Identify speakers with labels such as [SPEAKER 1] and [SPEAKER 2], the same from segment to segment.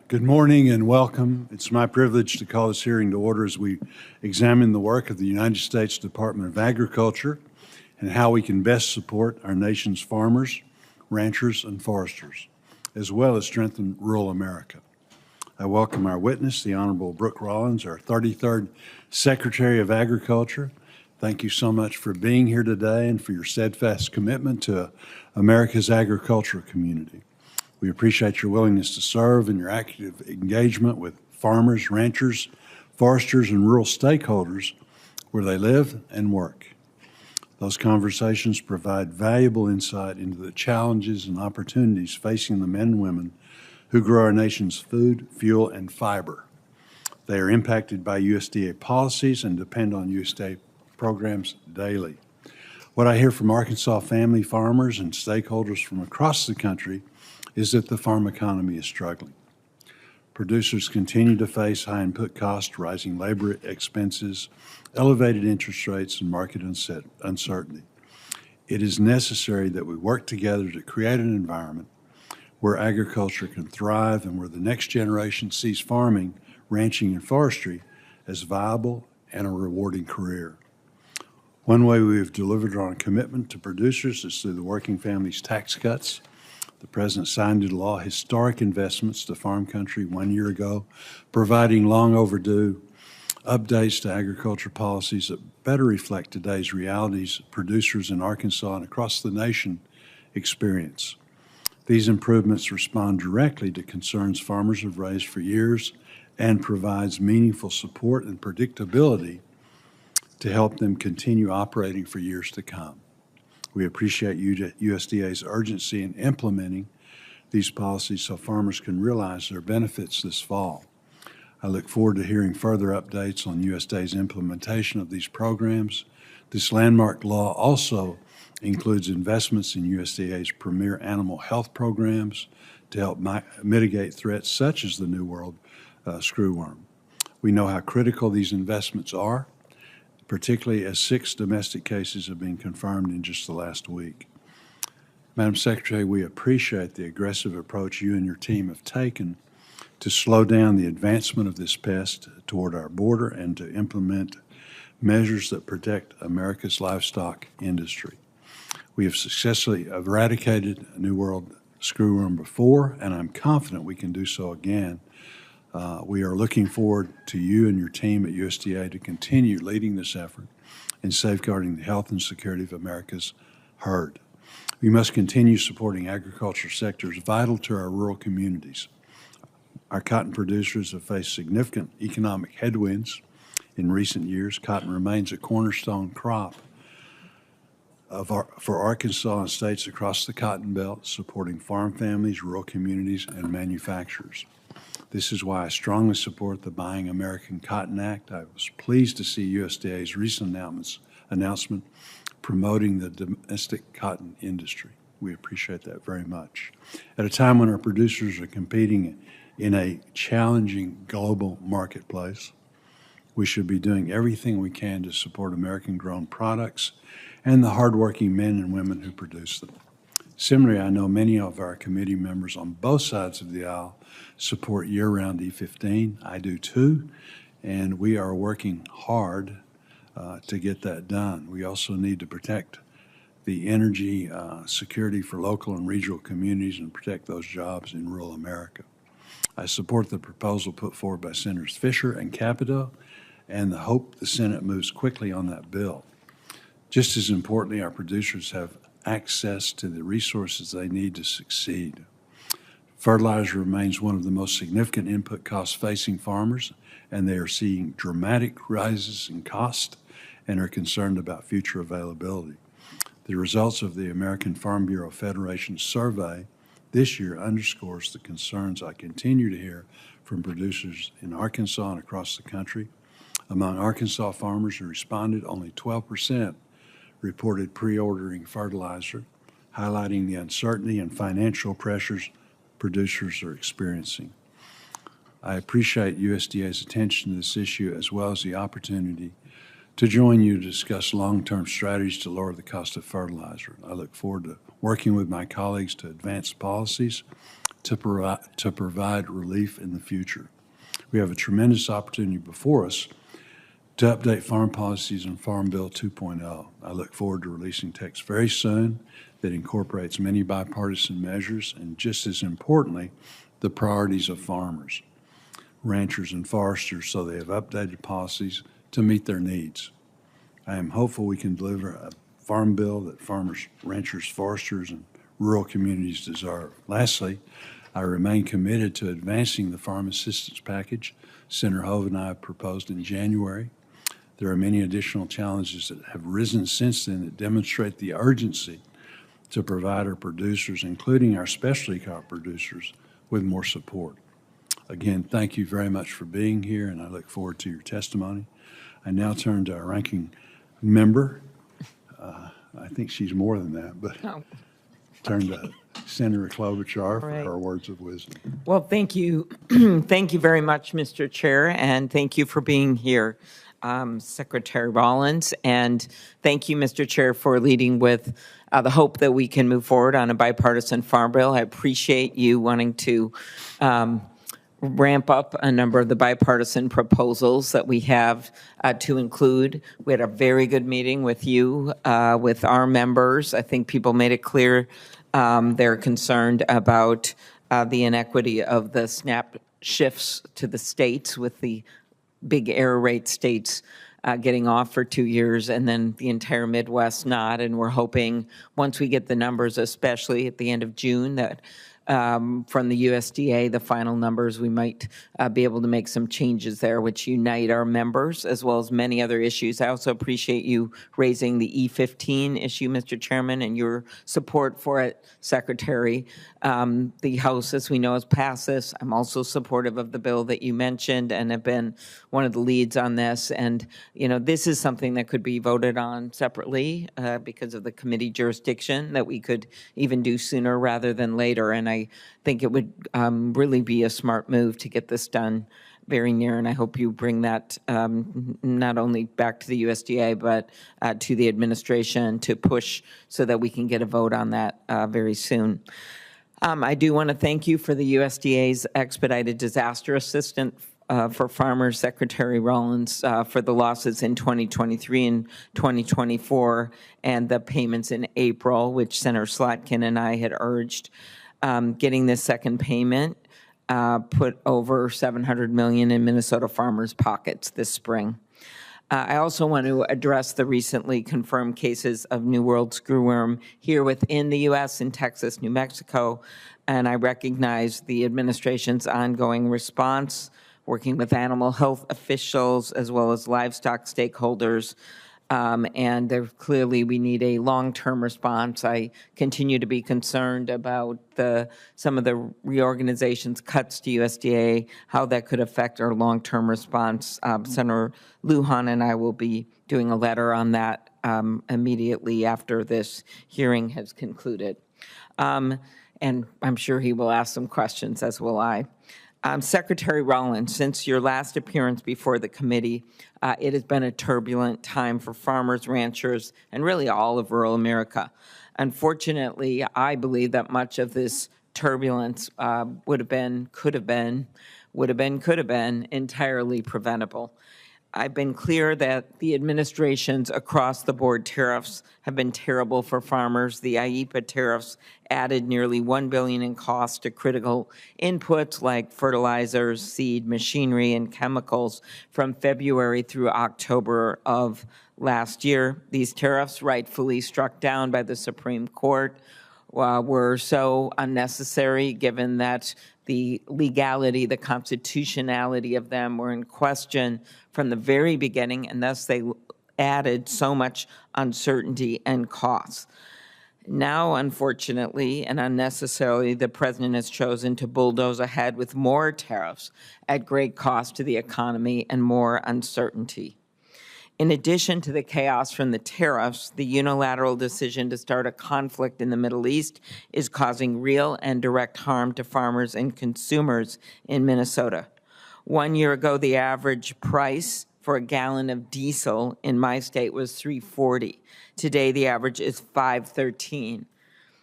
[SPEAKER 1] Good morning and welcome. It's my privilege to call this hearing to order as we examine the work of the United States Department of Agriculture and how we can best support our nation's farmers, ranchers, and foresters, as well as strengthen rural America. I welcome our witness, the Honorable Brooke Rollins, our 33rd Secretary of Agriculture. Thank you so much for being here today and for your steadfast commitment to America's agricultural community. We appreciate your willingness to serve and your active engagement with farmers, ranchers, foresters, and rural stakeholders where they live and work. Those conversations provide valuable insight into the challenges and opportunities facing the men and women who grow our nation's food, fuel, and fiber. They are impacted by USDA policies and depend on USDA programs daily. What I hear from Arkansas family farmers and stakeholders from across the country is that the farm economy is struggling. Producers continue to face high input costs, rising labor expenses, elevated interest rates, and market uncertainty. It is necessary that we work together to create an environment where agriculture can thrive and where the next generation sees farming, ranching, and forestry as viable and a rewarding career. One way we have delivered on a commitment to producers is through the Working Families Tax Cuts. The President signed into law historic investments to farm country 1 year ago, providing long overdue updates to agriculture policies that better reflect today's realities producers in Arkansas and across the nation experience. These improvements respond directly to concerns farmers have raised for years and provides meaningful support and predictability to help them continue operating for years to come. We appreciate USDA's urgency in implementing these policies so farmers can realize their benefits this fall. I look forward to hearing further updates on USDA's implementation of these programs. This landmark law also includes investments in USDA's premier animal health programs to help mitigate threats such as the New World screwworm. We know how critical these investments are, particularly as 6 domestic cases have been confirmed in just the last week. Madam Secretary, we appreciate the aggressive approach you and your team have taken to slow down the advancement of this pest toward our border and to implement measures that protect America's livestock industry. We have successfully eradicated New World screwworm before, and I'm confident we can do so again. We are looking forward to you and your team at USDA to continue leading this effort in safeguarding the health and security of America's herd. We must continue supporting agriculture sectors vital to our rural communities. Our cotton producers have faced significant economic headwinds in recent years. Cotton remains a cornerstone crop for Arkansas and states across the Cotton Belt, supporting farm families, rural communities, and manufacturers. This is why I strongly support the Buying American Cotton Act. I was pleased to see USDA's recent announcement promoting the domestic cotton industry. We appreciate that very much. At a time when our producers are competing in a challenging global marketplace, we should be doing everything we can to support American-grown products and the hardworking men and women who produce them. Similarly, I know many of our committee members on both sides of the aisle support year-round E15. I do too, and we are working hard to get that done. We also need to protect the energy security for local and regional communities and protect those jobs in rural America. I support the proposal put forward by Senators Fisher and Capito and hope the Senate moves quickly on that bill. Just as importantly, our producers have access to the resources they need to succeed. Fertilizer remains one of the most significant input costs facing farmers, and they are seeing dramatic rises in cost and are concerned about future availability. The results of the American Farm Bureau Federation survey this year underscores the concerns I continue to hear from producers in Arkansas and across the country. Among Arkansas farmers who responded, only 12% reported pre-ordering fertilizer, highlighting the uncertainty and financial pressures producers are experiencing. I appreciate USDA's attention to this issue as well as the opportunity to join you to discuss long-term strategies to lower the cost of fertilizer. I look forward to working with my colleagues to advance policies to provide relief in the future. We have a tremendous opportunity before us to update farm policies in Farm Bill 2.0. I look forward to releasing text very soon that incorporates many bipartisan measures and, just as importantly, the priorities of farmers, ranchers, and foresters, so they have updated policies to meet their needs. I am hopeful we can deliver a farm bill that farmers, ranchers, foresters, and rural communities deserve. Lastly, I remain committed to advancing the farm assistance package Senator Hove and I proposed in January. There are many additional challenges that have risen since then that demonstrate the urgency to provide our producers, including our specialty crop producers, with more support. Again, thank you very much for being here, and I look forward to your testimony. I now turn to our ranking member. I think she's more than that, but turn to Senator Klobuchar for her words of wisdom.
[SPEAKER 2] Well, thank you. Thank you very much, Mr. Chair, and thank you for being here, Secretary Rollins. And thank you, Mr. Chair, for leading with the hope that we can move forward on a bipartisan farm bill. I appreciate you wanting to ramp up a number of the bipartisan proposals that we have to include. We had a very good meeting with you, with our members. I think people made it clear they're concerned about the inequity of the SNAP shifts to the states, with the big error rate states getting off for 2 years and then the entire Midwest not. And we're hoping once we get the numbers, especially at the end of June, that from the USDA, the final numbers, we might be able to make some changes there, which unite our members, as well as many other issues. I also appreciate you raising the E15 issue, Mr. Chairman, and your support for it, Secretary. The House, as we know, has passed this. I'm also supportive of the bill that you mentioned and have been one of the leads on this. And, you know, this is something that could be voted on separately because of the committee jurisdiction, that we could even do sooner rather than later. And I think it would really be a smart move to get this done very near, and I hope you bring that not only back to the USDA, but to the administration to push so that we can get a vote on that very soon. I do want to thank you for the USDA's expedited disaster assistance for farmers, Secretary Rollins, for the losses in 2023 and 2024, and the payments in April, which Senator Slotkin and I had urged. Getting this second payment put over $700 million in Minnesota farmers' pockets this spring. I also want to address the recently confirmed cases of New World screwworm here within the U.S. in Texas, New Mexico, and I recognize the administration's ongoing response, working with animal health officials as well as livestock stakeholders. And there clearly we need a long-term response. I continue to be concerned about some of the reorganizations, cuts to USDA, how that could affect our long-term response. Senator Lujan and I will be doing a letter on that immediately after this hearing has concluded. And I'm sure he will ask some questions, as will I. Secretary Rollins, since your last appearance before the committee, it has been a turbulent time for farmers, ranchers, and really all of rural America. Unfortunately, I believe that much of this turbulence could have been entirely preventable. I've been clear that the administration's across-the-board tariffs have been terrible for farmers. The IEEPA tariffs added nearly $1 billion in cost to critical inputs like fertilizers, seed, machinery, and chemicals from February through October of last year. These tariffs, rightfully struck down by the Supreme Court, were so unnecessary, given that the legality, the constitutionality of them were in question from the very beginning, and thus they added so much uncertainty and costs. Now, unfortunately and unnecessarily, the president has chosen to bulldoze ahead with more tariffs at great cost to the economy and more uncertainty. In addition to the chaos from the tariffs, the unilateral decision to start a conflict in the Middle East is causing real and direct harm to farmers and consumers in Minnesota. 1 year ago, the average price for a gallon of diesel in my state was $3.40. Today, the average is $5.13.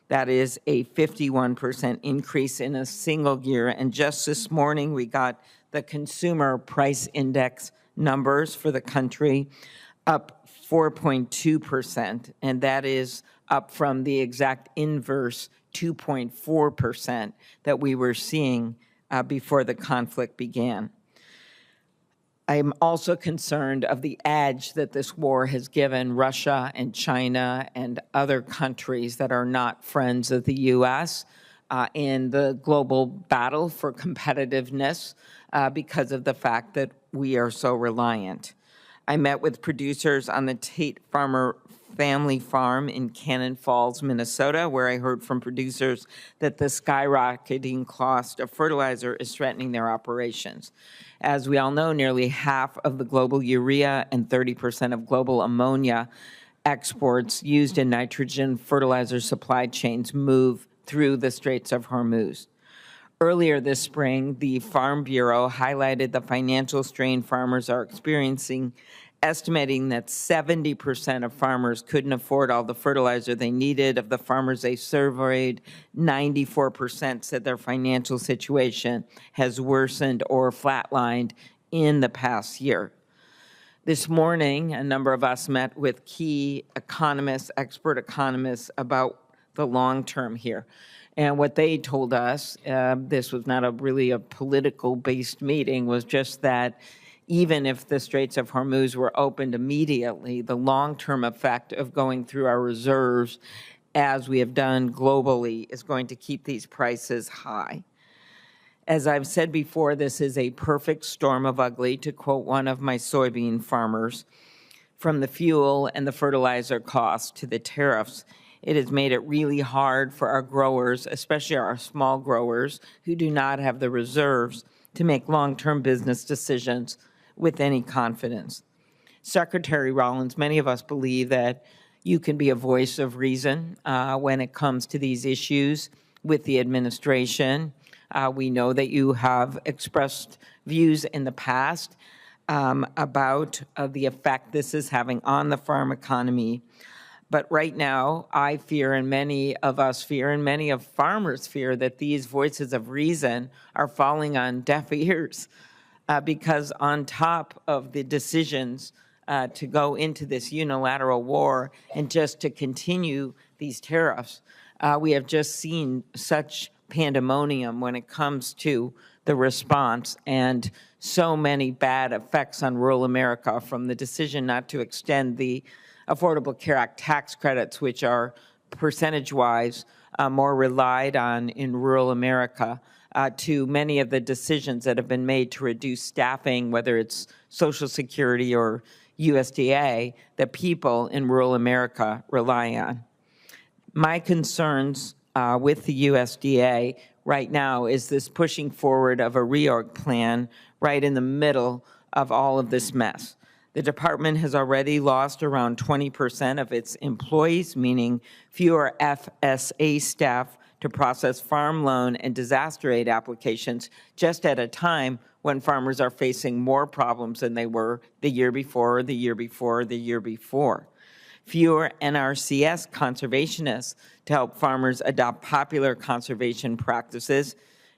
[SPEAKER 2] That is a 51% increase in a single year. And just this morning, we got the Consumer Price Index numbers for the country, up 4.2%, and that is up from the exact inverse 2.4% that we were seeing before the conflict began. I'm also concerned of the edge that this war has given Russia and China and other countries that are not friends of the U.S. In the global battle for competitiveness because of the fact that we are so reliant. I met with producers on the Tate Farmer family farm in Cannon Falls, Minnesota, where I heard from producers that the skyrocketing cost of fertilizer is threatening their operations. As we all know, nearly half of the global urea and 30% of global ammonia exports used in nitrogen fertilizer supply chains move through the Straits of Hormuz. Earlier this spring, the Farm Bureau highlighted the financial strain farmers are experiencing, estimating that 70% of farmers couldn't afford all the fertilizer they needed. Of the farmers they surveyed, 94% said their financial situation has worsened or flatlined in the past year. This morning, a number of us met with key economists, expert economists, about the long term here. And what they told us, this was not really a political-based meeting, was just that even if the Straits of Hormuz were opened immediately, the long-term effect of going through our reserves, as we have done globally, is going to keep these prices high. As I've said before, this is a perfect storm of ugly, to quote one of my soybean farmers. From the fuel and the fertilizer costs to the tariffs, it has made it really hard for our growers, especially our small growers, who do not have the reserves to make long-term business decisions with any confidence. Secretary Rollins, many of us believe that you can be a voice of reason when it comes to these issues with the administration. We know that you have expressed views in the past about the effect this is having on the farm economy. But right now, I fear, and many of us fear, and many of farmers fear, that these voices of reason are falling on deaf ears because on top of the decisions to go into this unilateral war and just to continue these tariffs, we have just seen such pandemonium when it comes to the response and so many bad effects on rural America, from the decision not to extend the Affordable Care Act tax credits, which are percentage-wise more relied on in rural America, to many of the decisions that have been made to reduce staffing, whether it's Social Security or USDA, that people in rural America rely on. My concerns with the USDA right now is this pushing forward of a reorg plan right in the middle of all of this mess. The department has already lost around 20% of its employees, meaning fewer FSA staff to process farm loan and disaster aid applications, just at a time when farmers are facing more problems than they were the year before, the year before, the year before. Fewer NRCS conservationists to help farmers adopt popular conservation practices.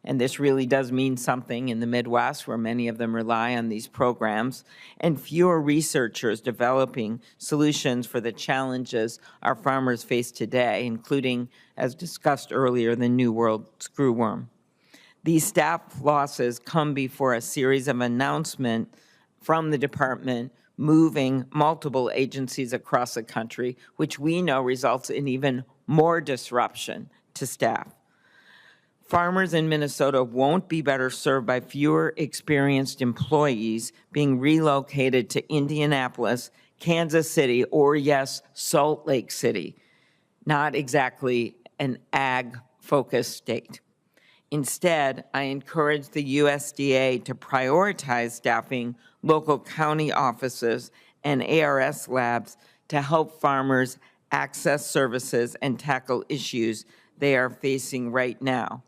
[SPEAKER 2] And this really does mean something in the Midwest, where many of them rely on these programs, and fewer researchers developing solutions for the challenges our farmers face today, including, as discussed earlier, the New World screwworm. These staff losses come before a series of announcements from the department moving multiple agencies across the country, which we know results in even more disruption to staff. Farmers in Minnesota won't be better served by fewer experienced employees being relocated to Indianapolis, Kansas City, or yes, Salt Lake City, not exactly an ag-focused state. Instead, I encourage the USDA to prioritize staffing local county offices and ARS labs to help farmers access services and tackle issues they are facing right now.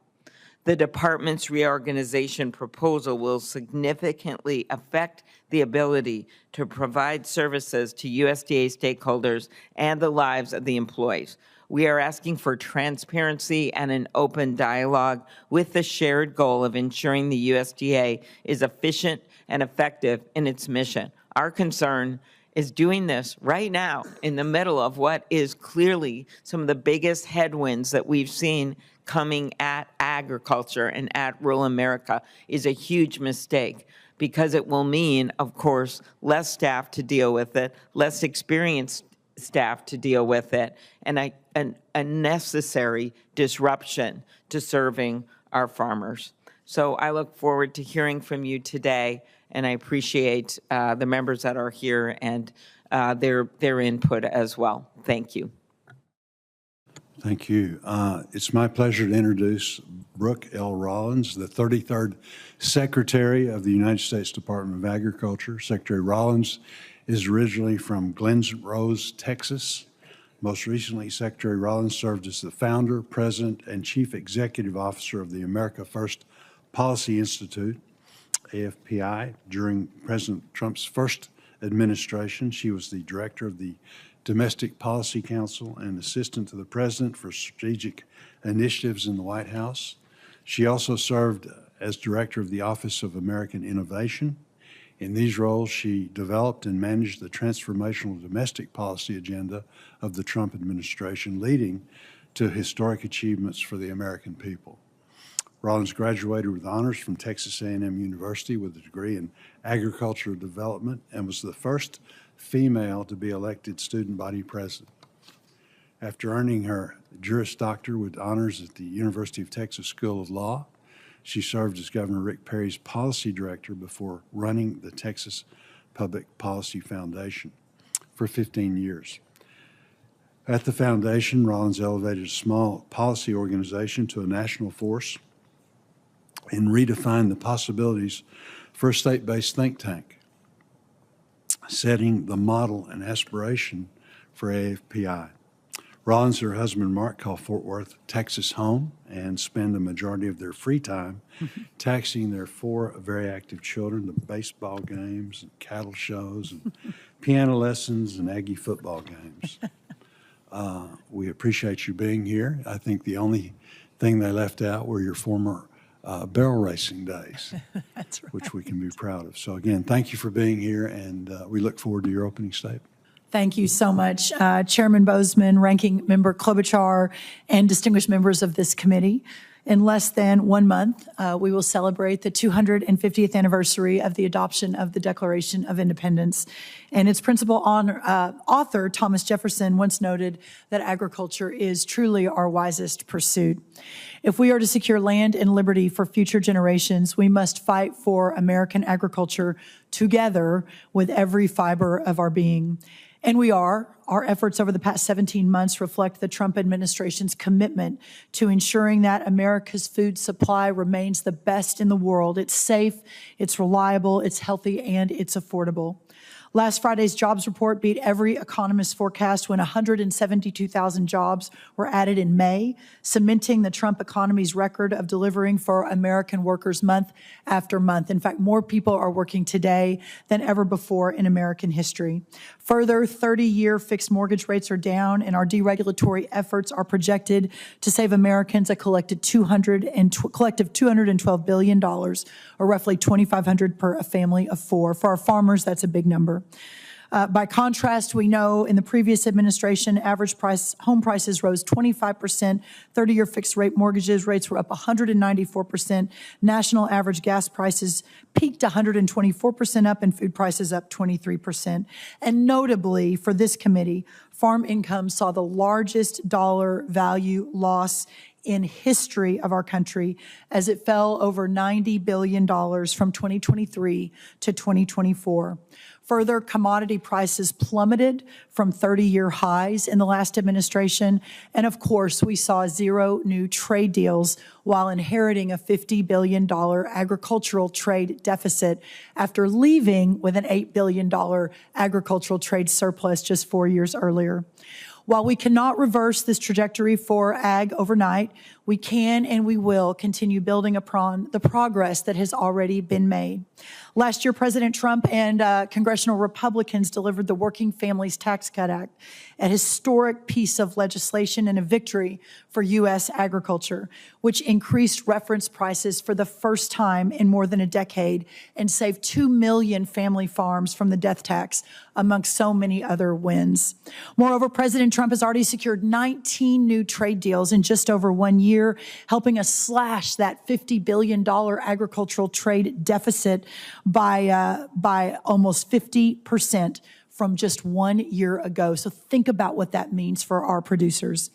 [SPEAKER 2] The department's reorganization proposal will significantly affect the ability to provide services to USDA stakeholders and the lives of the employees. We are asking for transparency and an open dialogue with the shared goal of ensuring the USDA is efficient and effective in its mission. Our concern is doing this right now in the middle of what is clearly some of the biggest headwinds that we've seen coming at agriculture and at rural America is a huge mistake, because it will mean, of course, less staff to deal with it, less experienced staff to deal with it, and a necessary disruption to serving our farmers. So I look forward to hearing from you today, and I appreciate the members that are here and their input as well. Thank you.
[SPEAKER 1] Thank you. It's my pleasure to introduce Brooke L. Rollins, the 33rd Secretary of the United States Department of Agriculture. Secretary Rollins is originally from Glens Rose, Texas. Most recently, Secretary Rollins served as the founder, president, and chief executive officer of the America First Policy Institute, AFPI. During President Trump's first administration, she was the director of the Domestic Policy Council and assistant to the president for strategic initiatives in the White House. She also served as director of the Office of American Innovation. In these roles, she developed and managed the transformational domestic policy agenda of the Trump administration, leading to historic achievements for the American people. Rollins graduated with honors from Texas A&M University with a degree in agricultural development and was the first female to be elected student body president. After earning her Juris Doctor with honors at the University of Texas School of Law, she served as Governor Rick Perry's policy director before running the Texas Public Policy Foundation for 15 years. At the foundation, Rollins elevated a small policy organization to a national force and redefined the possibilities for a state-based think tank, setting the model and aspiration for AFPI. Rollins and her husband Mark call Fort Worth Texas home and spend the majority of their free time taxiing their 4 very active children to baseball games and cattle shows and piano lessons and Aggie football games. We appreciate you being here. I think the only thing they left out were your former barrel racing days,
[SPEAKER 3] That's right.
[SPEAKER 1] which we can be proud of. So again, thank you for being here, and we look forward to your opening statement.
[SPEAKER 3] Thank you so much, Chairman Bozeman, Ranking Member Klobuchar, and distinguished members of this committee. In less than 1 month, we will celebrate the 250th anniversary of the adoption of the Declaration of Independence. And its principal author, Thomas Jefferson, once noted that agriculture is truly our wisest pursuit. If we are to secure land and liberty for future generations, we must fight for American agriculture together with every fiber of our being. And we are. Our efforts over the past 17 months reflect the Trump administration's commitment to ensuring that America's food supply remains the best in the world. It's safe, it's reliable, it's healthy, and it's affordable. Last Friday's jobs report beat every economist's forecast when 172,000 jobs were added in May, cementing the Trump economy's record of delivering for American workers month after month. In fact, more people are working today than ever before in American history. Further, 30-year fixed mortgage rates are down, and our deregulatory efforts are projected to save Americans a collective $212 billion, or roughly $2,500 per a family of 4. For our farmers, that's a big number. By contrast, we know in the previous administration, home prices rose 25%, 30-year fixed-rate mortgages rates were up 194%, national average gas prices peaked 124% up, and food prices up 23%. And notably, for this committee, farm income saw the largest dollar value loss in history of our country, as it fell over $90 billion from 2023 to 2024. Further, commodity prices plummeted from 30-year highs in the last administration. And of course, we saw 0 new trade deals while inheriting a $50 billion agricultural trade deficit after leaving with an $8 billion agricultural trade surplus just 4 years earlier. While we cannot reverse this trajectory for ag overnight, We can and we will continue building upon the progress that has already been made. Last year, President Trump and congressional Republicans delivered the Working Families Tax Cut Act, a historic piece of legislation and a victory for U.S. agriculture, which increased reference prices for the first time in more than a decade and saved 2 million family farms from the death tax, amongst so many other wins. Moreover, President Trump has already secured 19 new trade deals in just over 1 year, helping us slash that $50 billion agricultural trade deficit by almost 50% from just 1 year ago. So think about what that means for our producers.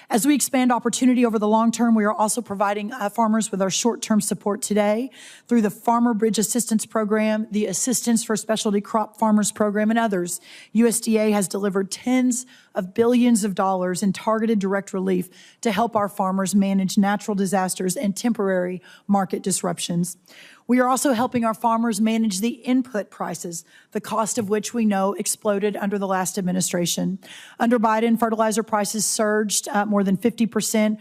[SPEAKER 3] As we expand opportunity over the long term, we are also providing farmers with our short-term support today through the Farmer Bridge Assistance Program, the Assistance for Specialty Crop Farmers Program, and others. USDA has delivered tens of billions of dollars in targeted direct relief to help our farmers manage natural disasters and temporary market disruptions. We are also helping our farmers manage the input prices, the cost of which we know exploded under the last administration. Under Biden, fertilizer prices surged more than 50%,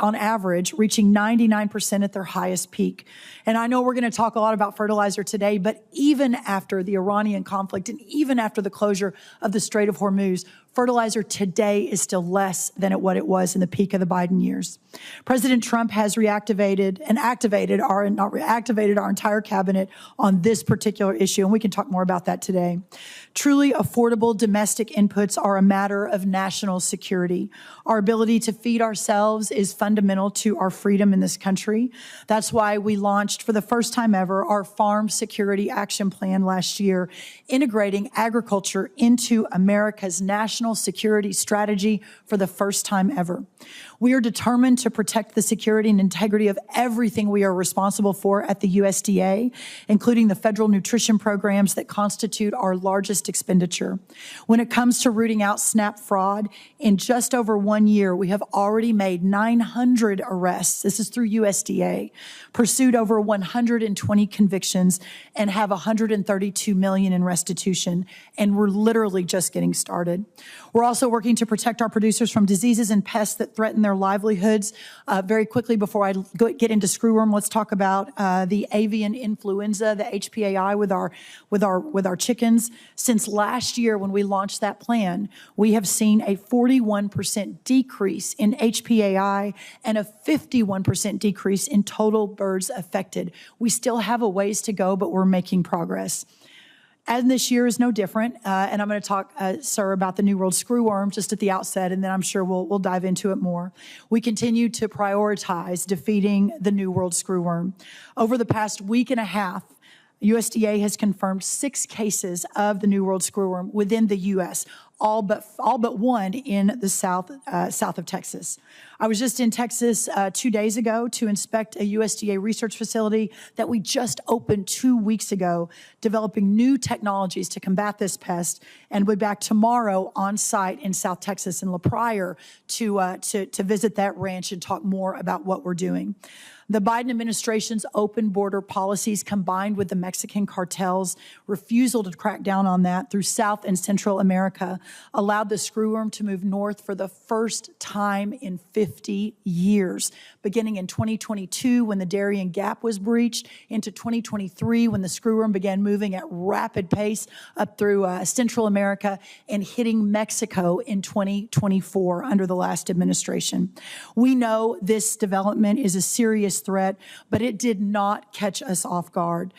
[SPEAKER 3] on average, reaching 99% at their highest peak. And I know we're going to talk a lot about fertilizer today, but even after the Iranian conflict and even after the closure of the Strait of Hormuz, fertilizer today is still less than what it was in the peak of the Biden years. President Trump has activated our entire cabinet on this particular issue, and we can talk more about that today. Truly affordable domestic inputs are a matter of national security. Our ability to feed ourselves is fundamental to our freedom in this country. That's why we launched, for the first time ever, our Farm Security Action Plan last year, integrating agriculture into America's national security strategy for the first time ever. We are determined to protect the security and integrity of everything we are responsible for at the USDA, including the federal nutrition programs that constitute our largest expenditure. When it comes to rooting out SNAP fraud, in just over 1 year, we have already made 900 arrests. This is through USDA, pursued over 120 convictions, and have $132 million in restitution. And we're literally just getting started. We're also working to protect our producers from diseases and pests that threaten their livelihoods. Very quickly, before I get into screwworm, let's talk about the avian influenza, the HPAI, with our chickens. Since last year, when we launched that plan, we have seen a 41% decrease in HPAI and a 51% decrease in total birds affected. We still have a ways to go, but we're making progress. And this year is no different, and I'm going to talk, sir, about the New World screwworm just at the outset, and then I'm sure we'll dive into it more. We continue to prioritize defeating the New World screwworm. Over the past week and a half, USDA has confirmed 6 cases of the New World screwworm within the U.S., all but one in the south of Texas. I was just in Texas 2 days ago to inspect a USDA research facility that we just opened 2 weeks ago, developing new technologies to combat this pest, and we'll be back tomorrow on site in South Texas in La Pryor to visit that ranch and talk more about what we're doing. The Biden administration's open border policies, combined with the Mexican cartel's refusal to crack down on that through South and Central America, allowed the screwworm to move north for the first time in 50 years, beginning in 2022 when the Darien Gap was breached, into 2023 when the screwworm began moving at rapid pace up through Central America and hitting Mexico in 2024 under the last administration. We know this development is a serious threat, but it did not catch us off guard.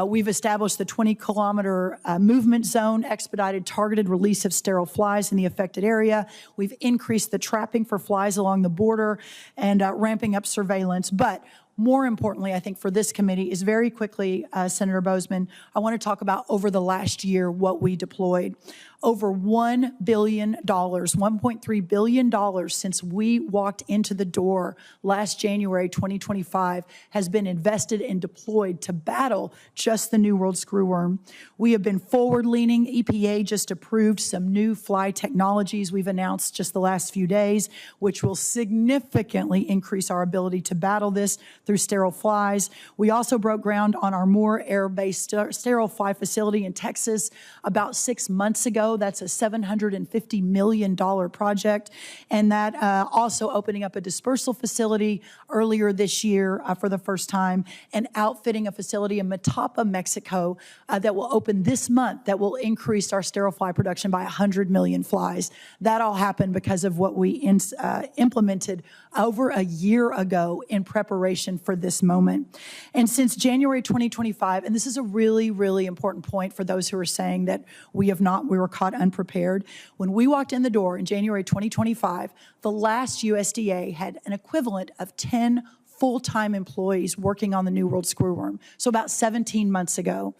[SPEAKER 3] We've established the 20-kilometer movement zone, expedited targeted release of sterile flies in the affected area. We've increased the trapping for flies along the border and ramping up surveillance. But more importantly, I think for this committee is very quickly, Senator Boozman, I want to talk about over the last year what we deployed. Over $1 billion, $1.3 billion since we walked into the door last January 2025 has been invested and deployed to battle just the New World screwworm. We have been forward-leaning. EPA just approved some new fly technologies we've announced just the last few days, which will significantly increase our ability to battle this through sterile flies. We also broke ground on our Moore Air-based sterile fly facility in Texas about 6 months ago. That's a $750 million project. And that also opening up a dispersal facility earlier this year for the first time, and outfitting a facility in Matapa, Mexico that will open this month that will increase our sterile fly production by 100 million flies. That all happened because of what we implemented over a year ago in preparation for this moment. And since January 2025, and this is a really, really important point for those who are saying that we were caught unprepared. When we walked in the door in January 2025, the last USDA had an equivalent of 10 full-time employees working on the New World screwworm. So about 17 months ago.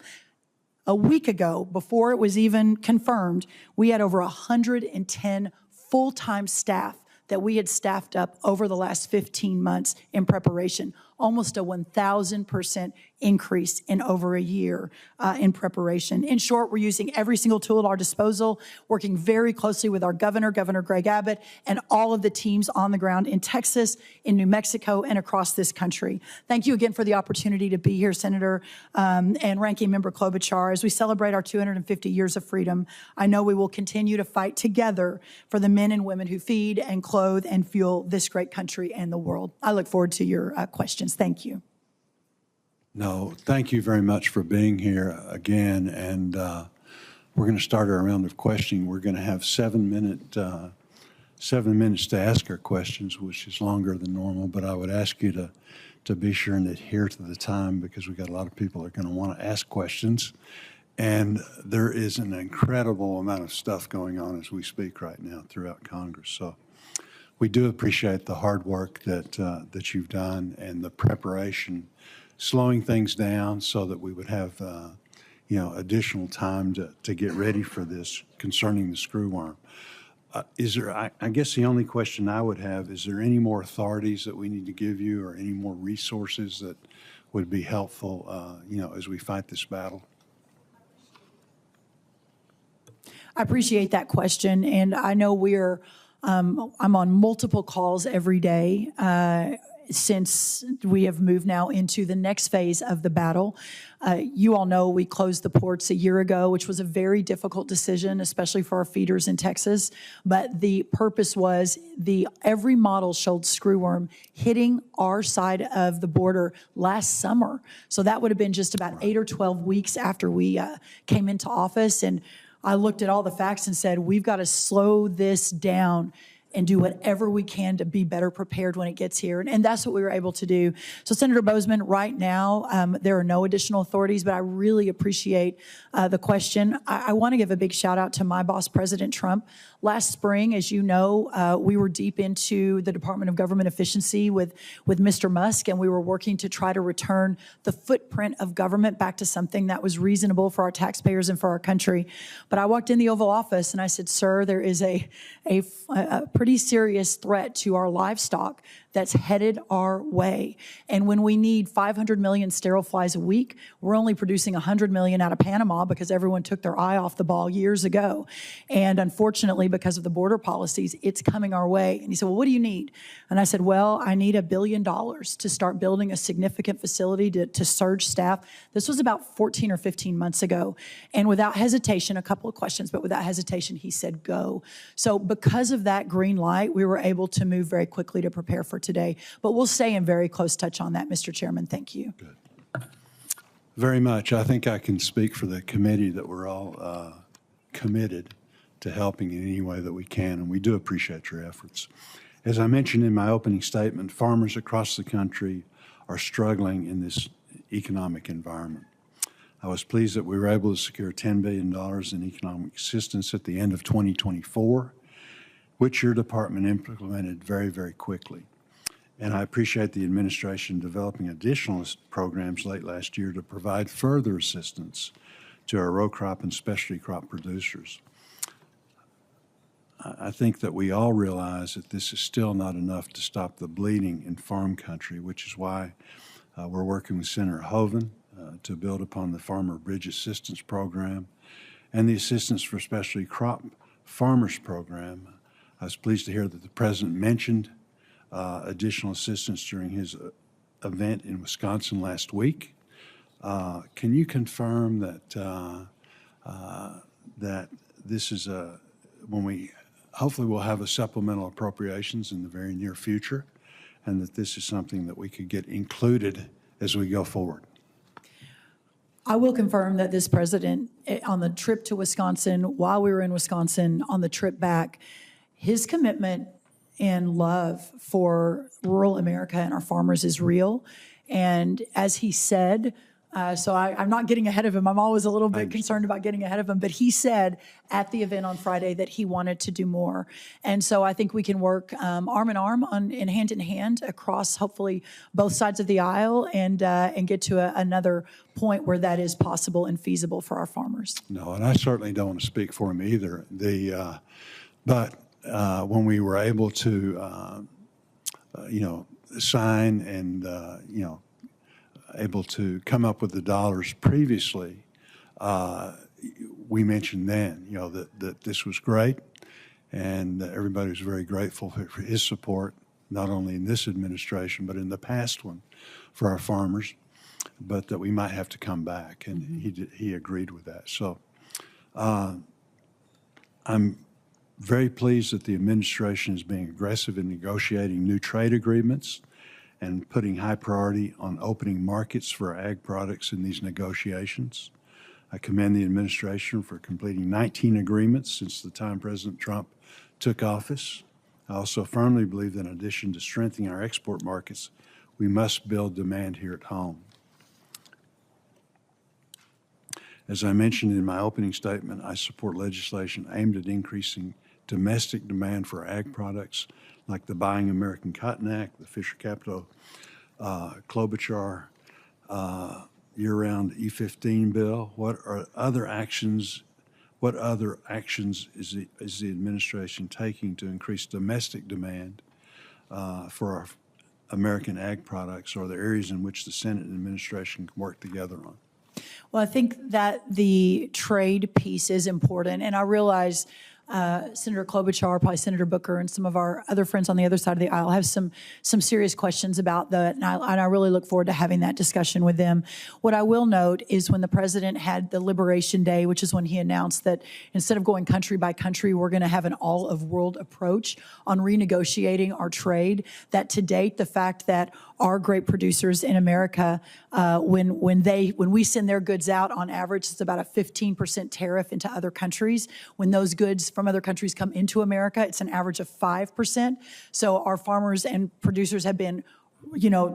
[SPEAKER 3] A week ago, before it was even confirmed, we had over 110 full-time staff that we had staffed up over the last 15 months in preparation, almost a 1,000% increase in over a year in preparation. In short, we're using every single tool at our disposal, working very closely with our governor, Governor Greg Abbott, and all of the teams on the ground in Texas, in New Mexico, and across this country. Thank you again for the opportunity to be here, Senator and Ranking Member Klobuchar. As we celebrate our 250 years of freedom, I know we will continue to fight together for the men and women who feed and clothe and fuel this great country and the world. I look forward to your questions. Thank you.
[SPEAKER 1] No, thank you very much for being here again. And we're going to start our round of questioning. We're going to have 7 minutes to ask our questions, which is longer than normal. But I would ask you to be sure and adhere to the time, because we've got a lot of people that are going to want to ask questions. And there is an incredible amount of stuff going on as we speak right now throughout Congress. So we do appreciate the hard work that you've done and the preparation, slowing things down so that we would have additional time to get ready for this concerning the screwworm. I guess the only question I would have, is there any more authorities that we need to give you, or any more resources that would be helpful as we fight this battle?
[SPEAKER 3] I appreciate that question, and I know I'm on multiple calls every day since we have moved now into the next phase of the battle. You all know we closed the ports a year ago, which was a very difficult decision, especially for our feeders in Texas. But the purpose was every model showed screwworm hitting our side of the border last summer. So that would have been just about 8 or 12 weeks after we came into office. And I looked at all the facts and said, we've got to slow this down and do whatever we can to be better prepared when it gets here. And that's what we were able to do. So, Senator Boozman, right now, there are no additional authorities, but I really appreciate the question. I want to give a big shout out to my boss, President Trump. Last spring, as you know, we were deep into the Department of Government Efficiency with Mr. Musk, and we were working to try to return the footprint of government back to something that was reasonable for our taxpayers and for our country. But I walked in the Oval Office and I said, sir, there is a pretty serious threat to our livestock that's headed our way. And when we need 500 million sterile flies a week, we're only producing 100 million out of Panama because everyone took their eye off the ball years ago. And unfortunately, because of the border policies, it's coming our way. And he said, well, what do you need? And I said, well, I need $1 billion to start building a significant facility to surge staff. This was about 14 or 15 months ago. And without hesitation, a couple of questions, but without hesitation, he said, go. So because of that green light, we were able to move very quickly to prepare for today. But we'll stay in very close touch on that, Mr. Chairman. Thank you.
[SPEAKER 1] Good. Very much. I think I can speak for the committee that we're all committed to helping in any way that we can, and we do appreciate your efforts. As I mentioned in my opening statement, farmers across the country are struggling in this economic environment. I was pleased that we were able to secure $10 billion in economic assistance at the end of 2024, which your department implemented very, very quickly. And I appreciate the administration developing additional programs late last year to provide further assistance to our row crop and specialty crop producers. I think that we all realize that this is still not enough to stop the bleeding in farm country, which is why we're working with Senator Hoeven to build upon the Farmer Bridge Assistance Program and the Assistance for Specialty Crop Farmers Program. I was pleased to hear that the President mentioned additional assistance during his event in Wisconsin last week. Can you confirm that that this is when we hopefully we'll have a supplemental appropriations in the very near future, and that this is something that we could get included as we go forward?
[SPEAKER 3] I will confirm that this president, on the trip to Wisconsin, while we were in Wisconsin, on the trip back, his commitment and love for rural America and our farmers is real. And as he said, so I'm not getting ahead of him. I'm always a little bit concerned about getting ahead of him. But he said at the event on Friday that he wanted to do more. And so I think we can work arm in arm and hand in hand across hopefully both sides of the aisle and get to another point where that is possible and feasible for our farmers.
[SPEAKER 1] No, and I certainly don't want to speak for him either. But when we were able to, sign and, able to come up with the dollars previously, we mentioned then, that this was great, and everybody was very grateful for his support, not only in this administration, but in the past one for our farmers, but that we might have to come back, and he agreed with that. So I'm very pleased that the administration is being aggressive in negotiating new trade agreements and putting high priority on opening markets for ag products in these negotiations. I commend the administration for completing 19 agreements since the time President Trump took office. I also firmly believe that in addition to strengthening our export markets, we must build demand here at home. As I mentioned in my opening statement, I support legislation aimed at increasing domestic demand for ag products like the Buying American Cotton Act, the Fisher-Capito Klobuchar year-round E15 bill. What other actions is the administration taking to increase domestic demand for our American ag products? Or are there areas in which the Senate and administration can work together on?
[SPEAKER 3] Well, I think that the trade piece is important, and I realize Senator Klobuchar, probably Senator Booker, and some of our other friends on the other side of the aisle have some serious questions about that, and I really look forward to having that discussion with them. What I will note is when the president had the Liberation Day, which is when he announced that instead of going country by country, we're going to have an all-of-world approach on renegotiating our trade, that to date, the fact that our great producers in America, when we send their goods out, on average, it's about a 15% tariff into other countries. When those goods from other countries come into America, it's an average of 5%. So our farmers and producers have been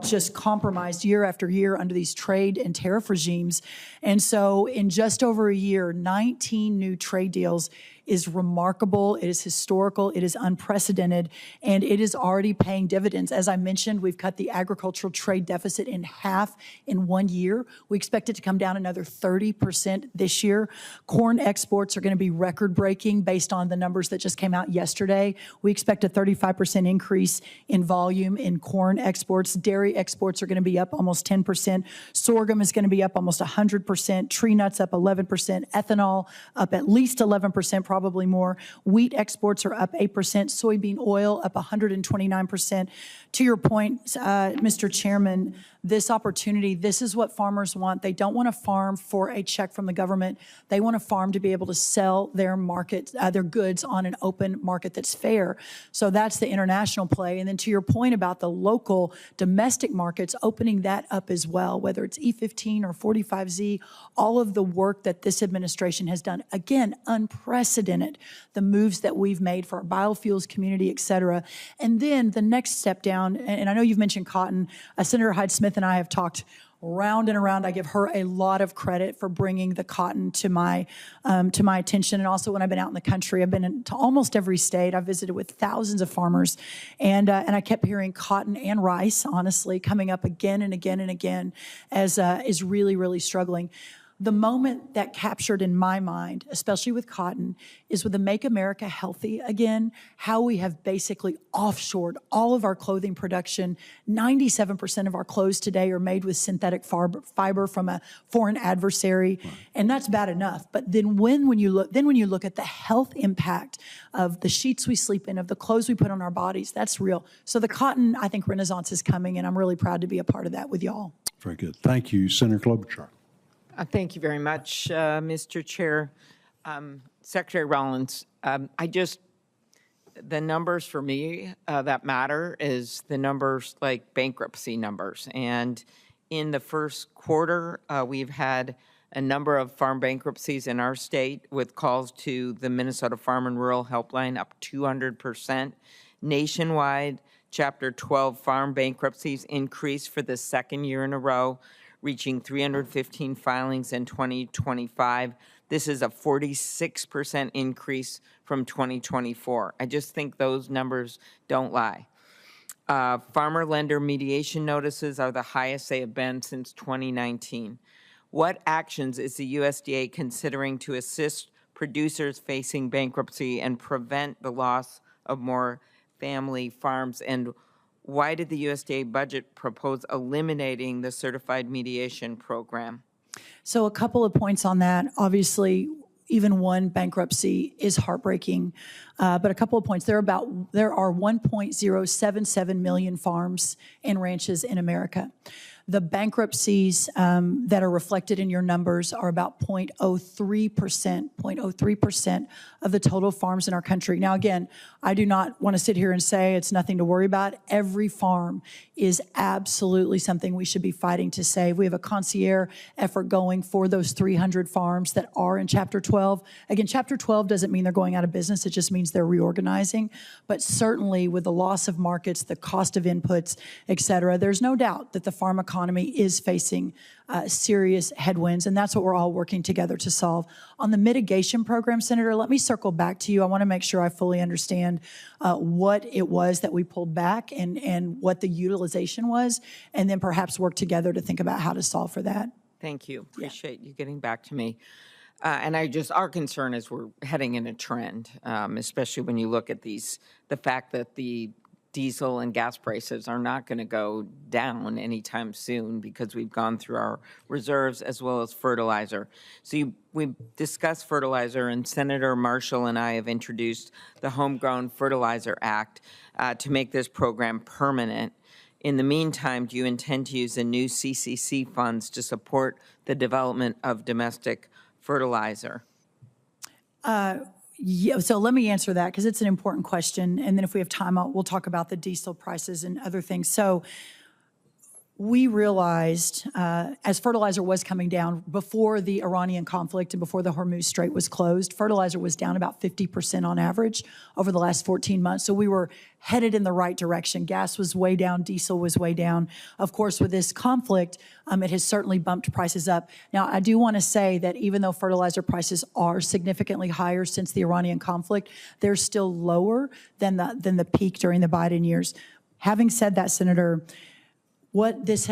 [SPEAKER 3] just compromised year after year under these trade and tariff regimes. And so in just over a year, 19 new trade deals is remarkable. It is historical. It is unprecedented, and it is already paying dividends. As I mentioned, we've cut the agricultural trade deficit in half in 1 year. We expect it to come down another 30% this year. Corn exports are going to be record-breaking based on the numbers that just came out yesterday. We expect a 35% increase in volume in corn exports. Dairy exports are going to be up almost 10%. Sorghum is going to be up almost 100%. Tree nuts up 11%. Ethanol up at least 11%, probably more. Wheat exports are up 8%. Soybean oil up 129%. To your point, Mr. Chairman, this opportunity, this is what farmers want. They don't want to farm for a check from the government. They want to farm to be able to sell their their goods on an open market that's fair. So that's the international play. And then to your point about the local domestic markets, opening that up as well, whether it's E15 or 45Z, all of the work that this administration has done, again, unprecedented, the moves that we've made for our biofuels community, et cetera. And then the next step down, and I know you've mentioned cotton, Senator Hyde-Smith and I have talked round and around. I give her a lot of credit for bringing the cotton to my attention. And also when I've been out in the country, I've been to almost every state. I've visited with thousands of farmers, and I kept hearing cotton and rice, honestly, coming up again and again and again as is really, really struggling. The moment that captured in my mind, especially with cotton, is with the Make America Healthy again, how we have basically offshored all of our clothing production. 97% of our clothes today are made with synthetic fiber from a foreign adversary, and that's bad enough. But then when you look at the health impact of the sheets we sleep in, of the clothes we put on our bodies, that's real. So the cotton, I think, renaissance is coming, and I'm really proud to be a part of that with y'all.
[SPEAKER 1] Very good. Thank you, Senator Klobuchar.
[SPEAKER 2] Thank you very much, Mr. Chair. Secretary Rollins, the numbers for me that matter is the numbers like bankruptcy numbers. And in the first quarter, we've had a number of farm bankruptcies in our state with calls to the Minnesota Farm and Rural Helpline up 200%. Nationwide, Chapter 12 farm bankruptcies increased for the second year in a row, reaching 315 filings in 2025. This is a 46% increase from 2024. I just think those numbers don't lie. Farmer lender mediation notices are the highest they have been since 2019. What actions is the USDA considering to assist producers facing bankruptcy and prevent the loss of more family farms? And why did the USDA budget propose eliminating the certified mediation program?
[SPEAKER 3] So a couple of points on that. Obviously, even one bankruptcy is heartbreaking, but a couple of points. There are 1.077 million farms and ranches in America. The bankruptcies that are reflected in your numbers are about 0.03% of the total farms in our country. Now, again, I do not want to sit here and say it's nothing to worry about. Every farm is absolutely something we should be fighting to save. We have a concierge effort going for those 300 farms that are in Chapter 12. Again, Chapter 12 doesn't mean they're going out of business. It just means they're reorganizing. But certainly with the loss of markets, the cost of inputs, et cetera, there's no doubt that the farm economy is facing serious headwinds, and that's what we're all working together to solve. On the mitigation program, Senator, let me circle back to you. I want to make sure I fully understand what it was that we pulled back and what the utilization was, and then perhaps work together to think about how to solve for that.
[SPEAKER 2] Thank you. Appreciate you getting back to me. And our concern is we're heading in a trend, especially when you look at the fact that the diesel and gas prices are not going to go down anytime soon because we've gone through our reserves as well as fertilizer. So we discussed fertilizer, and Senator Marshall and I have introduced the Homegrown Fertilizer Act to make this program permanent. In the meantime, do you intend to use the new CCC funds to support the development of domestic fertilizer?
[SPEAKER 3] Yeah, so let me answer that because it's an important question. And then if we have time, we'll talk about the diesel prices and other things. So we realized as fertilizer was coming down before the Iranian conflict and before the Hormuz Strait was closed, fertilizer was down about 50% on average over the last 14 months. So we were headed in the right direction. Gas was way down. Diesel was way down. Of course, with this conflict, it has certainly bumped prices up. Now, I do want to say that even though fertilizer prices are significantly higher since the Iranian conflict, they're still lower than the peak during the Biden years. Having said that, Senator, what this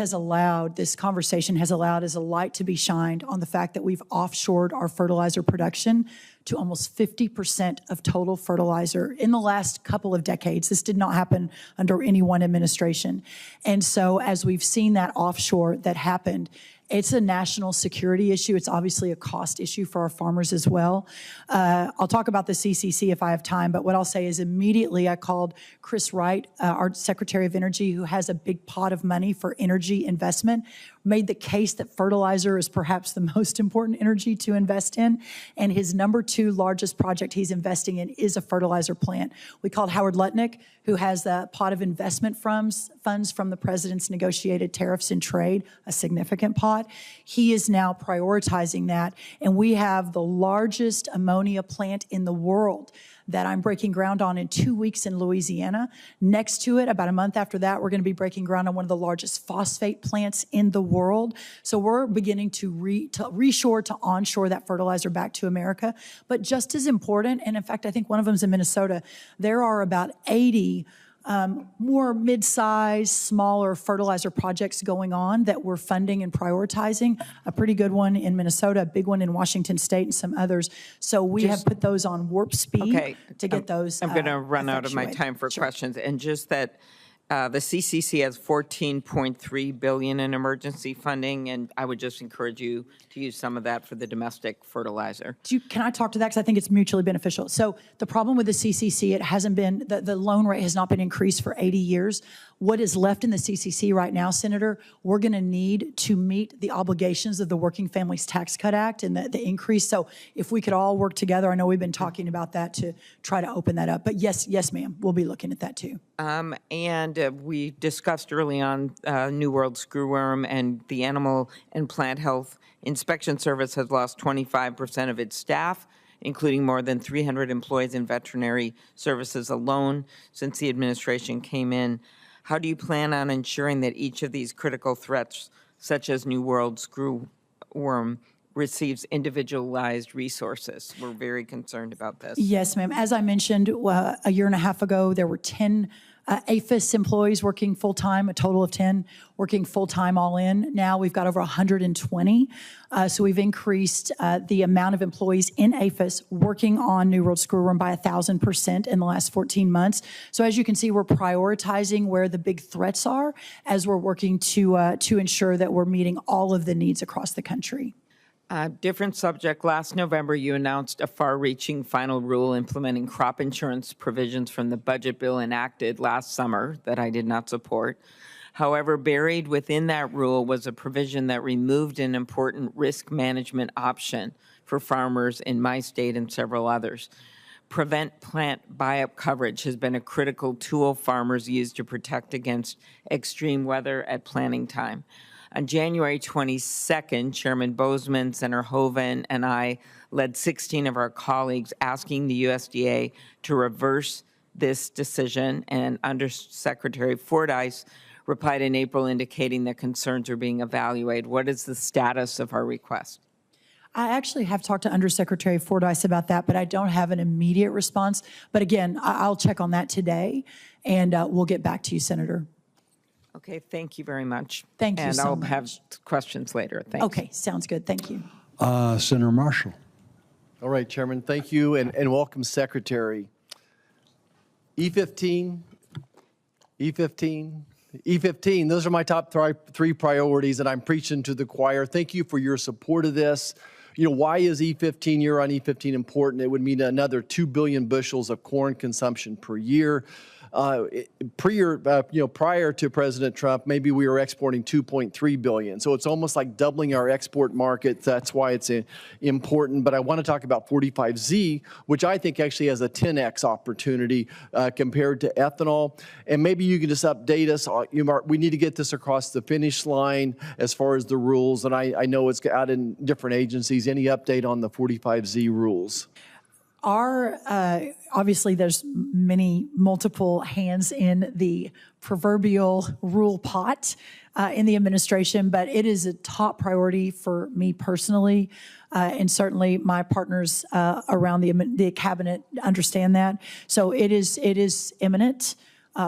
[SPEAKER 3] conversation has allowed is a light to be shined on the fact that we've offshored our fertilizer production to almost 50% of total fertilizer in the last couple of decades. This did not happen under any one administration. And so as we've seen that offshore that happened, it's a national security issue. It's obviously a cost issue for our farmers as well. I'll talk about the CCC if I have time, but what I'll say is immediately I called Chris Wright, our Secretary of Energy, who has a big pot of money for energy investment, made the case that fertilizer is perhaps the most important energy to invest in, and his number 2 largest project he's investing in is a fertilizer plant. We called Howard Lutnick, who has the pot of investment funds from the president's negotiated tariffs and trade, a significant pot. He is now prioritizing that, and we have the largest ammonia plant in the world that I'm breaking ground on in 2 weeks in Louisiana. Next to it, about a month after that, we're going to be breaking ground on one of the largest phosphate plants in the world. So we're beginning to reshore to onshore that fertilizer back to America. But just as important, and in fact, I think one of them is in Minnesota, there are about 80 more mid-size, smaller fertilizer projects going on that we're funding and prioritizing. A pretty good one in Minnesota, a big one in Washington State, and some others. So we have put those on warp speed to get those.
[SPEAKER 2] I'm going to run out of my time for questions, and just that the CCC has $14.3 billion in emergency funding, and I would just encourage you to use some of that for the domestic fertilizer.
[SPEAKER 3] Can I talk to that? Because I think it's mutually beneficial. So the problem with the CCC, it hasn't been, the loan rate has not been increased for 80 years. What is left in the CCC right now, Senator, we're going to need to meet the obligations of the Working Families Tax Cut Act and the increase. So if we could all work together, I know we've been talking about that to try to open that up. But yes, ma'am, we'll be looking at that too.
[SPEAKER 2] And we discussed early on New World screwworm, and the Animal and Plant Health Inspection Service has lost 25% of its staff, including more than 300 employees in veterinary services alone since the administration came in. How do you plan on ensuring that each of these critical threats, such as New World screwworm, receives individualized resources? We're very concerned about this.
[SPEAKER 3] Yes, ma'am. As I mentioned, a year and a half ago, there were 10 APHIS employees working full-time, a total of 10 working full-time all in. Now we've got over 120. So we've increased the amount of employees in APHIS working on New World screwworm by 1,000% in the last 14 months. So as you can see, we're prioritizing where the big threats are as we're working to ensure that we're meeting all of the needs across the country.
[SPEAKER 2] Different subject. Last November, you announced a far-reaching final rule implementing crop insurance provisions from the budget bill enacted last summer that I did not support. However, buried within that rule was a provision that removed an important risk management option for farmers in my state and several others. Prevent plant buy-up coverage has been a critical tool farmers use to protect against extreme weather at planting time. On January 22nd, Chairman Bozeman, Senator Hoeven, and I led 16 of our colleagues asking the USDA to reverse this decision, and Undersecretary Fordyce replied in April indicating that concerns are being evaluated. What is the status of our request?
[SPEAKER 3] I actually have talked to Undersecretary Fordyce about that, but I don't have an immediate response. But again, I'll check on that today, and we'll get back to you, Senator.
[SPEAKER 2] Okay, thank you very much.
[SPEAKER 3] Thank you so much.
[SPEAKER 2] And I'll have questions later. Thanks.
[SPEAKER 3] Okay, sounds good. Thank you.
[SPEAKER 1] Senator Marshall.
[SPEAKER 4] All right, Chairman, thank you, and welcome, Secretary. E15, those are my top three priorities, and I'm preaching to the choir. Thank you for your support of this. You know, why is E15, year on E15 important? It would mean another 2 billion bushels of corn consumption per year. Prior to President Trump, maybe we were exporting 2.3 billion. So it's almost like doubling our export market. That's why it's important. But I want to talk about 45Z, which I think actually has a 10x opportunity compared to ethanol. And maybe you can just update us. We need to get this across the finish line as far as the rules. And I know it's out in different agencies. Any update on the 45Z rules?
[SPEAKER 3] Obviously, there's multiple hands in the proverbial rule pot in the administration, but it is a top priority for me personally, and certainly my partners around the cabinet understand that. So it is imminent,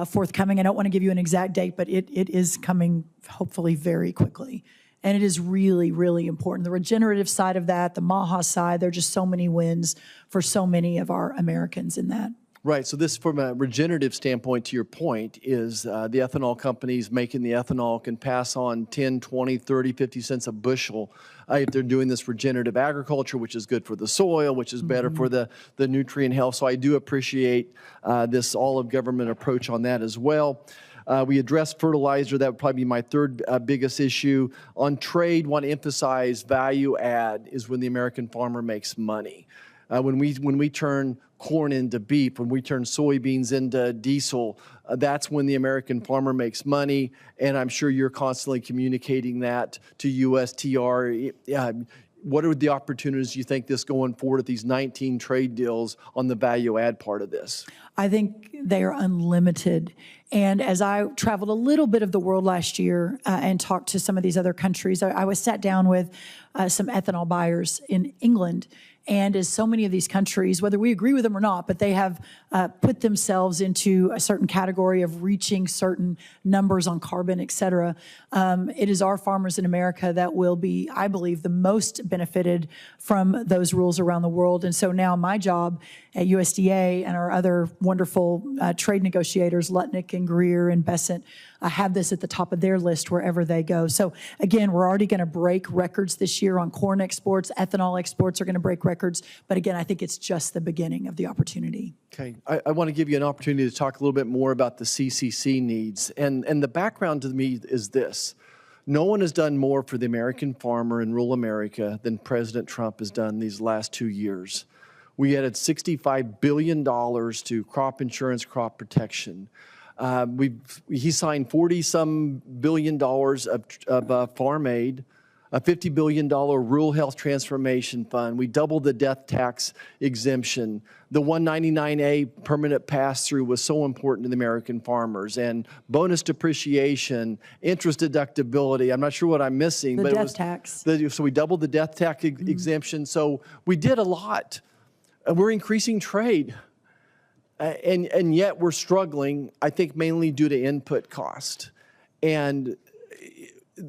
[SPEAKER 3] forthcoming. I don't want to give you an exact date, but it is coming hopefully very quickly. And it is really, really important. The regenerative side of that, the MAHA side, there are just so many wins for so many of our Americans in that.
[SPEAKER 4] Right. So this, from a regenerative standpoint, to your point, is the ethanol companies making the ethanol can pass on 10, 20, 30, 50 cents a bushel if they're doing this regenerative agriculture, which is good for the soil, which is better for the nutrient health. So I do appreciate this all-of-government approach on that as well. We addressed fertilizer. That would probably be my third biggest issue. On trade, want to emphasize value add is when the American farmer makes money. When we turn corn into beef, when we turn soybeans into diesel, that's when the American farmer makes money. And I'm sure you're constantly communicating that to USTR. What are the opportunities you think this going forward at these 19 trade deals on the value add part of this?
[SPEAKER 3] I think they are unlimited. And as I traveled a little bit of the world last year and talked to some of these other countries, I was sat down with some ethanol buyers in England. And as so many of these countries, whether we agree with them or not, but they have put themselves into a certain category of reaching certain numbers on carbon, et cetera, it is our farmers in America that will be, I believe, the most benefited from those rules around the world. And so now my job at USDA and our other wonderful trade negotiators, Lutnick and Greer and Besant, have this at the top of their list wherever they go. So again, we're already going to break records this year on corn exports. Ethanol exports are going to break records. But again, I think it's just the beginning of the opportunity.
[SPEAKER 4] Okay, I want to give you an opportunity to talk a little bit more about the CCC needs. And the background to me is this. No one has done more for the American farmer in rural America than President Trump has done these last 2 years. We added $65 billion to crop insurance, crop protection. He signed 40-some billion dollars of farm aid, a $50 billion rural health transformation fund. We doubled the death tax exemption. The 199A permanent pass-through was so important to the American farmers, and bonus depreciation, interest deductibility. I'm not sure what I'm missing, but
[SPEAKER 3] The death tax.
[SPEAKER 4] So we doubled the death tax exemption. So we did a lot. We're increasing trade. And yet we're struggling, I think, mainly due to input cost. And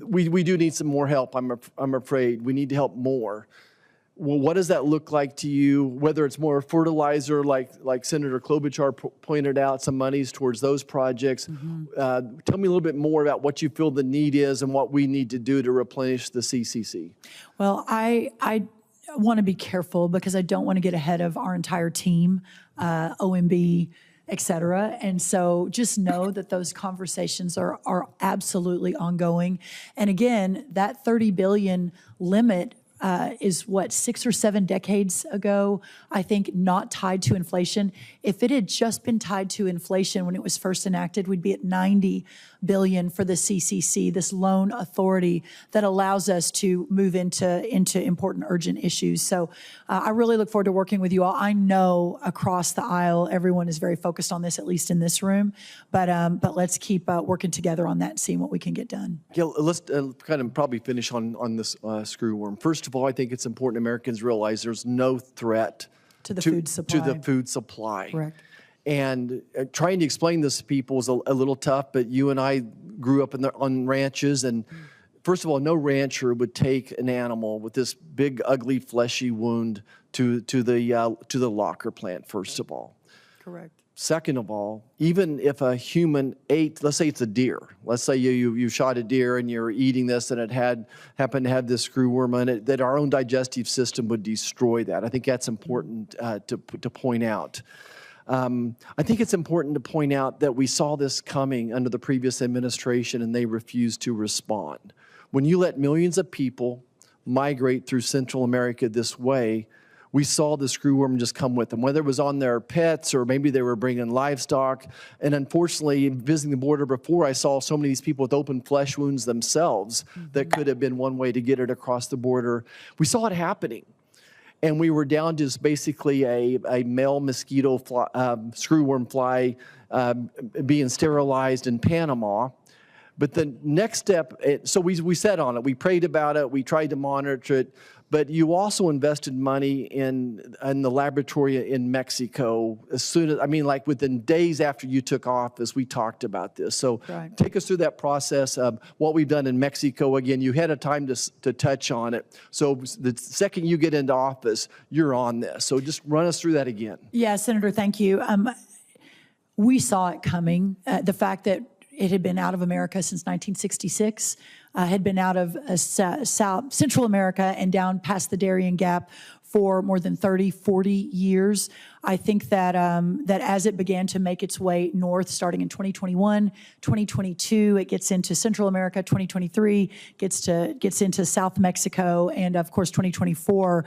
[SPEAKER 4] we do need some more help, I'm afraid. We need to help more. Well, what does that look like to you, whether it's more fertilizer, like Senator Klobuchar pointed out, some monies towards those projects. Tell me a little bit more about what you feel the need is and what we need to do to replenish the CCC.
[SPEAKER 3] Well, I want to be careful because I don't want to get ahead of our entire team, OMB, et cetera. And so just know that those conversations are absolutely ongoing. And again, that 30 billion limit is what, 6 or 7 decades ago, I think, not tied to inflation. If it had just been tied to inflation when it was first enacted, we'd be at 90 billion for the CCC, this loan authority that allows us to move into important urgent issues. So I really look forward to working with you all. I know across the aisle, everyone is very focused on this, at least in this room, but let's keep working together on that and seeing what we can get done.
[SPEAKER 4] Yeah, let's kind of probably finish on this screwworm. First of all, I think it's important Americans realize there's no threat
[SPEAKER 3] To the food supply.
[SPEAKER 4] To the food supply.
[SPEAKER 3] Correct.
[SPEAKER 4] And trying to explain this to people is a little tough, but you and I grew up on ranches, and first of all, no rancher would take an animal with this big, ugly, fleshy wound to the locker plant, first of all.
[SPEAKER 3] Correct.
[SPEAKER 4] Second of all, even if a human ate, let's say it's a deer. Let's say you shot a deer and you're eating this and it happened to have this screwworm in it, that our own digestive system would destroy that. I think that's important to point out. I think it's important to point out that we saw this coming under the previous administration and they refused to respond. When you let millions of people migrate through Central America this way, we saw the screwworm just come with them, whether it was on their pets or maybe they were bringing livestock. And unfortunately, visiting the border before, I saw so many of these people with open flesh wounds themselves that could have been one way to get it across the border. We saw it happening. And we were down to just basically a male mosquito screwworm fly being sterilized in Panama. But the next step, so we sat on it. We prayed about it. We tried to monitor it. But you also invested money in the laboratory in Mexico. As soon as, like within days after you took office, we talked about this. So Take us through that process of what we've done in Mexico. Again, you had a time to touch on it. So the second you get into office, you're on this. So just run us through that again.
[SPEAKER 3] Yeah, Senator, thank you. We saw it coming. The fact that it had been out of America since 1966, had been out of Central America and down past the Darien Gap for more than 30, 40 years. I think that that as it began to make its way north, starting in 2021, 2022, it gets into Central America, 2023, gets into South Mexico, and of course, 2024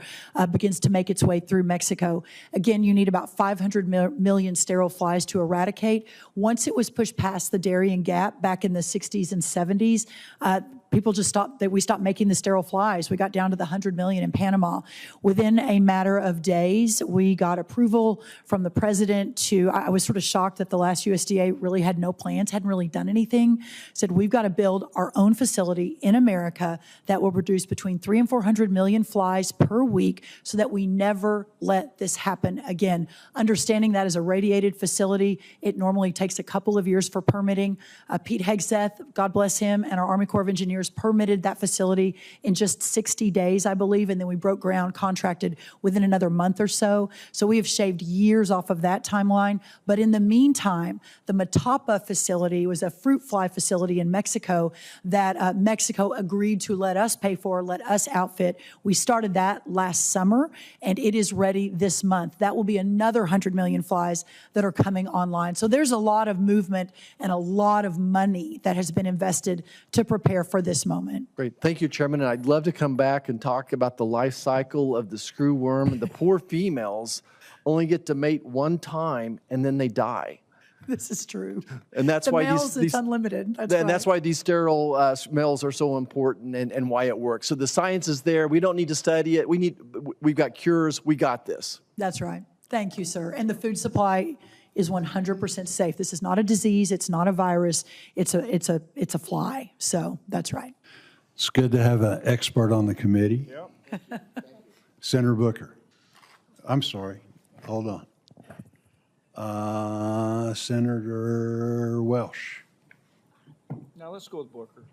[SPEAKER 3] begins to make its way through Mexico. Again, you need about 500 million sterile flies to eradicate. Once it was pushed past the Darien Gap back in the 60s and 70s, people just we stopped making the sterile flies. We got down to the 100 million in Panama. Within a matter of days, we got approval from the president I was sort of shocked that the last USDA really had no plans, hadn't really done anything. Said, we've got to build our own facility in America that will produce between 300 and 400 million flies per week so that we never let this happen again. Understanding that as a radiated facility, it normally takes a couple of years for permitting. Pete Hegseth, God bless him, and our Army Corps of Engineers permitted that facility in just 60 days, I believe, and then we broke ground, contracted within another month or so. So we have shaved years off of that timeline. But in the meantime, the Matapa facility was a fruit fly facility in Mexico that Mexico agreed to let us pay for, let us outfit. We started that last summer, and it is ready this month. That will be another 100 million flies that are coming online. So there's a lot of movement and a lot of money that has been invested to prepare for this moment.
[SPEAKER 4] Great. Thank you, Chairman. And I'd love to come back and talk about the life cycle of the screwworm. The poor females only get to mate one time, and then they die.
[SPEAKER 3] This is true.
[SPEAKER 4] And that's
[SPEAKER 3] the
[SPEAKER 4] why
[SPEAKER 3] males, it's unlimited. That's right.
[SPEAKER 4] That's why these sterile males are so important and why it works. So the science is there. We don't need to study it. We've got cures. We got this.
[SPEAKER 3] That's right. Thank you, sir. And the food supply is 100% safe. This is not a disease. It's not a virus. It's a fly. So that's right.
[SPEAKER 1] It's good to have an expert on the committee. Yep. Senator Booker. I'm sorry. Hold on. Senator Welsh.
[SPEAKER 5] Now let's go with Booker.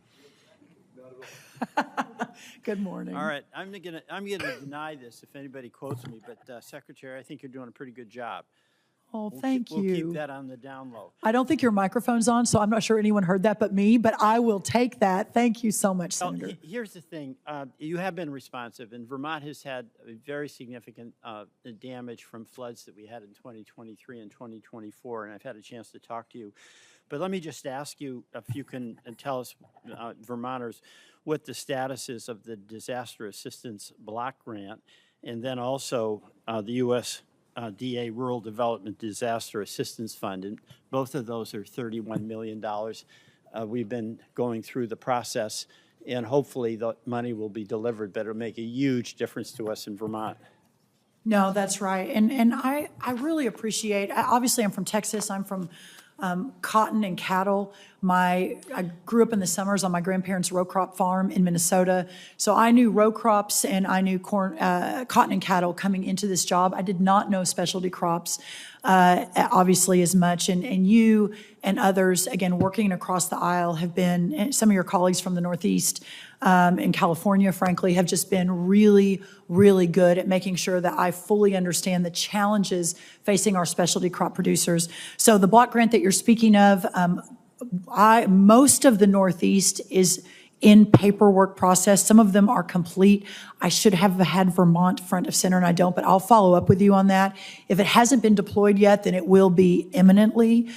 [SPEAKER 3] Good morning.
[SPEAKER 5] All right, I'm gonna deny this if anybody quotes me, but Secretary, I think you're doing a pretty good job.
[SPEAKER 3] Oh, thank you.
[SPEAKER 5] We'll keep that on the down low.
[SPEAKER 3] I don't think your microphone's on, so I'm not sure anyone heard that but me, but I will take that. Thank you so much,
[SPEAKER 5] Well,
[SPEAKER 3] Senator.
[SPEAKER 5] here's the thing. You have been responsive, and Vermont has had a very significant damage from floods that we had in 2023 and 2024, and I've had a chance to talk to you. But let me just ask you if you can tell us, Vermonters, what the status is of the Disaster Assistance Block Grant, and then also the U.S. DA Rural Development Disaster Assistance Fund, and both of those are $31 million. We've been going through the process, and hopefully the money will be delivered, but it'll make a huge difference to us in Vermont.
[SPEAKER 3] No, that's right. And I really appreciate, obviously I'm from Texas, I'm from cotton and cattle. I grew up in the summers on my grandparents' row crop farm in Minnesota. So I knew row crops and I knew corn, cotton and cattle coming into this job. I did not know specialty crops, obviously as much. And you and others, again, working across the aisle have been, and some of your colleagues from the Northeast in California, frankly, have just been really, really good at making sure that I fully understand the challenges facing our specialty crop producers. So the block grant that you're speaking of, most of the Northeast is in paperwork process. Some of them are complete. I should have had Vermont front of center, and I don't, but I'll follow up with you on that. If it hasn't been deployed yet, then it will be imminently.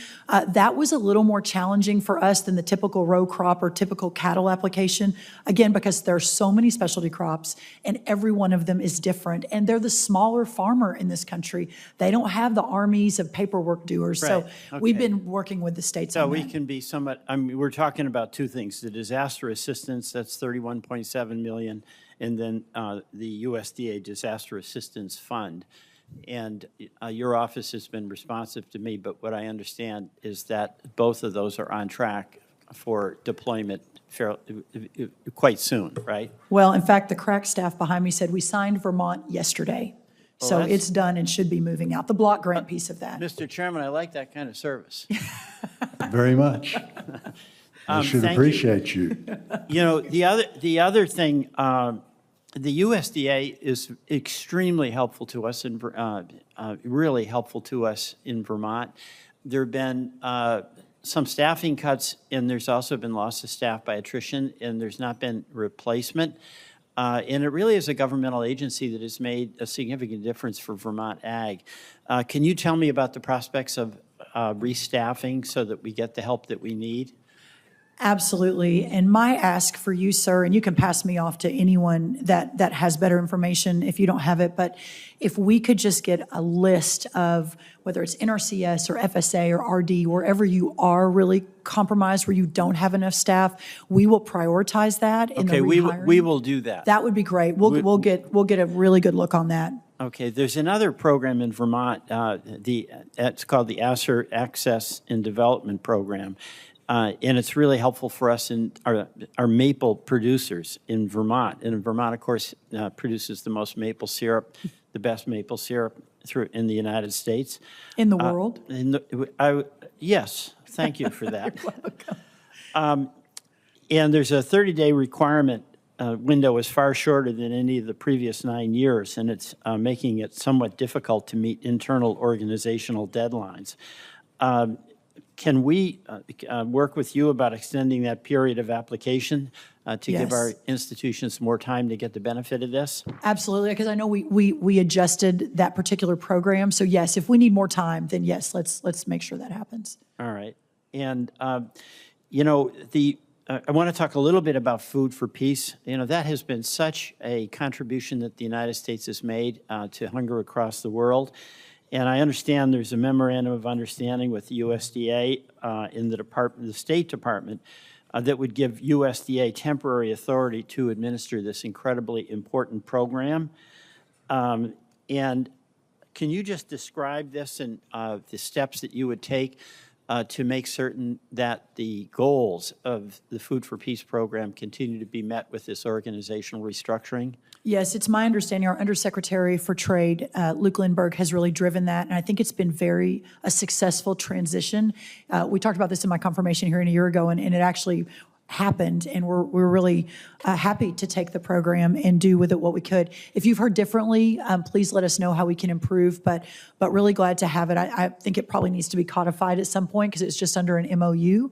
[SPEAKER 3] That was a little more challenging for us than the typical row crop or typical cattle application, again, because there are so many specialty crops, and every one of them is different, and they're the smaller farmer in this country. They don't have the armies of paperwork doers,
[SPEAKER 5] Right.
[SPEAKER 3] so we've been working with the states
[SPEAKER 5] So
[SPEAKER 3] on
[SPEAKER 5] we
[SPEAKER 3] that.
[SPEAKER 5] can be somewhat, I mean, we're talking about two things, the disaster assistance, that's $31.7 million, and then the USDA Disaster Assistance Fund. And your office has been responsive to me, but what I understand is that both of those are on track for deployment quite soon, right?
[SPEAKER 3] Well, in fact, the crack staff behind me said we signed Vermont yesterday. So
[SPEAKER 5] that's-
[SPEAKER 3] it's done and should be moving out. The block grant piece of that.
[SPEAKER 5] Mr. Chairman, I like that kind of service.
[SPEAKER 1] Very much. I should
[SPEAKER 5] thank you.
[SPEAKER 1] appreciate you.
[SPEAKER 5] You know, the other thing, the USDA is extremely helpful to us and really helpful to us in Vermont. There have been some staffing cuts, and there's also been loss of staff by attrition, and there's not been replacement. And it really is a governmental agency that has made a significant difference for Vermont ag. Can you tell me about the prospects of restaffing so that we get the help that we need?
[SPEAKER 3] Absolutely. And my ask for you, sir, and you can pass me off to anyone that has better information if you don't have it, but if we could just get a list of whether it's NRCS or FSA or RD, wherever you are really compromised, where you don't have enough staff, we will prioritize that in the
[SPEAKER 5] Okay,
[SPEAKER 3] rehiring.
[SPEAKER 5] we will do that.
[SPEAKER 3] That would be great. We'll get a really good look on that.
[SPEAKER 5] Okay, there's another program in Vermont, it's called the Access and Development Program. And it's really helpful for us in our maple producers in Vermont. And Vermont, of course, produces the most maple syrup, the best maple syrup in the United States.
[SPEAKER 3] In the world?
[SPEAKER 5] Yes, thank you for that. You're welcome. And there's a 30-day requirement window is far shorter than any of the previous 9 years, and it's making it somewhat difficult to meet internal organizational deadlines. Can we work with you about extending that period of application to give our institutions more time to get the benefit of this?
[SPEAKER 3] Absolutely, because I know we adjusted that particular program. So yes, if we need more time, then yes, let's make sure that happens.
[SPEAKER 5] All right. And, you know, I want to talk a little bit about Food for Peace. You know, that has been such a contribution that the United States has made to hunger across the world. And I understand there's a memorandum of understanding with the USDA in the State Department that would give USDA temporary authority to administer this incredibly important program. And can you just describe this and the steps that you would take to make certain that the goals of the Food for Peace program continue to be met with this organizational restructuring?
[SPEAKER 3] Yes, it's my understanding our Undersecretary for Trade, Luke Lindbergh, has really driven that, and I think it's been a successful transition. We talked about this in my confirmation hearing a year ago, and it actually happened, and we're really happy to take the program and do with it what we could. If you've heard differently, please let us know how we can improve, but really glad to have it. I think it probably needs to be codified at some point because it's just under an MOU,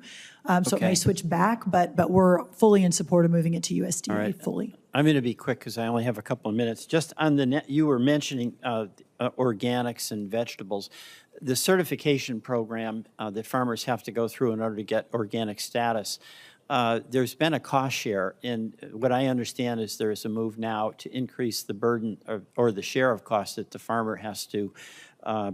[SPEAKER 3] so it may switch back, but we're fully in support of moving it to USDA fully.
[SPEAKER 5] I'm going to be quick because I only have a couple of minutes. Just on the you were mentioning organics and vegetables. The certification program that farmers have to go through in order to get organic status, there's been a cost share, and what I understand is there is a move now to increase the burden or the share of cost that the farmer has to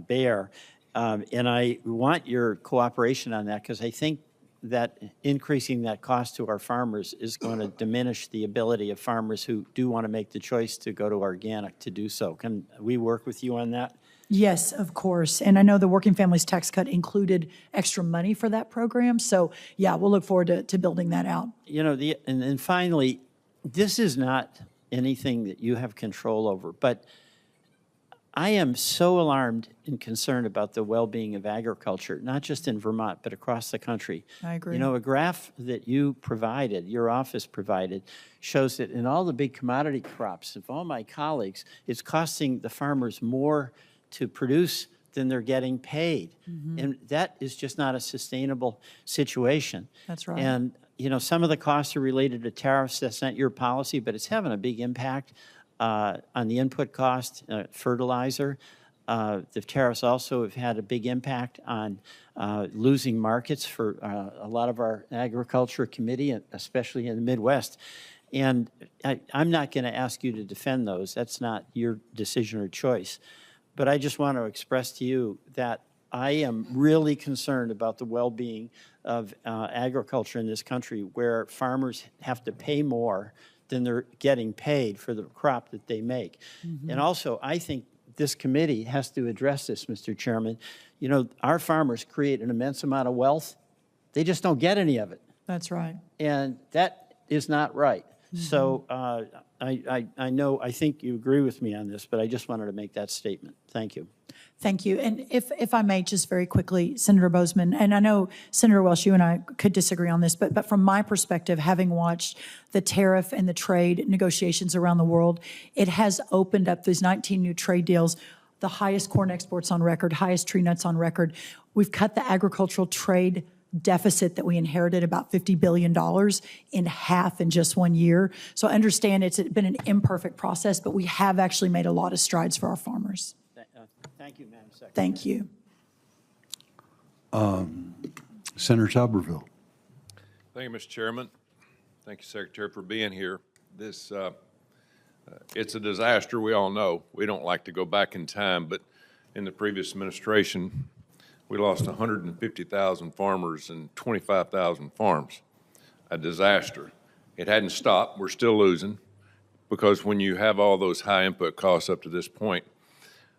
[SPEAKER 5] bear. And I want your cooperation on that because I think that increasing that cost to our farmers is going to diminish the ability of farmers who do want to make the choice to go to organic to do so. Can we work with you on that?
[SPEAKER 3] Yes, of course. And I know the Working Families Tax Cut included extra money for that program. So, yeah, we'll look forward to building that out.
[SPEAKER 5] You know, and then finally, this is not anything that you have control over, but I am so alarmed and concerned about the well-being of agriculture, not just in Vermont, but across the country.
[SPEAKER 3] I agree.
[SPEAKER 5] You know, a graph that you provided, your office provided, shows that in all the big commodity crops of all my colleagues, it's costing the farmers more to produce than they're getting paid. Mm-hmm. And that is just not a sustainable situation.
[SPEAKER 3] That's right.
[SPEAKER 5] And, you know, some of the costs are related to tariffs. That's not your policy, but it's having a big impact on the input cost, fertilizer. The tariffs also have had a big impact on losing markets for a lot of our agriculture committee, especially in the Midwest. And I'm not going to ask you to defend those. That's not your decision or choice. But I just want to express to you that I am really concerned about the well-being of agriculture in this country, where farmers have to pay more than they're getting paid for the crop that they make. Mm-hmm. And also, I think this committee has to address this, Mr. Chairman. You know, our farmers create an immense amount of wealth. They just don't get any of it.
[SPEAKER 3] That's right.
[SPEAKER 5] And that is not right. Mm-hmm. So I know, I think you agree with me on this, but I just wanted to make that statement. Thank you.
[SPEAKER 3] Thank you. And if I may, just very quickly, Senator Bozeman, and I know, Senator Welsh, you and I could disagree on this, but from my perspective, having watched the tariff and the trade negotiations around the world, it has opened up these 19 new trade deals, the highest corn exports on record, highest tree nuts on record. We've cut the agricultural trade deficit that we inherited, about $50 billion, in half in just 1 year. So I understand it's been an imperfect process, but we have actually made a lot of strides for our farmers.
[SPEAKER 5] Thank you, Madam Secretary.
[SPEAKER 3] Thank you.
[SPEAKER 1] Senator Tuberville.
[SPEAKER 6] Thank you, Mr. Chairman. Thank you, Secretary, for being here. This, it's a disaster, we all know. We don't like to go back in time, but in the previous administration, we lost 150,000 farmers and 25,000 farms. A disaster. It hadn't stopped. We're still losing because when you have all those high input costs up to this point,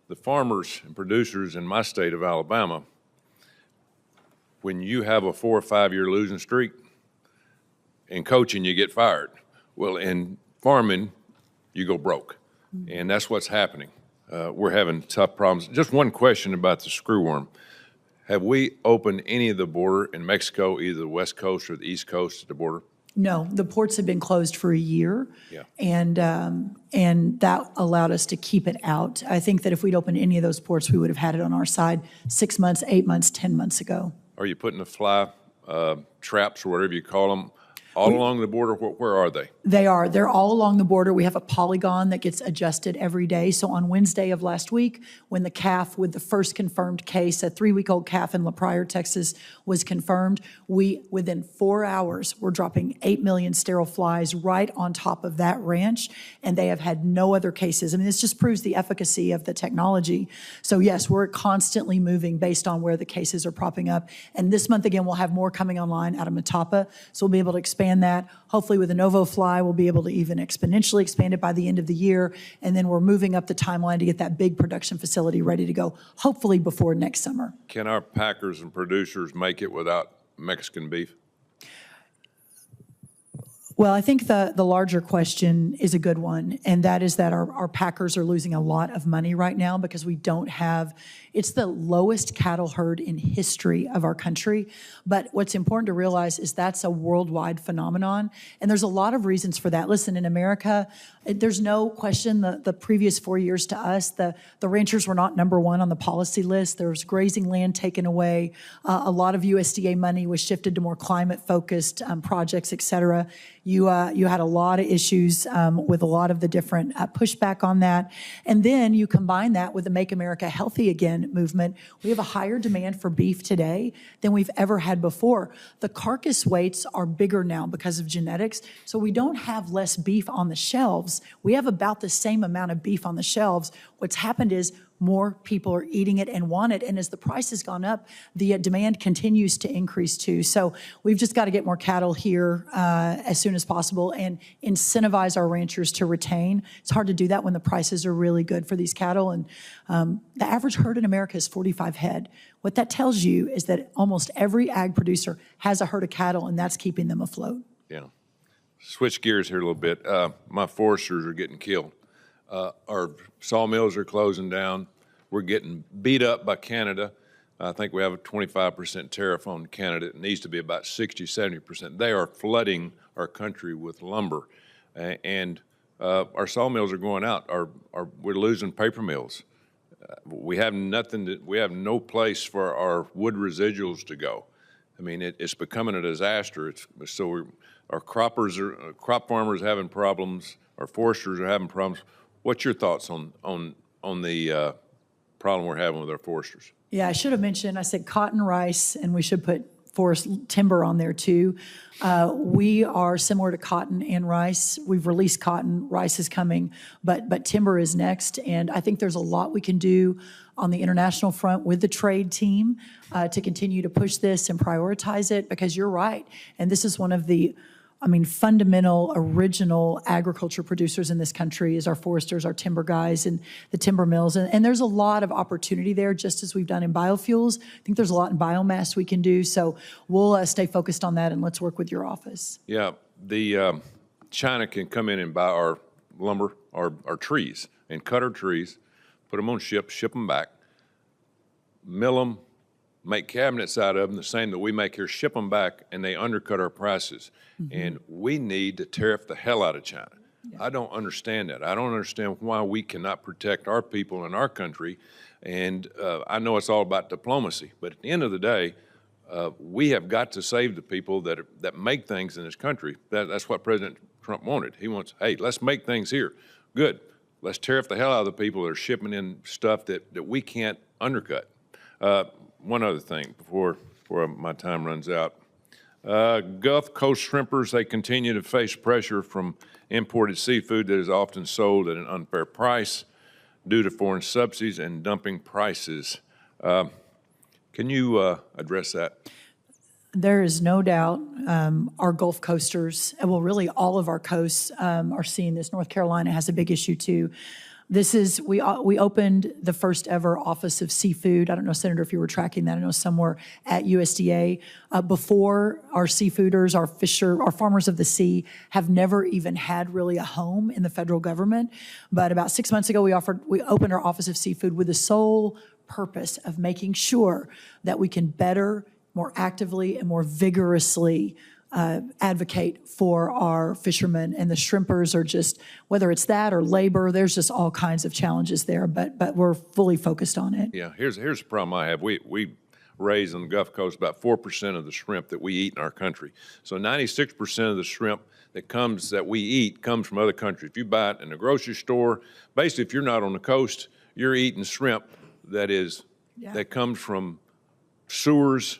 [SPEAKER 6] the farmers and producers in my state of Alabama, when you have a 4 or 5 year losing streak, in coaching you get fired. Well, in farming, you go broke. And that's what's happening. We're having tough problems. Just one question about the screwworm. Have we opened any of the border in Mexico, either the west coast or the east coast of the border?
[SPEAKER 3] No, the ports have been closed for a year.
[SPEAKER 6] Yeah.
[SPEAKER 3] And that allowed us to keep it out. I think that if we'd opened any of those ports, we would have had it on our side 6 months, 8 months, 10 months ago.
[SPEAKER 6] Are you putting the fly traps or whatever you call them all along the border? Where are they?
[SPEAKER 3] They're all along the border. We have a polygon that gets adjusted every day. So on Wednesday of last week, when the calf with the first confirmed case, a 3-week-old calf in La Pryor, Texas, was confirmed, within 4 hours, we're dropping 8 million sterile flies right on top of that ranch, and they have had no other cases. I mean, this just proves the efficacy of the technology. So yes, we're constantly moving based on where the cases are popping up. And this month, again, we'll have more coming online out of Matapa, so we'll be able to expand that. Hopefully with the Novo Fly, we'll be able to even exponentially expand it by the end of the year. And then we're moving up the timeline to get that big production facility ready to go, hopefully before next summer.
[SPEAKER 6] Can our packers and producers make it without Mexican beef?
[SPEAKER 3] Well, I think the larger question is a good one, and that is that our packers are losing a lot of money right now because we don't have, it's the lowest cattle herd in history of our country. But what's important to realize is that's a worldwide phenomenon, and there's a lot of reasons for that. Listen, in America, there's no question the previous 4 years to us, the ranchers were not number one on the policy list. There was grazing land taken away. A lot of USDA money was shifted to more climate-focused projects, et cetera. You had a lot of issues with a lot of the different pushback on that. And then you combine that with the Make America Healthy Again movement. We have a higher demand for beef today than we've ever had before. The carcass weights are bigger now because of genetics, so we don't have less beef on the shelves. We have about the same amount of beef on the shelves. What's happened is more people are eating it and want it. And as the price has gone up, the demand continues to increase too. So we've just got to get more cattle here as soon as possible and incentivize our ranchers to retain. It's hard to do that when the prices are really good for these cattle. And the average herd in America is 45 head. What that tells you is that almost every ag producer has a herd of cattle, and that's keeping them afloat.
[SPEAKER 6] Yeah. Switch gears here a little bit. My foresters are getting killed. Our sawmills are closing down. We're getting beat up by Canada. I think we have a 25% tariff on Canada. It needs to be about 60, 70%. They are flooding our country with lumber. And our sawmills are going out. We're losing paper mills. We have we have no place for our wood residuals to go. I mean, it's becoming a disaster. Our crop farmers are having problems. Our foresters are having problems. What's your thoughts on the problem we're having with our foresters?
[SPEAKER 3] Yeah, I should have mentioned, I said cotton, rice, and we should put forest timber on there too. We are similar to cotton and rice. We've released cotton, rice is coming, but timber is next. And I think there's a lot we can do on the international front with the trade team to continue to push this and prioritize it, because you're right. And this is one of the fundamental, original agriculture producers in this country is our foresters, our timber guys, and the timber mills. And there's a lot of opportunity there, just as we've done in biofuels. I think there's a lot in biomass we can do. So we'll stay focused on that, and let's work with your office.
[SPEAKER 6] Yeah, China can come in and buy our lumber, our trees, and cut our trees, put them on ships, ship them back, mill them, make cabinets out of them, the same that we make here, ship them back, and they undercut our prices. Mm-hmm. And we need to tariff the hell out of China. Yeah. I don't understand that. I don't understand why we cannot protect our people in our country. And I know it's all about diplomacy, but at the end of the day, we have got to save the people that make things in this country. That's what President Trump wanted. He wants, hey, let's make things here. Good. Let's tariff the hell out of the people that are shipping in stuff that we can't undercut. One other thing before my time runs out. Gulf Coast shrimpers, they continue to face pressure from imported seafood that is often sold at an unfair price due to foreign subsidies and dumping prices. Can you address that?
[SPEAKER 3] There is no doubt our Gulf coasters, well, really all of our coasts are seeing this. North Carolina has a big issue too. We opened the first ever Office of Seafood. I don't know, Senator, if you were tracking that. I know somewhere at USDA. Before, our seafooders, our farmers of the sea have never even had really a home in the federal government. But about 6 months ago, we opened our Office of Seafood with the sole purpose of making sure that we can better, more actively, and more vigorously advocate for our fishermen. And the shrimpers are just, whether it's that or labor, there's just all kinds of challenges there, but we're fully focused on it.
[SPEAKER 6] Yeah, here's the problem I have. We raise on the Gulf Coast about 4% of the shrimp that we eat in our country. So 96% of the shrimp that we eat comes from other countries. If you buy it in a grocery store, basically if you're not on the coast, you're eating shrimp that comes from sewers,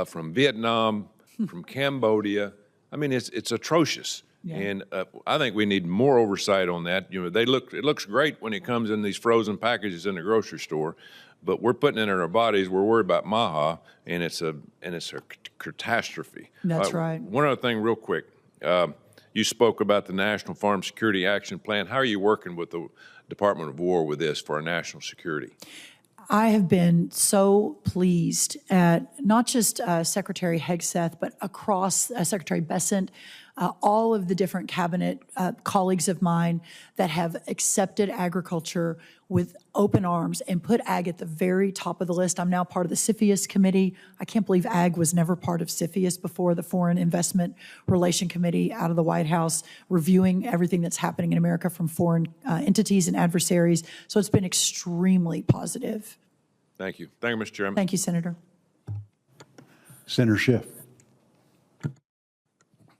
[SPEAKER 6] from Vietnam, from Cambodia. I mean, it's atrocious. Yeah. And I think we need more oversight on that. You know, it looks great when it comes in these frozen packages in the grocery store, but we're putting it in our bodies. We're worried about MAHA, and it's a catastrophe.
[SPEAKER 3] That's right.
[SPEAKER 6] One other thing real quick. You spoke about the National Farm Security Action Plan. How are you working with the Department of War with this for our national security?
[SPEAKER 3] I have been so pleased at not just Secretary Hegseth, but across Secretary Bessent, all of the different cabinet colleagues of mine that have accepted agriculture with open arms and put ag at the very top of the list. I'm now part of the CFIUS committee. I can't believe ag was never part of CFIUS before, the Foreign Investment Relation Committee out of the White House, reviewing everything that's happening in America from foreign entities and adversaries. So it's been extremely positive.
[SPEAKER 6] Thank you. Thank you, Mr. Chairman.
[SPEAKER 3] Thank you, Senator.
[SPEAKER 1] Senator Schiff.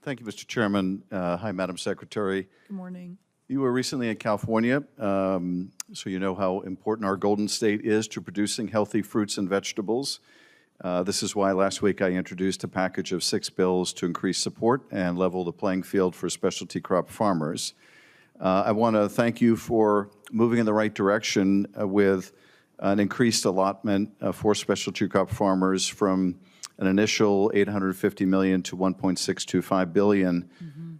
[SPEAKER 7] Thank you, Mr. Chairman. Hi, Madam Secretary.
[SPEAKER 3] Good morning.
[SPEAKER 7] You were recently in California, so you know how important our Golden State is to producing healthy fruits and vegetables. This is why last week I introduced a package of 6 bills to increase support and level the playing field for specialty crop farmers. I want to thank you for moving in the right direction with an increased allotment for specialty crop farmers from an initial $850 million to $1.625 billion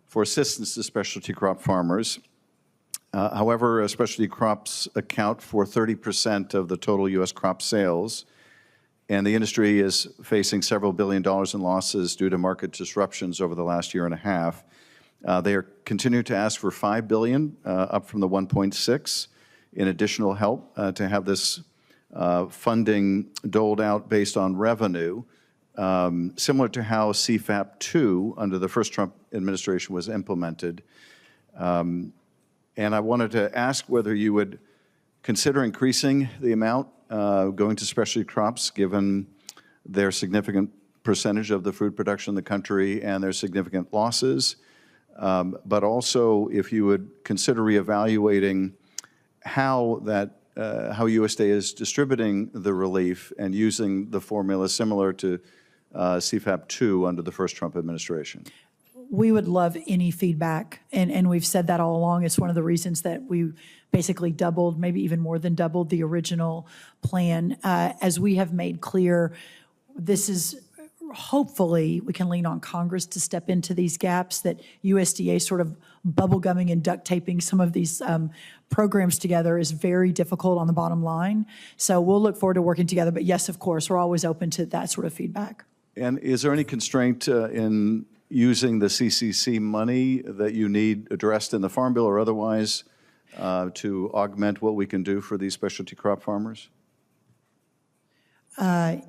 [SPEAKER 7] for assistance to specialty crop farmers. However, specialty crops account for 30% of the total U.S. crop sales, and the industry is facing several $1 billion in losses due to market disruptions over the last year and a half. They are continuing to ask for $5 billion, up from the $1.6, in additional help to have this funding doled out based on revenue, similar to how CFAP 2 under the first Trump administration was implemented. And I wanted to ask whether you would consider increasing the amount going to specialty crops, given their significant percentage of the food production in the country and their significant losses, but also if you would consider reevaluating how USDA is distributing the relief and using the formula similar to CFAP 2 under the first Trump administration.
[SPEAKER 3] We would love any feedback, and we've said that all along. It's one of the reasons that we basically doubled, maybe even more than doubled, the original plan. As we have made clear, this is hopefully we can lean on Congress to step into these gaps, that USDA sort of bubblegumming and duct taping some of these programs together is very difficult on the bottom line. So we'll look forward to working together. But yes, of course, we're always open to that sort of feedback.
[SPEAKER 7] And is there any constraint in using the CCC money that you need addressed in the Farm Bill or otherwise to augment what we can do for these specialty crop farmers?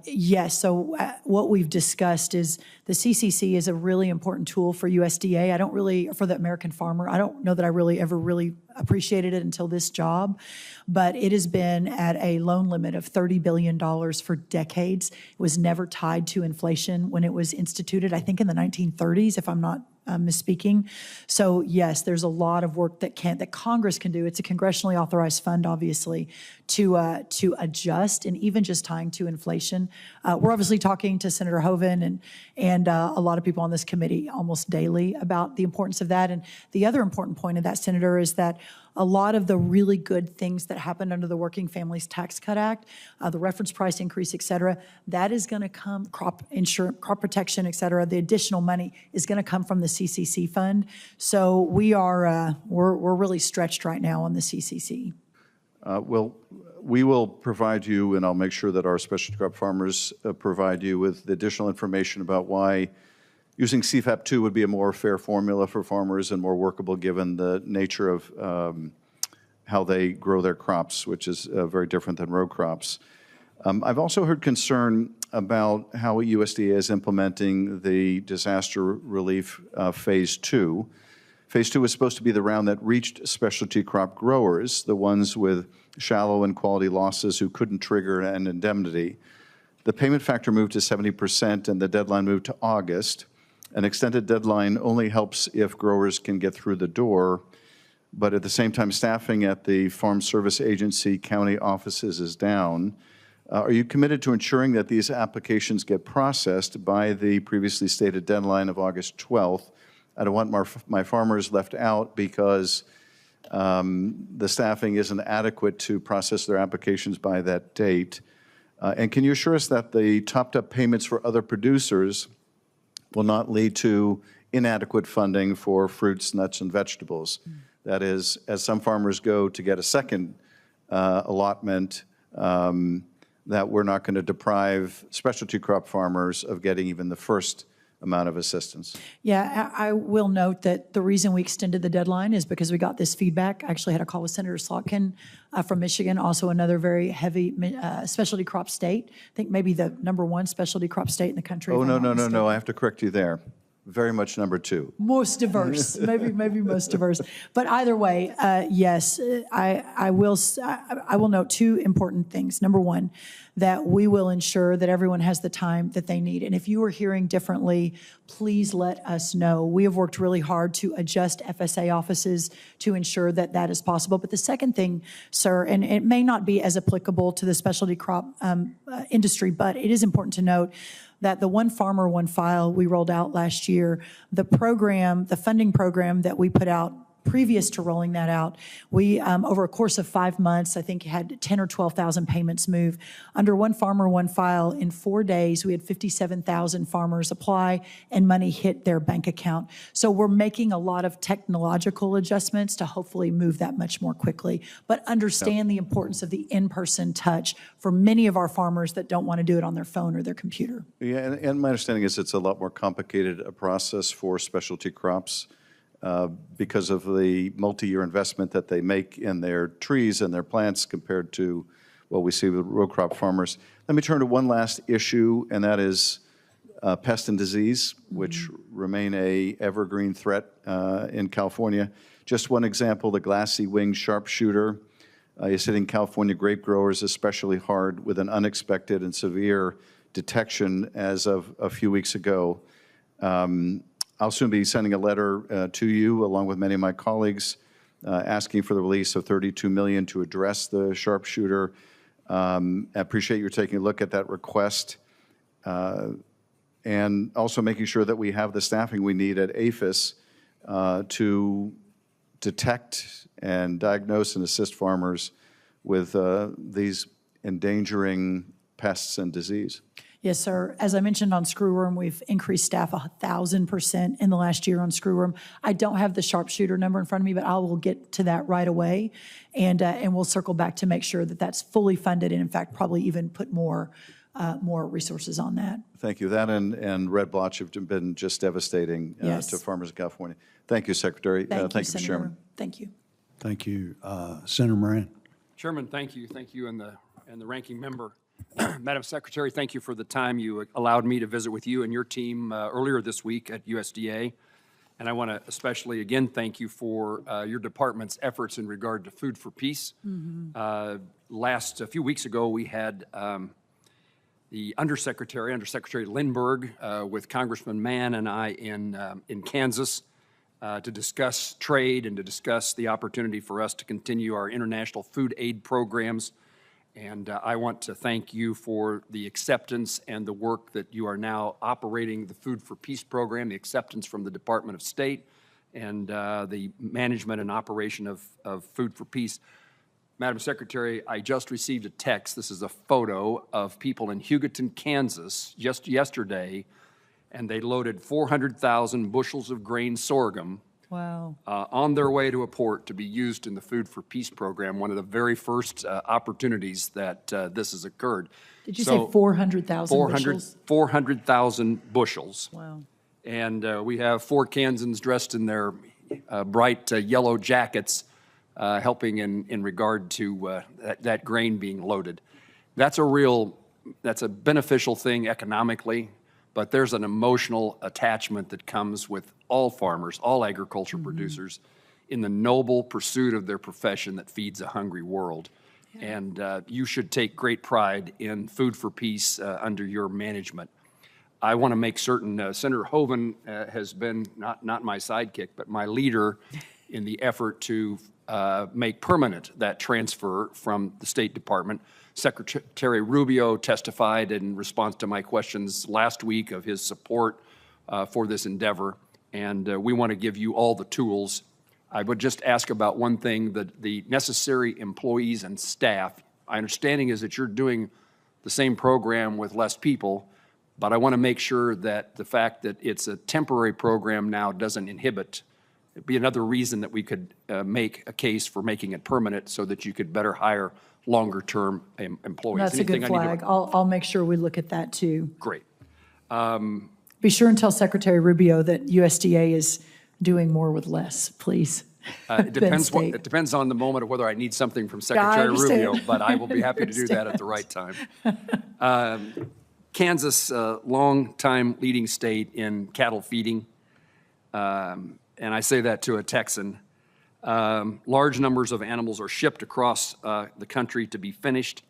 [SPEAKER 3] Yes, so what we've discussed is the CCC is a really important tool for USDA. For the American farmer, I don't know that I ever really appreciated it until this job, but it has been at a loan limit of $30 billion for decades. It was never tied to inflation when it was instituted, I think in the 1930s, if I'm not misspeaking. So yes, there's a lot of work that Congress can do. It's a congressionally authorized fund, obviously, to adjust, and even just tying to inflation. We're obviously talking to Senator Hoeven and a lot of people on this committee almost daily about the importance of that. And the other important point of that, Senator, is that a lot of the really good things that happened under the Working Families Tax Cut Act, the reference price increase, et cetera, that is going to come, crop insurance, crop protection, et cetera, the additional money is going to come from the CCC fund. So we're really stretched right now on the CCC.
[SPEAKER 7] Well, we will provide you, and I'll make sure that our specialty crop farmers provide you with additional information about why using CFAP 2 would be a more fair formula for farmers and more workable given the nature of how they grow their crops, which is very different than row crops. I've also heard concern about how USDA is implementing the disaster relief phase 2. Phase 2 was supposed to be the round that reached specialty crop growers, the ones with shallow and quality losses who couldn't trigger an indemnity. The payment factor moved to 70% and the deadline moved to August. An extended deadline only helps if growers can get through the door, but at the same time, staffing at the Farm Service Agency county offices is down. Are you committed to ensuring that these applications get processed by the previously stated deadline of August 12th? I don't want my farmers left out because the staffing isn't adequate to process their applications by that date. And can you assure us that the topped-up payments for other producers will not lead to inadequate funding for fruits, nuts, and vegetables? That is, as some farmers go to get a second allotment, that we're not going to deprive specialty crop farmers of getting even the first amount of assistance.
[SPEAKER 3] Yeah, I will note that the reason we extended the deadline is because we got this feedback. I actually had a call with Senator Slotkin from Michigan, also another very heavy specialty crop state. I think maybe the #1 specialty crop state in the country.
[SPEAKER 7] Oh, no, I have to correct you there. Very much #2.
[SPEAKER 3] Most diverse, maybe most diverse. But either way, yes, I will note two important things. #1, that we will ensure that everyone has the time that they need. And if you are hearing differently, please let us know. We have worked really hard to adjust FSA offices to ensure that that is possible. But the second thing, sir, and it may not be as applicable to the specialty crop industry, but it is important to note that the One Farmer, One File we rolled out last year, the program, the funding program that we put out previous to rolling that out, we, over a course of 5 months, I think had 10 or 12,000 payments move. Under One Farmer, One File, in 4 days, we had 57,000 farmers apply and money hit their bank account. So we're making a lot of technological adjustments to hopefully move that much more quickly, but understand the importance of the in-person touch for many of our farmers that don't want to do it on their phone or their computer.
[SPEAKER 7] Yeah, and my understanding is it's a lot more complicated a process for specialty crops. Because of the multi-year investment that they make in their trees and their plants compared to what we see with row crop farmers. Let me turn to one last issue, and that is pest and disease, which remain a evergreen threat in California. Just one example, the glassy-winged sharpshooter is hitting California grape growers especially hard with an unexpected and severe detection as of a few weeks ago. I'll soon be sending a letter to you, along with many of my colleagues, asking for the release of $32 million to address the sharpshooter. I appreciate you taking a look at that request, and also making sure that we have the staffing we need at APHIS to detect and diagnose and assist farmers with these endangering pests and disease.
[SPEAKER 3] Yes, sir. As I mentioned on screwworm, we've increased staff 1,000% in the last year on screwworm. I don't have the sharpshooter number in front of me, but I will get to that right away, and we'll circle back to make sure that that's fully funded, and in fact, probably even put more resources on that.
[SPEAKER 7] Thank you. That and red blotch have been just devastating
[SPEAKER 3] Yes.
[SPEAKER 7] to farmers in California. Thank you, Secretary.
[SPEAKER 3] Thank you,
[SPEAKER 7] Mr.
[SPEAKER 3] Senator.
[SPEAKER 7] Chairman.
[SPEAKER 3] Thank you.
[SPEAKER 1] Thank you. Senator Moran.
[SPEAKER 8] Chairman, thank you. Thank you and the ranking member. Madam Secretary, thank you for the time you allowed me to visit with you and your team earlier this week at USDA. And I want to especially, again, thank you for your department's efforts in regard to Food for Peace. A few weeks ago, we had the Undersecretary Lindbergh, with Congressman Mann and I in Kansas to discuss trade and to discuss the opportunity for us to continue our international food aid programs. And I want to thank you for the acceptance and the work that you are now operating the Food for Peace program, the acceptance from the Department of State, and the management and operation of Food for Peace. Madam Secretary, I just received a text. This is a photo of people in Hugoton, Kansas, just yesterday, and they loaded 400,000 bushels of grain sorghum
[SPEAKER 3] Wow.
[SPEAKER 8] on their way to a port to be used in the Food for Peace program, one of the very first opportunities that this has occurred.
[SPEAKER 3] Did you say 400,000 bushels?
[SPEAKER 8] 400,000 bushels.
[SPEAKER 3] Wow.
[SPEAKER 8] And we have 4 Kansans dressed in their bright yellow jackets helping in regard to that grain being loaded. That's a beneficial thing economically, but there's an emotional attachment that comes with all farmers, all agriculture producers, in the noble pursuit of their profession that feeds a hungry world. Yeah. And you should take great pride in Food for Peace under your management. I want to make certain Senator Hoeven has been not my sidekick, but my leader in the effort to make permanent that transfer from the State Department. Secretary Rubio testified in response to my questions last week of his support for this endeavor, and we want to give you all the tools. I would just ask about one thing, that the necessary employees and staff. My understanding is that you're doing the same program with less people, but I want to make sure that the fact that it's a temporary program now doesn't inhibit. It'd be another reason that we could make a case for making it permanent so that you could better hire longer-term employees.
[SPEAKER 3] That's
[SPEAKER 8] Anything
[SPEAKER 3] a good flag. I'll make sure we look at that too.
[SPEAKER 8] Great.
[SPEAKER 3] Be sure and tell Secretary Rubio that USDA is doing more with less, please.
[SPEAKER 8] It depends on the moment of whether I need something from Secretary Rubio, but I will be happy to do that at the right time. Kansas, long-time leading state in cattle feeding, and I say that to a Texan. Large numbers of animals are shipped across the country to be finished.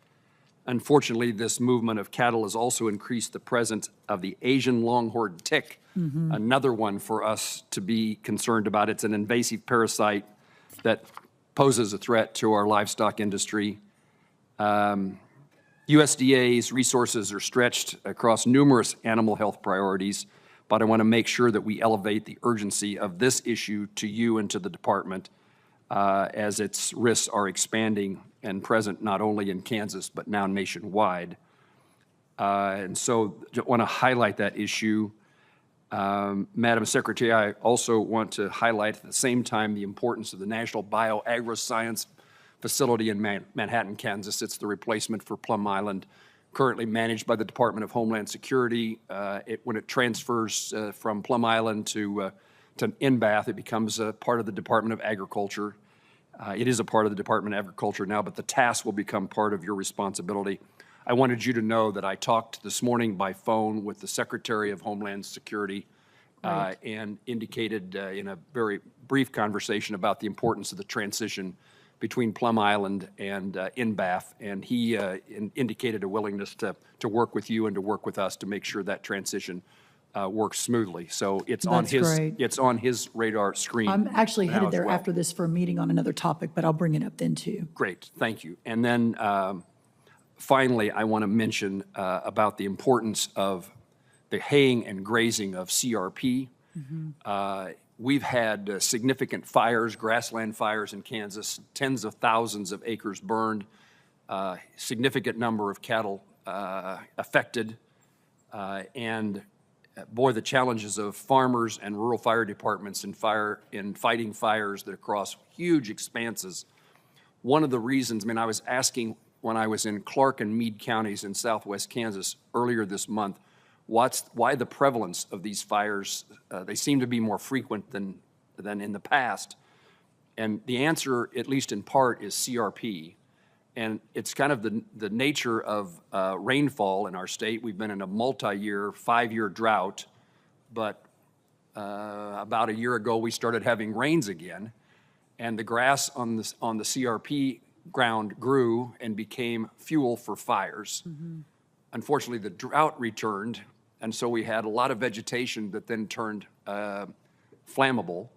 [SPEAKER 8] Unfortunately, this movement of cattle has also increased the presence of the Asian longhorn tick, another one for us to be concerned about. It's an invasive parasite that poses a threat to our livestock industry. USDA's resources are stretched across numerous animal health priorities, but I want to make sure that we elevate the urgency of this issue to you and to the department as its risks are expanding and present not only in Kansas, but now nationwide. And so I want to highlight that issue. Madam Secretary, I also want to highlight at the same time the importance of the National Bioagri-Science Facility in Manhattan, Kansas. It's the replacement for Plum Island, currently managed by the Department of Homeland Security. When it transfers from Plum Island to NBAF, it becomes a part of the Department of Agriculture. It is a part of the Department of Agriculture now, but the task will become part of your responsibility. I wanted you to know that I talked this morning by phone with the Secretary of Homeland Security and indicated in a very brief conversation about the importance of the transition between Plum Island and NBAF, and he indicated a willingness to work with you and to work with us to make sure that transition works smoothly. So it's on his radar screen.
[SPEAKER 3] I'm actually headed there
[SPEAKER 8] well.
[SPEAKER 3] after this for a meeting on another topic, but I'll bring it up then too.
[SPEAKER 8] Great, thank you. And then finally, I want to mention about the importance of the haying and grazing of CRP. We've had significant fires, grassland fires in Kansas, tens of thousands of acres burned, significant number of cattle affected, and boy, the challenges of farmers and rural fire departments in fighting fires that across huge expanses. One of the reasons, I was asking when I was in Clark and Meade counties in southwest Kansas earlier this month, why the prevalence of these fires, they seem to be more frequent than in the past. And the answer, at least in part, is CRP. And it's kind of the nature of rainfall in our state. We've been in a multi-year, 5-year drought, but about a year ago we started having rains again, and the grass on the CRP ground grew and became fuel for fires. unfortunately, the drought returned, and so we had a lot of vegetation that then turned flammable.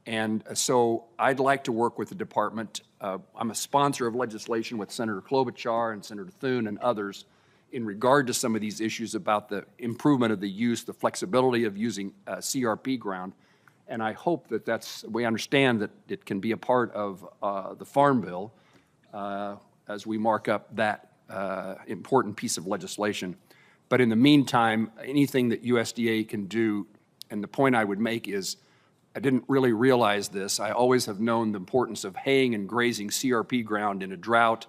[SPEAKER 8] And so I'd like to work with the department. I'm a sponsor of legislation with Senator Klobuchar and Senator Thune and others in regard to some of these issues about the improvement of the use, the flexibility of using CRP ground. And I hope that we understand that it can be a part of the Farm Bill as we mark up that important piece of legislation. But in the meantime, anything that USDA can do, and the point I would make is, I didn't really realize this. I always have known the importance of haying and grazing CRP ground in a drought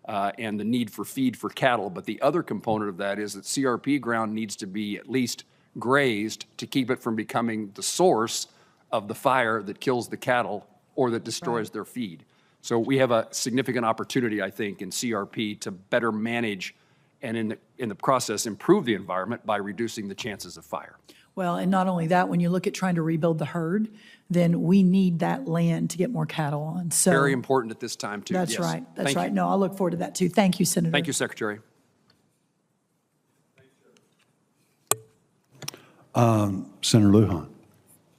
[SPEAKER 8] and the need for feed for cattle. But the other component of that is that CRP ground needs to be at least grazed to keep it from becoming the source of the fire that kills the cattle or that destroys their feed. So we have a significant opportunity, I think, in CRP to better manage and in the process improve the environment by reducing the chances of fire.
[SPEAKER 3] Well, and not only that, when you look at trying to rebuild the herd, then we need that land to get more cattle on. So
[SPEAKER 8] very important at this time, too.
[SPEAKER 3] That's
[SPEAKER 8] Yes.
[SPEAKER 3] right. That's
[SPEAKER 8] Thank
[SPEAKER 3] right.
[SPEAKER 8] you.
[SPEAKER 3] No, I'll look forward to that, too. Thank you, Senator.
[SPEAKER 8] Thank you, Secretary.
[SPEAKER 1] Senator Lujan.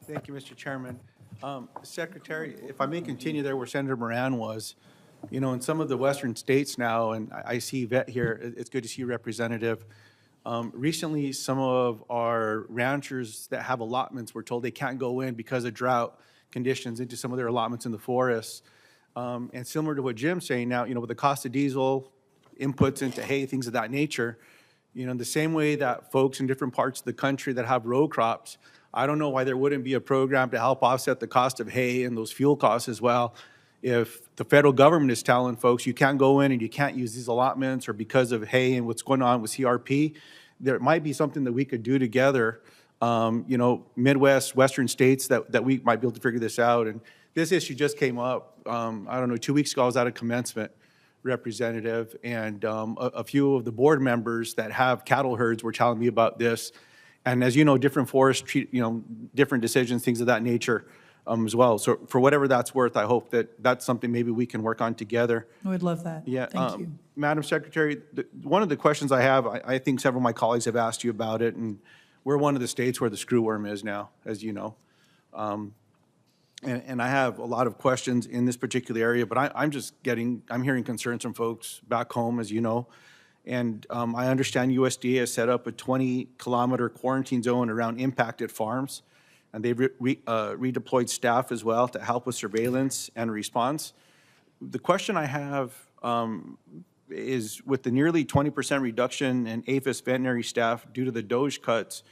[SPEAKER 9] Thank you, Mr. Chairman. Secretary, if I may continue there where Senator Moran was, you know, in some of the western states now, and I see Yvette here, it's good to see you, Representative. Recently, some of our ranchers that have allotments were told they can't go in because of drought conditions into some of their allotments in the forests. And similar to what Jim's saying now, you know, with the cost of diesel, inputs into hay, things of that nature, you know, the same way that folks in different parts of the country that have row crops, I don't know why there wouldn't be a program to help offset the cost of hay and those fuel costs as well. If the federal government is telling folks you can't go in and you can't use these allotments or because of hay and what's going on with CRP, there might be something that we could do together, you know, Midwest, Western states that we might be able to figure this out. And this issue just came up, I don't know, 2 weeks ago I was at a commencement, Representative, and a few of the board members that have cattle herds were telling me about this. And as you know, different forests treat, you know, different decisions, things of that nature as well. So for whatever that's worth, I hope that that's something maybe we can work on together.
[SPEAKER 3] I would love that.
[SPEAKER 9] Yeah.
[SPEAKER 3] Thank you.
[SPEAKER 9] Madam Secretary, one of the questions I have, I think several of my colleagues have asked you about it, and we're one of the states where the screwworm is now, as you know. And I have a lot of questions in this particular area, but I'm hearing concerns from folks back home, as you know. And I understand USDA has set up a 20-kilometer quarantine zone around impacted farms, and they've redeployed staff as well to help with surveillance and response. The question I have is with the nearly 20% reduction in APHIS veterinary staff due to the DOGE cuts,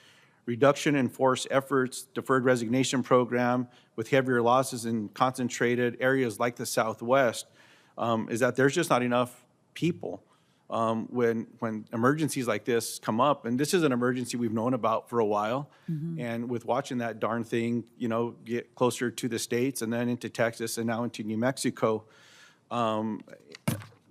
[SPEAKER 9] reduction in force efforts, deferred resignation program with heavier losses in concentrated areas like the Southwest, is that there's just not enough people when emergencies like this come up. And this is an emergency we've known about for a while. Mm-hmm. And with watching that darn thing, you know, get closer to the states and then into Texas and now into New Mexico,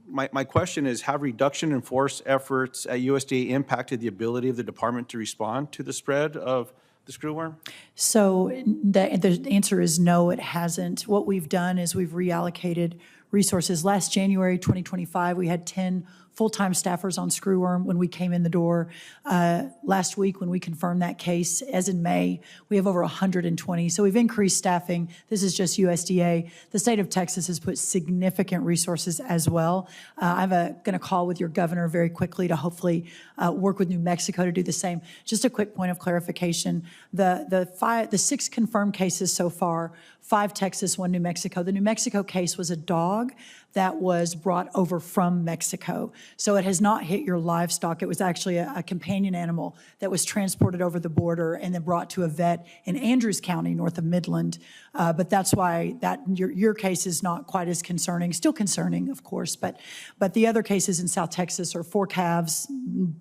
[SPEAKER 9] my question is, have reduction in force efforts at USDA impacted the ability of the department to respond to the spread of the screwworm?
[SPEAKER 3] So the answer is no, it hasn't. What we've done is we've reallocated resources. Last January 2025, we had 10 full-time staffers on screwworm when we came in the door. Last week, when we confirmed that case, as in May, we have over 120. So we've increased staffing. This is just USDA. The state of Texas has put significant resources as well. I'm going to call with your governor very quickly to hopefully work with New Mexico to do the same. Just a quick point of clarification. The 6 confirmed cases so far, 5 Texas, 1 New Mexico. The New Mexico case was a dog that was brought over from Mexico. So it has not hit your livestock. It was actually a companion animal that was transported over the border and then brought to a vet in Andrews County, north of Midland. But that's why your case is not quite as concerning. Still concerning, of course, but the other cases in South Texas are 4 calves,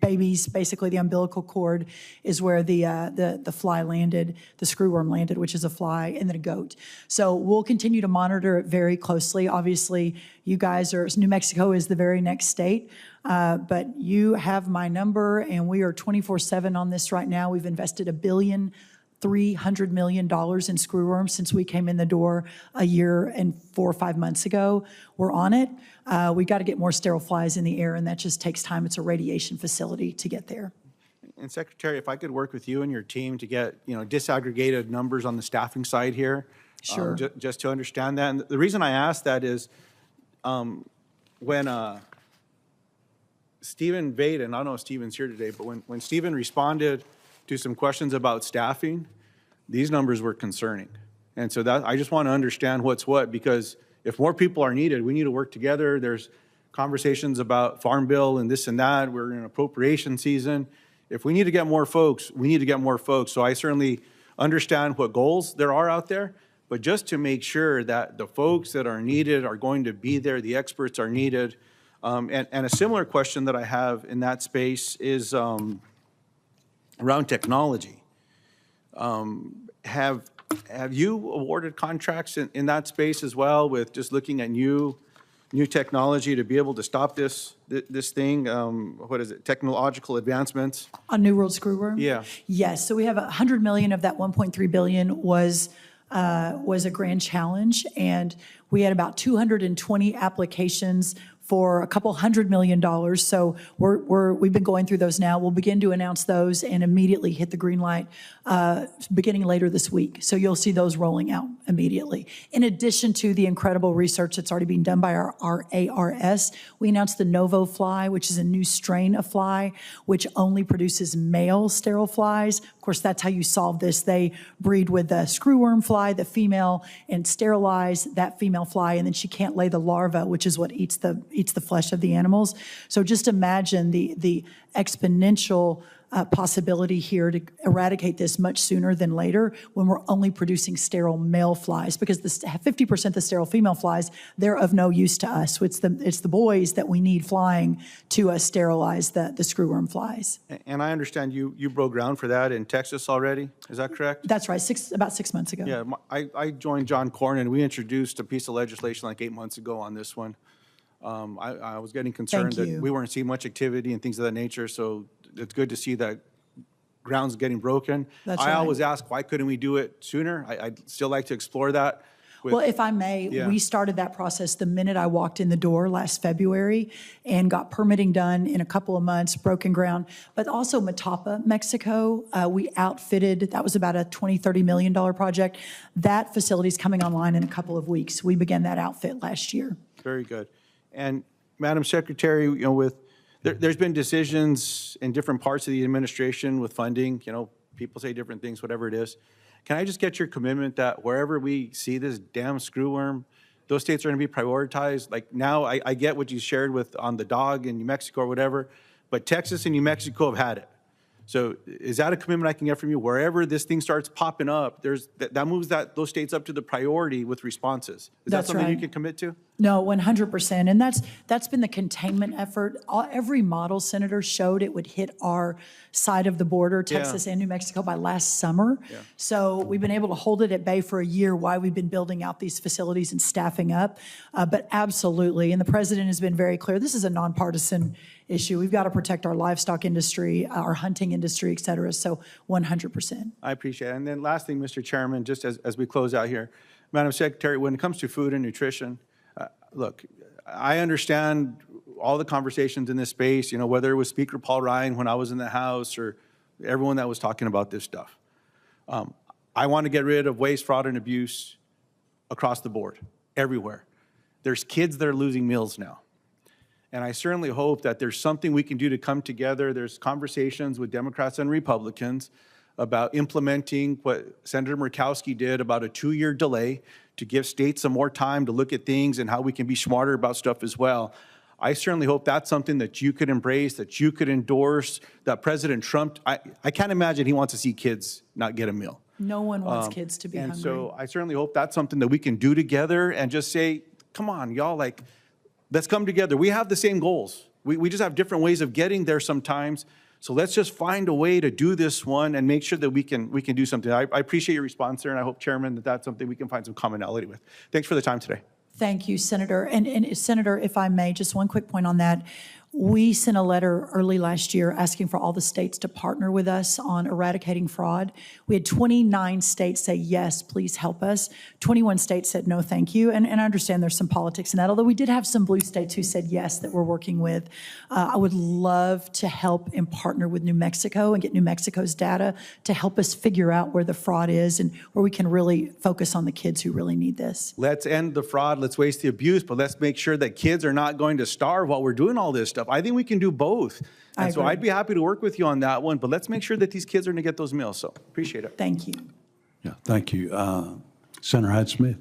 [SPEAKER 3] babies. Basically, the umbilical cord is where the fly landed, the screwworm landed, which is a fly, and then a goat. So we'll continue to monitor it very closely. Obviously, you guys New Mexico is the very next state, but you have my number, and we are 24/7 on this right now. We've invested $1 billion $300 million in screwworms since we came in the door a year and 4 or 5 months ago. We're on it. We got to get more sterile flies in the air, and that just takes time. It's a radiation facility to get there.
[SPEAKER 9] And Secretary, if I could work with you and your team to get, disaggregated numbers on the staffing side here.
[SPEAKER 3] Sure.
[SPEAKER 9] Just to understand that. And the reason I ask that is when Stephen Vaden, I don't know if Stephen's here today, but when Stephen responded to some questions about staffing, these numbers were concerning. And so that I just want to understand what's what, because if more people are needed, we need to work together. There's conversations about Farm Bill and this and that. We're in appropriation season. If we need to get more folks, we need to get more folks. So I certainly understand what goals there are out there, but just to make sure that the folks that are needed are going to be there, the experts are needed. And a similar question that I have in that space is around technology. Have you awarded contracts in that space as well, with just looking at new technology to be able to stop this thing? What is it? Technological advancements?
[SPEAKER 3] On New World Screwworm?
[SPEAKER 9] Yeah.
[SPEAKER 3] Yes. So we have $100 million of that $1.3 billion was a grand challenge, and we had about 220 applications for a couple $100 million. So we've been going through those now. We'll begin to announce those and immediately hit the green light beginning later this week. So you'll see those rolling out immediately. In addition to the incredible research that's already being done by our ARS, we announced the Novo fly, which is a new strain of fly, which only produces male sterile flies. Of course, that's how you solve this. They breed with the screwworm fly, the female, and sterilize that female fly, and then she can't lay the larva, which is what eats the flesh of the animals. So just imagine the exponential possibility here to eradicate this much sooner than later when we're only producing sterile male flies, because 50% of the sterile female flies, they're of no use to us. So it's the boys that we need flying to sterilize the screwworm flies.
[SPEAKER 9] And I understand you broke ground for that in Texas already. Is that correct?
[SPEAKER 3] That's right, about 6 months ago.
[SPEAKER 9] Yeah, I joined John Cornyn. We introduced a piece of legislation like 8 months ago on this one. I was getting concerned that we weren't seeing much activity and things of that nature, so it's good to see that ground's getting broken.
[SPEAKER 3] That's
[SPEAKER 9] I
[SPEAKER 3] right.
[SPEAKER 9] always ask, why couldn't we do it sooner? I'd still like to explore that.
[SPEAKER 3] Well, if I may, we started that process the minute I walked in the door last February and got permitting done in a couple of months, broken ground. But also Matapa, Mexico, we outfitted, that was about a $20, $30 million project. That facility's coming online in a couple of weeks. We began that outfit last year.
[SPEAKER 9] Very good. And Madam Secretary, there's been decisions in different parts of the administration with funding, people say different things, whatever it is. Can I just get your commitment that wherever we see this damn screwworm, those states are going to be prioritized? Like now, I get what you shared with on the dog in New Mexico or whatever, but Texas and New Mexico have had it. So is that a commitment I can get from you? Wherever this thing starts popping up, that moves those states up to the priority with responses. Is that something you can commit to?
[SPEAKER 3] No, 100%. And that's been the containment effort. Every model, Senator, showed it would hit our side of the border, Texas and New Mexico, by last summer. Yeah. So we've been able to hold it at bay for a year while we've been building out these facilities and staffing up. But absolutely, and the president has been very clear, this is a nonpartisan issue. We've got to protect our livestock industry, our hunting industry, et cetera. So 100%.
[SPEAKER 9] I appreciate it. And then last thing, Mr. Chairman, just as we close out here, Madam Secretary, when it comes to food and nutrition, look, I understand all the conversations in this space, whether it was Speaker Paul Ryan when I was in the House or everyone that was talking about this stuff. I want to get rid of waste, fraud, and abuse across the board, everywhere. There's kids that are losing meals now. And I certainly hope that there's something we can do to come together. There's conversations with Democrats and Republicans about implementing what Senator Murkowski did about a 2-year delay to give states some more time to look at things and how we can be smarter about stuff as well. I certainly hope that's something that you could embrace, that you could endorse, that President Trump, I can't imagine he wants to see kids not get a meal.
[SPEAKER 3] No one wants kids to be hungry.
[SPEAKER 9] And so I certainly hope that's something that we can do together and just say, come on, y'all, let's come together. We have the same goals. We just have different ways of getting there sometimes. So let's just find a way to do this one and make sure that we can do something. I appreciate your response there, and I hope, Chairman, that that's something we can find some commonality with. Thanks for the time today.
[SPEAKER 3] Thank you, Senator. And Senator, if I may, just one quick point on that. We sent a letter early last year asking for all the states to partner with us on eradicating fraud. We had 29 states say, yes, please help us. 21 states said, no, thank you. And I understand there's some politics in that, although we did have some blue states who said yes that we're working with. I would love to help and partner with New Mexico and get New Mexico's data to help us figure out where the fraud is and where we can really focus on the kids who really need this.
[SPEAKER 9] Let's end the fraud, let's waste the abuse, but let's make sure that kids are not going to starve while we're doing all this stuff. I think we can do both.
[SPEAKER 3] I
[SPEAKER 9] And so
[SPEAKER 3] agree.
[SPEAKER 9] I'd be happy to work with you on that one, but let's make sure that these kids are going to get those meals. So appreciate it.
[SPEAKER 3] Thank you.
[SPEAKER 1] Yeah, thank you. Senator Hyde-Smith.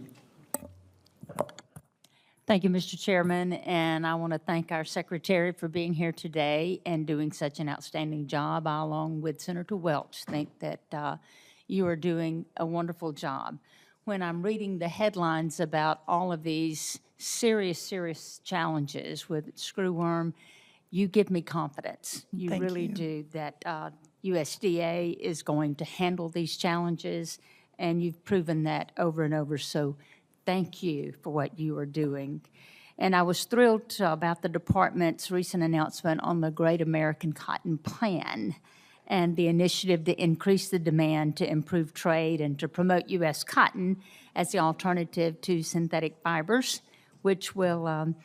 [SPEAKER 10] Thank you, Mr. Chairman, and I want to thank our Secretary for being here today and doing such an outstanding job. I, along with Senator Welch, think that you are doing a wonderful job. When I'm reading the headlines about all of these serious challenges with screwworm, you give me confidence. You
[SPEAKER 3] Thank
[SPEAKER 10] really
[SPEAKER 3] you.
[SPEAKER 10] do, that USDA is going to handle these challenges, and you've proven that over and over. So thank you for what you are doing. And I was thrilled about the department's recent announcement on the Great American Cotton Plan and the initiative to increase the demand, to improve trade, and to promote U.S. cotton as the alternative to synthetic fibers, which we'll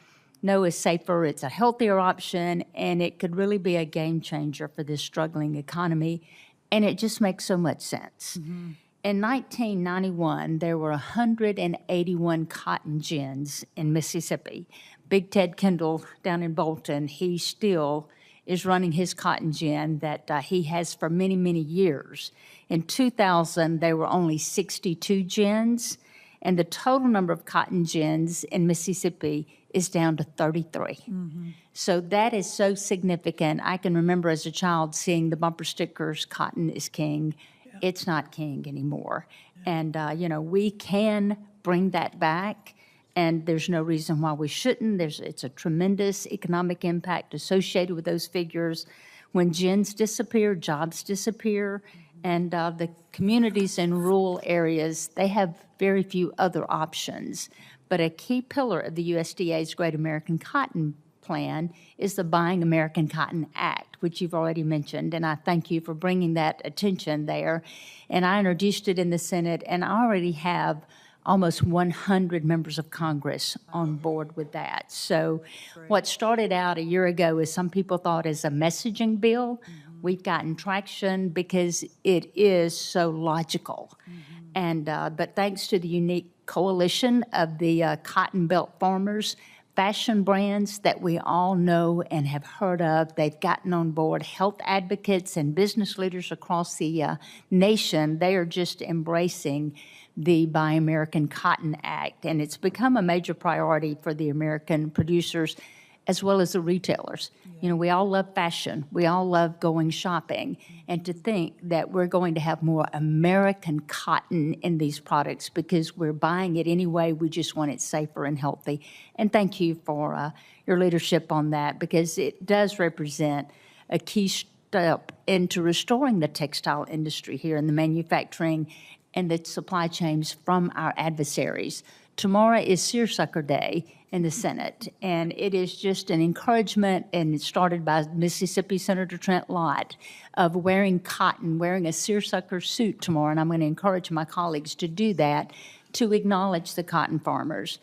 [SPEAKER 10] know is safer, it's a healthier option, and it could really be a game changer for this struggling economy. And it just makes so much sense. Mm-hmm. In 1991, there were 181 cotton gins in Mississippi. Big Ted Kendall down in Bolton, he still is running his cotton gin that he has for many years. In 2000, there were only 62 gins, and the total number of cotton gins in Mississippi is down to 33. Mm-hmm. So that is so significant. I can remember as a child seeing the bumper stickers, "Cotton is king." Yeah. It's not king anymore. Yeah. And, we can bring that back. And there's no reason why we shouldn't. It's a tremendous economic impact associated with those figures. When gins disappear, jobs disappear, and the communities in rural areas, they have very few other options. But a key pillar of the USDA's Great American Cotton Plan is the Buying American Cotton Act, which you've already mentioned, and I thank you for bringing that attention there. And I introduced it in the Senate, and I already have almost 100 members of Congress on board with that. So what started out a year ago as some people thought as a messaging bill, we've gotten traction because it is so logical. And but thanks to the unique coalition of the Cotton Belt farmers, fashion brands that we all know and have heard of, they've gotten on board. Health advocates and business leaders across the nation, they are just embracing the Buy American Cotton Act, and it's become a major priority for the American producers as well as the retailers. Yeah. We all love fashion. We all love going shopping. And to think that we're going to have more American cotton in these products because we're buying it anyway, we just want it safer and healthy. And thank you for your leadership on that, because it does represent a key step into restoring the textile industry here in the manufacturing and the supply chains from our adversaries. Tomorrow is Seersucker Day in the Senate, and it is just an encouragement, and it started by Mississippi Senator Trent Lott, of wearing cotton, wearing a seersucker suit tomorrow, and I'm going to encourage my colleagues to do that to acknowledge the cotton farmers.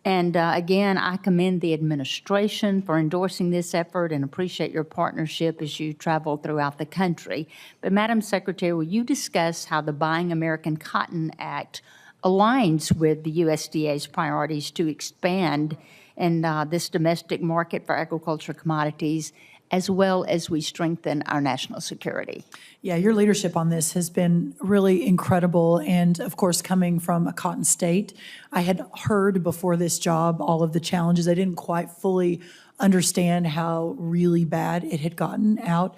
[SPEAKER 10] And again, I commend the administration for endorsing this effort and appreciate your partnership as you travel throughout the country. But Madam Secretary, will you discuss how the Buying American Cotton Act aligns with the USDA's priorities to expand in this domestic market for agricultural commodities, as well as we strengthen our national security?
[SPEAKER 3] Yeah, your leadership on this has been really incredible. And of course, coming from a cotton state, I had heard before this job all of the challenges. I didn't quite fully understand how really bad it had gotten out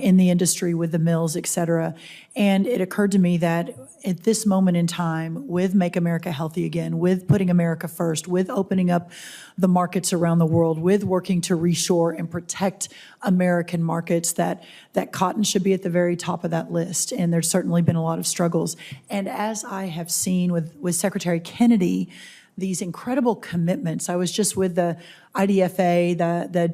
[SPEAKER 3] in the industry with the mills, et cetera. And it occurred to me that at this moment in time, with Make America Healthy Again, with putting America first, with opening up the markets around the world, with working to reshore and protect American markets, that cotton should be at the very top of that list. And there's certainly been a lot of struggles. And as I have seen with Secretary Kennedy, these incredible commitments. I was just with the IDFA, the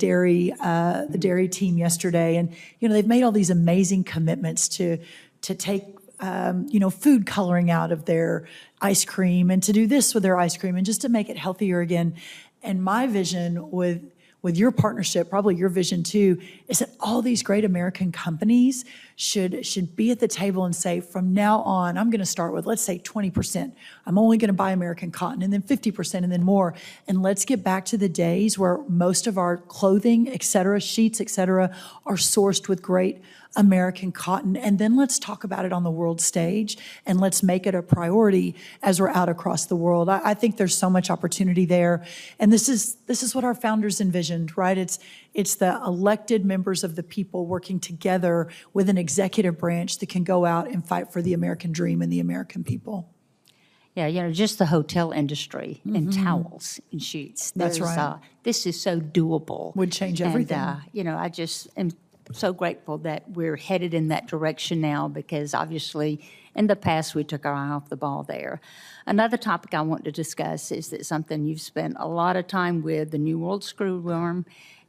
[SPEAKER 3] dairy team yesterday, and they've made all these amazing commitments to take food coloring out of their ice cream and to do this with their ice cream and just to make it healthier again. And my vision with your partnership, probably your vision too, is that all these great American companies should be at the table and say, from now on, I'm going to start with, let's say 20%. I'm only going to buy American cotton, and then 50%, and then more. And let's get back to the days where most of our clothing, et cetera, sheets, et cetera, are sourced with great American cotton. And then let's talk about it on the world stage, and let's make it a priority as we're out across the world. I think there's so much opportunity there. And this is what our founders envisioned, right? It's the elected members of the people working together with an executive branch that can go out and fight for the American dream and the American people.
[SPEAKER 10] Yeah, just the hotel industry and towels and sheets.
[SPEAKER 3] That's right.
[SPEAKER 10] This is so doable.
[SPEAKER 3] Would change everything.
[SPEAKER 10] And, I just am so grateful that we're headed in that direction now, because obviously in the past we took our eye off the ball there. Another topic I want to discuss is that something you've spent a lot of time with, the New World screwworm,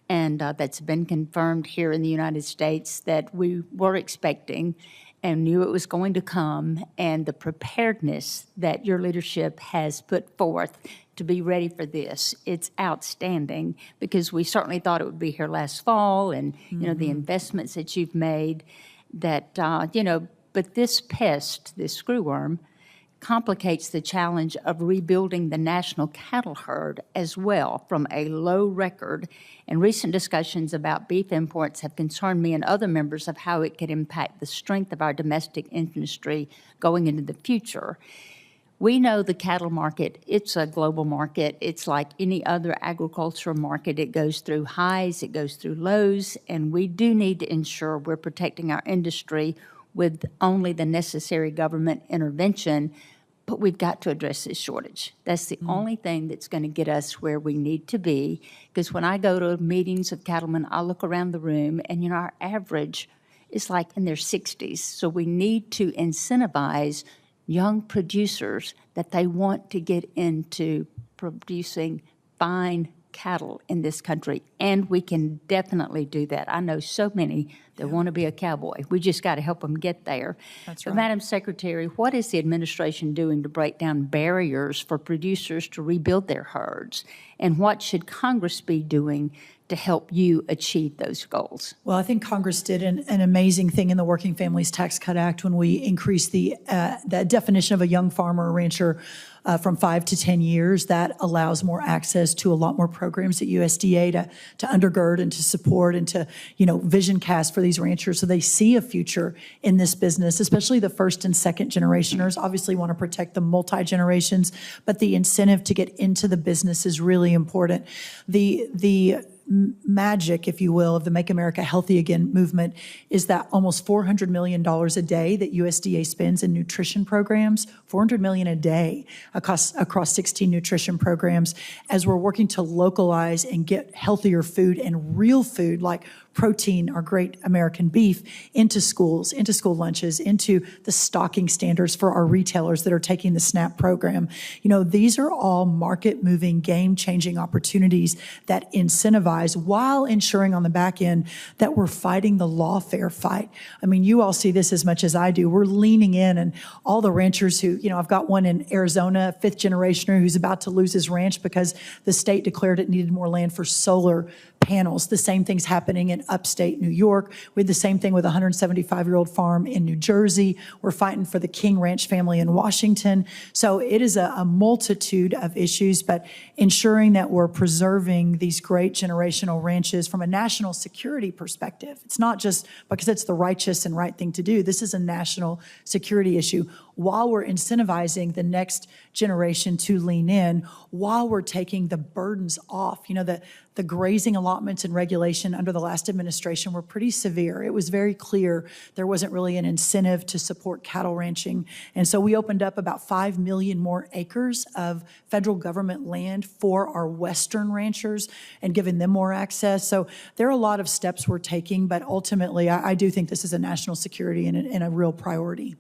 [SPEAKER 10] and that's been confirmed here in the United States, that we were expecting and knew it was going to come, and the preparedness that your leadership has put forth to be ready for this. It's outstanding, because we certainly thought it would be here last fall, and the investments that you've made, that but this pest, this screwworm, complicates the challenge of rebuilding the national cattle herd as well from a low record. And recent discussions about beef imports have concerned me and other members of how it could impact the strength of our domestic industry going into the future. We know the cattle market, it's a global market. It's like any other agricultural market. It goes through highs, it goes through lows, and we do need to ensure we're protecting our industry with only the necessary government intervention. But we've got to address this shortage. That's the only thing that's going to get us where we need to be. Because when I go to meetings of cattlemen, I look around the room, and our average is like in their 60s. So we need to incentivize young producers that they want to get into producing fine cattle in this country, and we can definitely do that. I know so many that want to be a cowboy. We just got to help them get there.
[SPEAKER 3] That's
[SPEAKER 10] right.
[SPEAKER 3] right.
[SPEAKER 10] Madam Secretary, what is the administration doing to break down barriers for producers to rebuild their herds, and what should Congress be doing to help you achieve those goals?
[SPEAKER 3] Well, I think Congress did an amazing thing in the Working Families Tax Cut Act when we increased the definition of a young farmer or rancher from 5 to 10 years. That allows more access to a lot more programs at USDA to undergird and to support and to, vision cast for these ranchers so they see a future in this business, especially the first and second generationers. Obviously want to protect the multi-generations, but the incentive to get into the business is really important. The magic, if you will, of the Make America Healthy Again movement is that almost $400 million a day that USDA spends in nutrition programs, $400 million a day across 16 nutrition programs, as we're working to localize and get healthier food and real food like protein, our great American beef, into schools, into school lunches, into the stocking standards for our retailers that are taking the SNAP program. These are all market-moving, game-changing opportunities that incentivize while ensuring on the back end that we're fighting the lawfare fight. I mean, you all see this as much as I do. We're leaning in, and all the ranchers who, I've got one in Arizona, a fifth generationer who's about to lose his ranch because the state declared it needed more land for solar panels. The same thing's happening in upstate New York. We had the same thing with a 175-year-old farm in New Jersey. We're fighting for the King Ranch family in Washington. So it is a multitude of issues, but ensuring that we're preserving these great generational ranches from a national security perspective. It's not just because it's the righteous and right thing to do. This is a national security issue, while we're incentivizing the next generation to lean in, while we're taking the burdens off. The grazing allotments and regulation under the last administration were pretty severe. It was very clear there wasn't really an incentive to support cattle ranching. And so we opened up about 5 million more acres of federal government land for our Western ranchers and giving them more access. So there are a lot of steps we're taking, but ultimately I do think this is a national security and a real priority.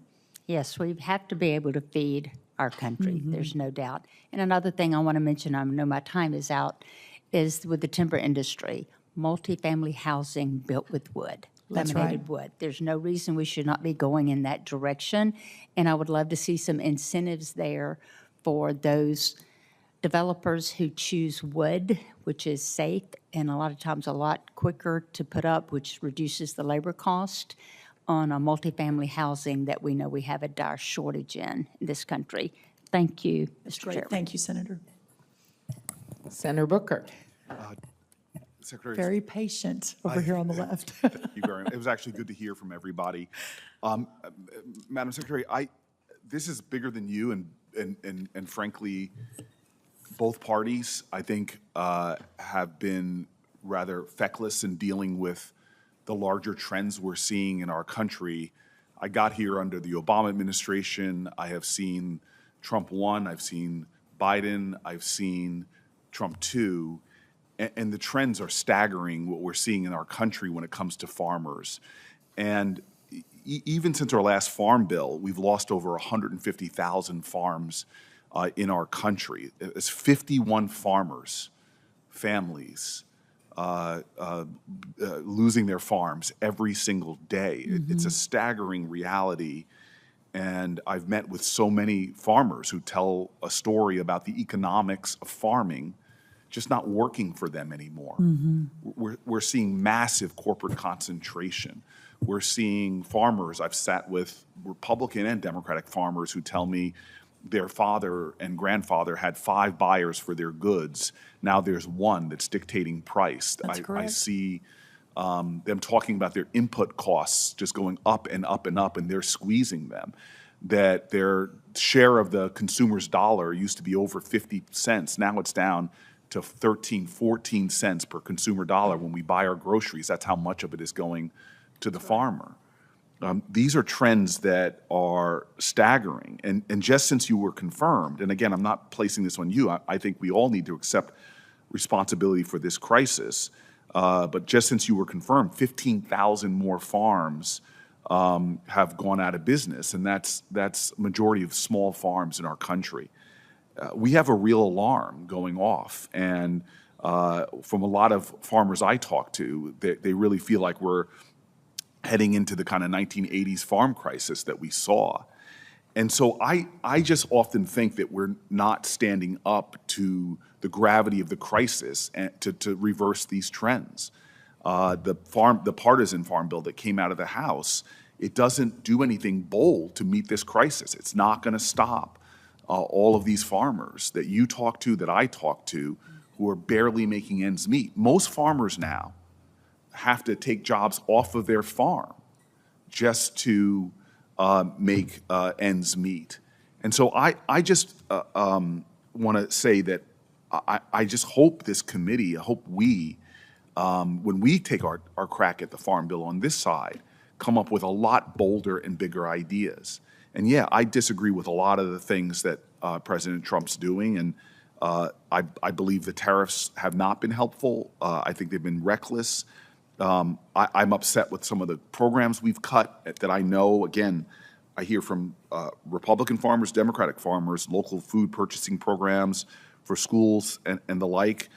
[SPEAKER 10] Yes, we have to be able to feed our country. There's no doubt. And another thing I want to mention, I know my time is out, is with the timber industry, multifamily housing built with wood.
[SPEAKER 3] That's
[SPEAKER 10] Laminated wood. There's no reason we should not be going in that direction, and I would love to see some incentives there for those developers who choose wood, which is safe and a lot of times a lot quicker to put up, which reduces the labor cost on a multifamily housing that we know we have a dire shortage in this country. Thank you, Mr. Chairman.
[SPEAKER 3] Great, thank you, Senator.
[SPEAKER 2] Senator Booker.
[SPEAKER 11] Secretary,
[SPEAKER 3] Very patient over here on the left.
[SPEAKER 11] thank you very much. It was actually good to hear from everybody. Madam Secretary, this is bigger than you, and frankly, both parties, I think, have been rather feckless in dealing with the larger trends we're seeing in our country. I got here under the Obama administration. I have seen Trump 1, I've seen Biden, I've seen Trump 2, and the trends are staggering what we're seeing in our country when it comes to farmers. And even since our last farm bill, we've lost over 150,000 farms in our country. It's 51 farmers, families, losing their farms every single day. It's a staggering reality. And I've met with so many farmers who tell a story about the economics of farming just not working for them anymore. We're seeing massive corporate concentration. We're seeing farmers, I've sat with Republican and Democratic farmers who tell me their father and grandfather had 5 buyers for their goods. Now there's one that's dictating price.
[SPEAKER 3] That's correct.
[SPEAKER 11] I see them talking about their input costs just going up and up and up, and they're squeezing them. That their share of the consumer's dollar used to be over 50 cents. Now it's down to 13, 14 cents per consumer dollar when we buy our groceries. That's how much of it is going to the farmer. These are trends that are staggering. And just since you were confirmed, and again, I'm not placing this on you, I think we all need to accept responsibility for this crisis. But just since you were confirmed, 15,000 more farms have gone out of business, and that's majority of small farms in our country. We have a real alarm going off, and from a lot of farmers I talk to, they really feel like we're heading into the kind of 1980s farm crisis that we saw. And so I just often think that we're not standing up to the gravity of the crisis and to reverse these trends. The partisan farm bill that came out of the House, it doesn't do anything bold to meet this crisis. It's not going to stop all of these farmers that you talk to, that I talk to, who are barely making ends meet. Most farmers now have to take jobs off of their farm just to make ends meet. And so I just want to say that I just hope this committee, I hope we, when we take our crack at the farm bill on this side, come up with a lot bolder and bigger ideas. And yeah, I disagree with a lot of the things that President Trump's doing, and I believe the tariffs have not been helpful. I think they've been reckless. I'm upset with some of the programs we've cut that I know, again, I hear from Republican farmers, Democratic farmers, local food purchasing programs for schools and the like,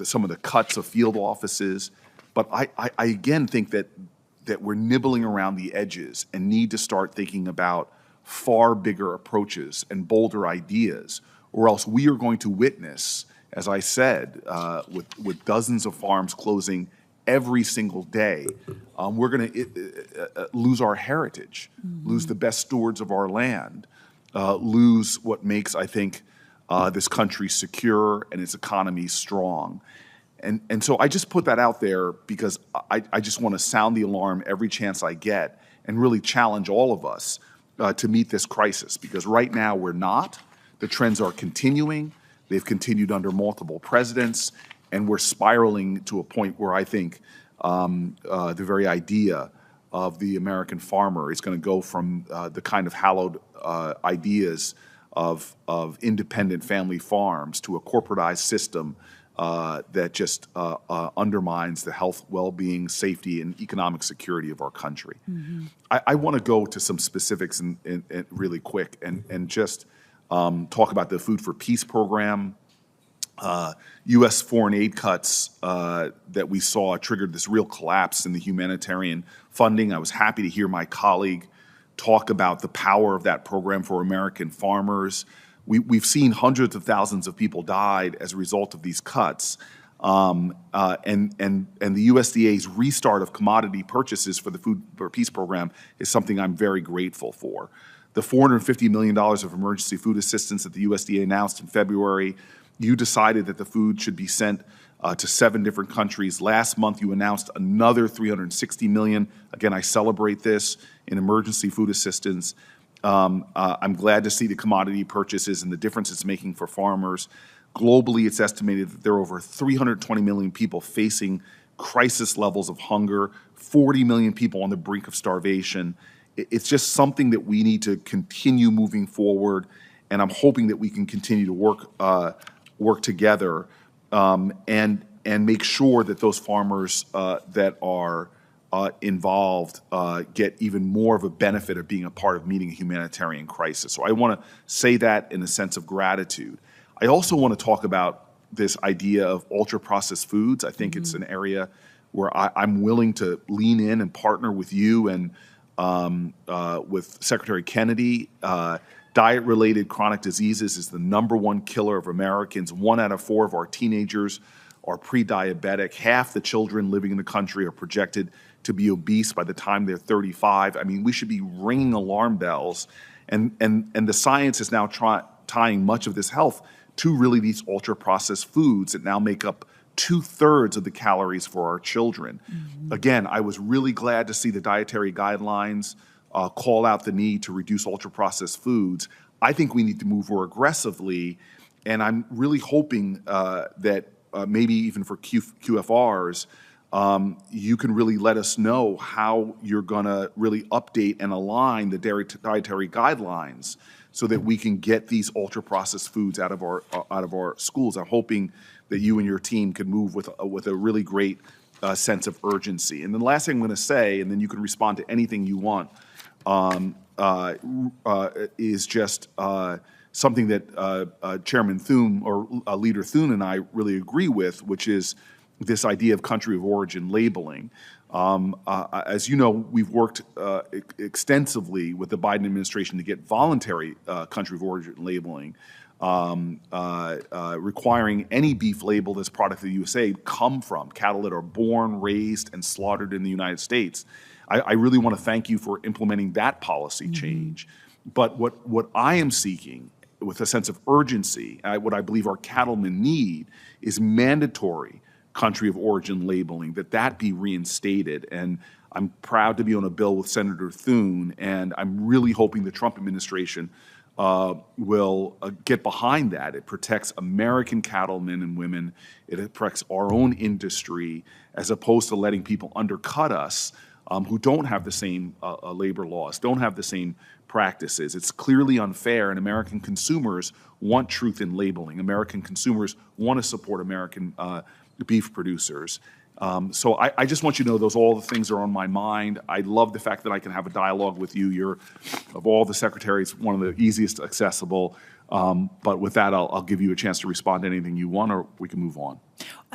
[SPEAKER 11] some of the cuts of field offices. But I again think that we're nibbling around the edges and need to start thinking about far bigger approaches and bolder ideas, or else we are going to witness, as I said, with dozens of farms closing every single day, we're going to lose our heritage, lose the best stewards of our land, lose what makes, I think, this country secure and its economy strong. And so I just put that out there because I just want to sound the alarm every chance I get and really challenge all of us to meet this crisis, because right now we're not. The trends are continuing. They've continued under multiple presidents, and we're spiraling to a point where I think the very idea of the American farmer is going to go from the kind of hallowed ideas of independent family farms to a corporatized system that just undermines the health, well-being, safety, and economic security of our country. I want to go to some specifics and really quick and just talk about the Food for Peace program. U.S. foreign aid cuts that we saw triggered this real collapse in the humanitarian funding. I was happy to hear my colleague talk about the power of that program for American farmers. We've seen hundreds of thousands of people died as a result of these cuts. And the USDA's restart of commodity purchases for the Food for Peace program is something I'm very grateful for. The $450 million of emergency food assistance that the USDA announced in February, you decided that the food should be sent to 7 different countries. Last month, you announced another $360 million. Again, I celebrate this in emergency food assistance. I'm glad to see the commodity purchases and the difference it's making for farmers. Globally, it's estimated that there are over 320 million people facing crisis levels of hunger, 40 million people on the brink of starvation. It's just something that we need to continue moving forward, and I'm hoping that we can continue to work together and make sure that those farmers that are involved get even more of a benefit of being a part of meeting a humanitarian crisis. So I want to say that in a sense of gratitude. I also want to talk about this idea of ultra-processed foods. I think it's an area where I'm willing to lean in and partner with you and with Secretary Kennedy. Diet-related chronic diseases is the #1 killer of Americans. 1 out of 4 of our teenagers are pre-diabetic. Half the children living in the country are projected to be obese by the time they're 35. I mean, we should be ringing alarm bells. And the science is now tying much of this health to really these ultra-processed foods that now make up 2/3 of the calories for our children. Again, I was really glad to see the dietary guidelines call out the need to reduce ultra-processed foods. I think we need to move more aggressively, and I'm really hoping that maybe even for QFRs, you can really let us know how you're going to really update and align the dietary guidelines so that we can get these ultra-processed foods out of our schools. I'm hoping that you and your team can move with a really great sense of urgency. And then the last thing I'm going to say, and then you can respond to anything you want, is just something that Chairman Thune or Leader Thune and I really agree with, which is this idea of country of origin labeling. As you know, we've worked extensively with the Biden administration to get voluntary country of origin labeling, requiring any beef labeled as product of the USA come from cattle that are born, raised, and slaughtered in the United States. I really want to thank you for implementing that policy change. But what I am seeking with a sense of urgency, what I believe our cattlemen need, is mandatory country of origin labeling, that be reinstated. And I'm proud to be on a bill with Senator Thune, and I'm really hoping the Trump administration will get behind that. It protects American cattlemen and women. It protects our own industry, as opposed to letting people undercut us who don't have the same labor laws, don't have the same practices. It's clearly unfair, and American consumers want truth in labeling. American consumers want to support American beef producers. So I just want you to know all the things are on my mind. I love the fact that I can have a dialogue with you. You're, of all the secretaries, one of the easiest accessible. But with that, I'll give you a chance to respond to anything you want, or we can move on.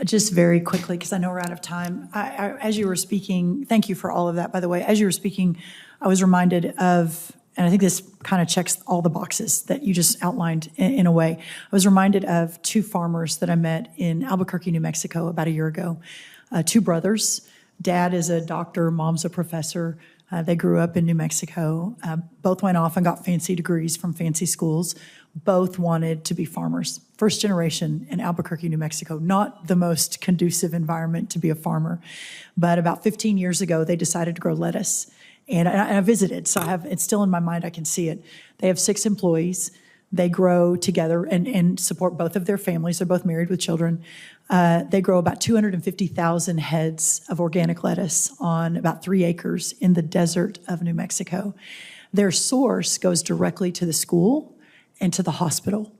[SPEAKER 3] Just very quickly, because I know we're out of time. As you were speaking, thank you for all of that, by the way. As you were speaking, I was reminded of, and I think this kind of checks all the boxes that you just outlined in a way. I was reminded of 2 farmers that I met in Albuquerque, New Mexico about a year ago. 2 brothers. Dad is a doctor, mom's a professor. They grew up in New Mexico. Both went off and got fancy degrees from fancy schools. Both wanted to be farmers. First generation in Albuquerque, New Mexico. Not the most conducive environment to be a farmer. But about 15 years ago, they decided to grow lettuce. And I visited, so it's still in my mind, I can see it. They have 6 employees. They grow together and support both of their families. They're both married with children. They grow about 250,000 heads of organic lettuce on about 3 acres in the desert of New Mexico. Their source goes directly to the school and to the hospital.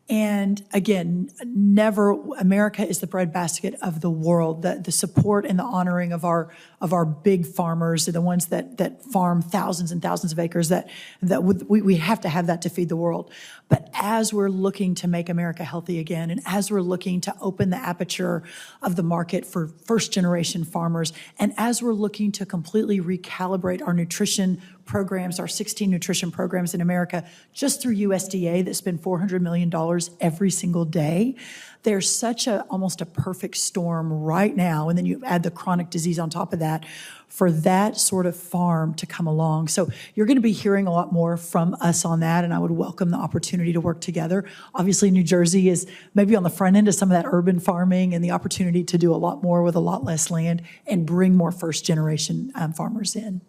[SPEAKER 3] And again, never, America is the breadbasket of the world. The support and the honoring of our big farmers, the ones that farm thousands and thousands of acres, we have to have that to feed the world. But as we're looking to make America healthy again, and as we're looking to open the aperture of the market for first-generation farmers, and as we're looking to completely recalibrate our nutrition programs, our 16 nutrition programs in America, just through USDA that spend $400 million every single day, there's such almost a perfect storm right now, and then you add the chronic disease on top of that, for that sort of farm to come along. So you're going to be hearing a lot more from us on that, and I would welcome the opportunity to work together. Obviously, New Jersey is maybe on the front end of some of that urban farming and the opportunity to do a lot more with a lot less land and bring more first-generation farmers in.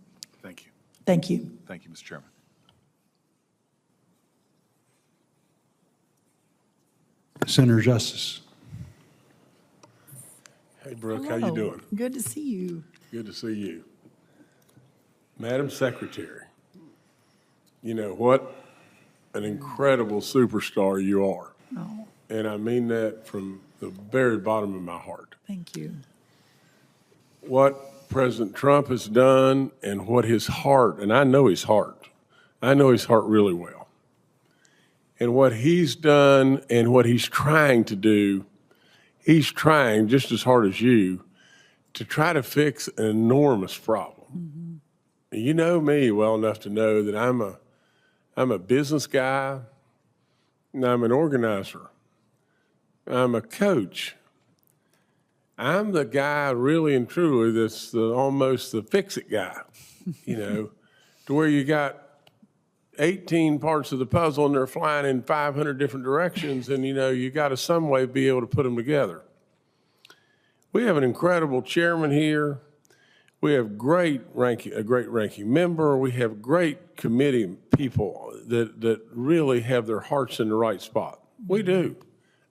[SPEAKER 11] Thank you.
[SPEAKER 3] Thank you.
[SPEAKER 11] Thank you, Mr. Chairman.
[SPEAKER 1] Senator Justice.
[SPEAKER 12] Hey, Brooke, how
[SPEAKER 3] Hello.
[SPEAKER 12] you doing?
[SPEAKER 3] Good to see you.
[SPEAKER 12] Good to see you. Madam Secretary, you know what an incredible superstar you are.
[SPEAKER 3] Oh,
[SPEAKER 12] And I mean that from the very bottom of my heart.
[SPEAKER 3] thank you.
[SPEAKER 12] What President Trump has done and what his heart, and I know his heart really well. And what he's done and what he's trying to do, he's trying just as hard as you to try to fix an enormous problem. Mm-hmm. You know me well enough to know that I'm a business guy, and I'm an organizer. I'm a coach. I'm the guy really and truly that's almost the fix-it guy, you know, to where you got 18 parts of the puzzle and they're flying in 500 different directions, and, you know, you got to some way be able to put them together. We have an incredible chairman here. We have a great ranking member. We have great committee people that really have their hearts in the right spot. We do.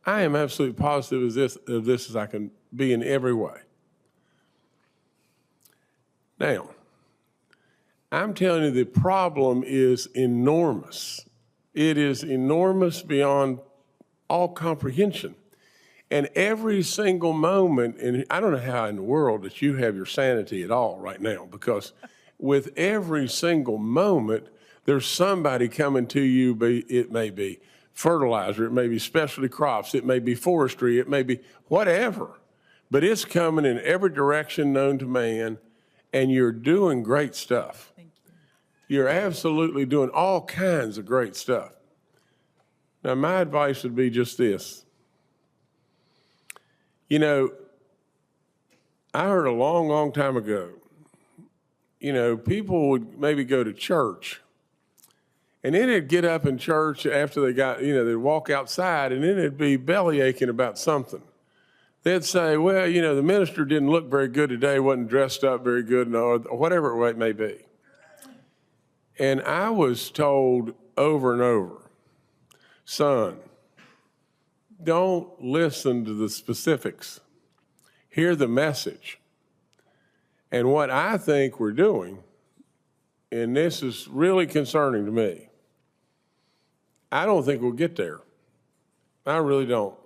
[SPEAKER 12] I am absolutely positive of this as I can be in every way. Now, I'm telling you, the problem is enormous. It is enormous beyond all comprehension. And every single moment, and I don't know how in the world that you have your sanity at all right now, because with every single moment, there's somebody coming to you, it may be fertilizer, it may be specialty crops, it may be forestry, it may be whatever, but it's coming in every direction known to man, and you're doing great stuff. Thank you. You're absolutely doing all kinds of great stuff. Now, my advice would be just this. You know, I heard a long, long time ago, you know, people would maybe go to church, and then they'd get up in church after they got, you know, they'd walk outside, and then they'd be belly aching about something. They'd say, well, you know, the minister didn't look very good today, wasn't dressed up very good, or whatever it may be. And I was told over and over, son, don't listen to the specifics. Hear the message. And what I think we're doing, and this is really concerning to me, I don't think we'll get there. I really don't.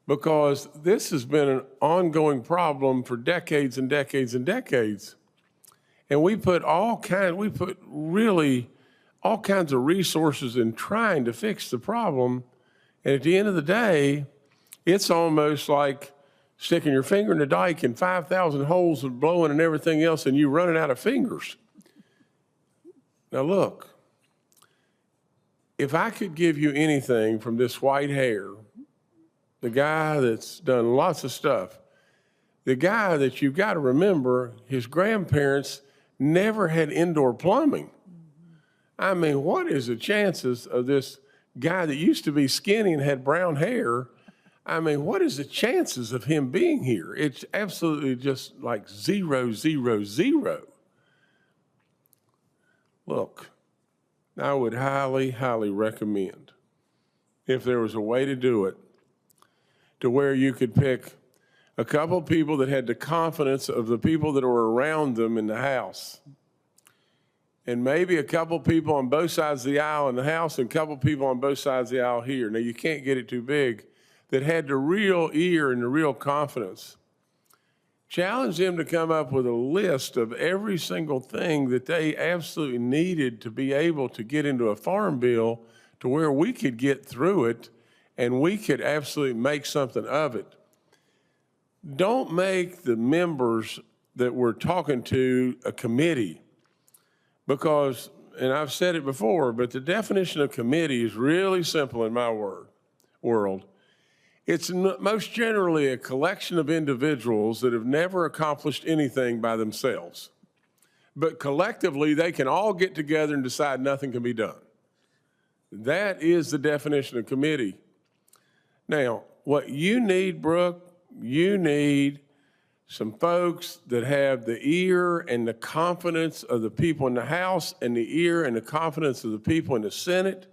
[SPEAKER 12] Because this has been an ongoing problem for decades and decades and decades. And we put really all kinds of resources in trying to fix the problem. And at the end of the day, it's almost like sticking your finger in the dike and 5,000 holes and blowing and everything else, and you running out of fingers. Now look, if I could give you anything from this white hair, the guy that's done lots of stuff, the guy that you've got to remember, his grandparents never had indoor plumbing. I mean, what is the chances of this guy that used to be skinny and had brown hair? I mean, what is the chances of him being here? It's absolutely just like 0, 0, 0. Look, I would highly, highly recommend, if there was a way to do it, to where you could pick a couple people that had the confidence of the people that were around them in the house, and maybe a couple people on both sides of the aisle in the House and a couple people on both sides of the aisle here. Now, you can't get it too big, that had the real ear and the real confidence. Challenge them to come up with a list of every single thing that they absolutely needed to be able to get into a farm bill to where we could get through it and we could absolutely make something of it. Don't make the members that we're talking to a committee, because, and I've said it before, but the definition of committee is really simple in my world. It's most generally a collection of individuals that have never accomplished anything by themselves. But collectively, they can all get together and decide nothing can be done. That is the definition of committee. Now, what you need, Brooke, you need some folks that have the ear and the confidence of the people in the House and the ear and the confidence of the people in the Senate.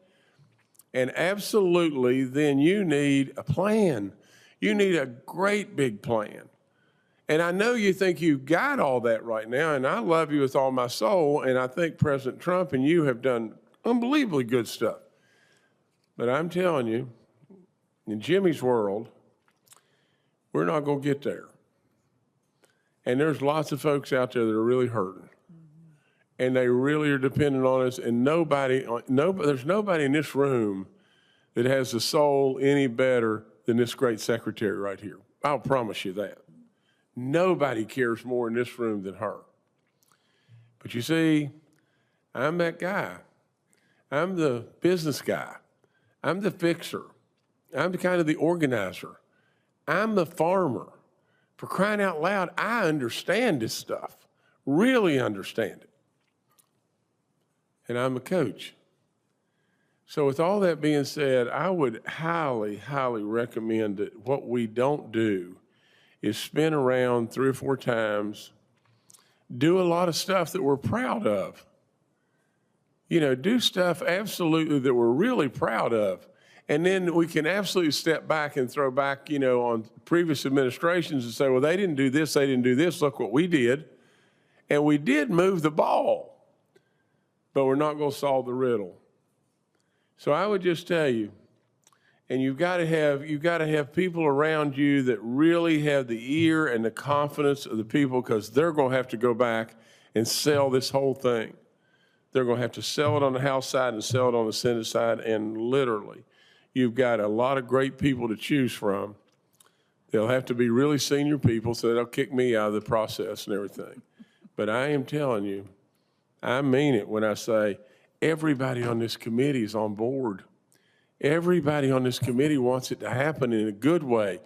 [SPEAKER 12] And absolutely, then you need a plan. You need a great big plan. And I know you think you've got all that right now, and I love you with all my soul, and I think President Trump and you have done unbelievably good stuff. But I'm telling you, in Jimmy's world, we're not going to get there. And there's lots of folks out there that are really hurting. And they really are dependent on us, and there's nobody in this room that has the soul any better than this great secretary right here. I'll promise you that. Nobody cares more in this room than her. But you see, I'm that guy. I'm the business guy. I'm the fixer. I'm the kind of the organizer. I'm the farmer. For crying out loud, I understand this stuff, really understand it. And I'm a coach. So with all that being said, I would highly, highly recommend that what we don't do is spin around 3 or 4 times, do a lot of stuff that we're proud of. You know, do stuff absolutely that we're really proud of. And then we can absolutely step back and throw back, you know, on previous administrations and say, well, they didn't do this, they didn't do this, look what we did. And we did move the ball. But we're not going to solve the riddle. So I would just tell you, and you've got to have people around you that really have the ear and the confidence of the people, because they're going to have to go back and sell this whole thing. They're going to have to sell it on the House side and sell it on the Senate side, and literally, you've got a lot of great people to choose from. They'll have to be really senior people, so they'll kick me out of the process and everything. But I am telling you, I mean it when I say everybody on this committee is on board. Everybody on this committee wants it to happen in a good way.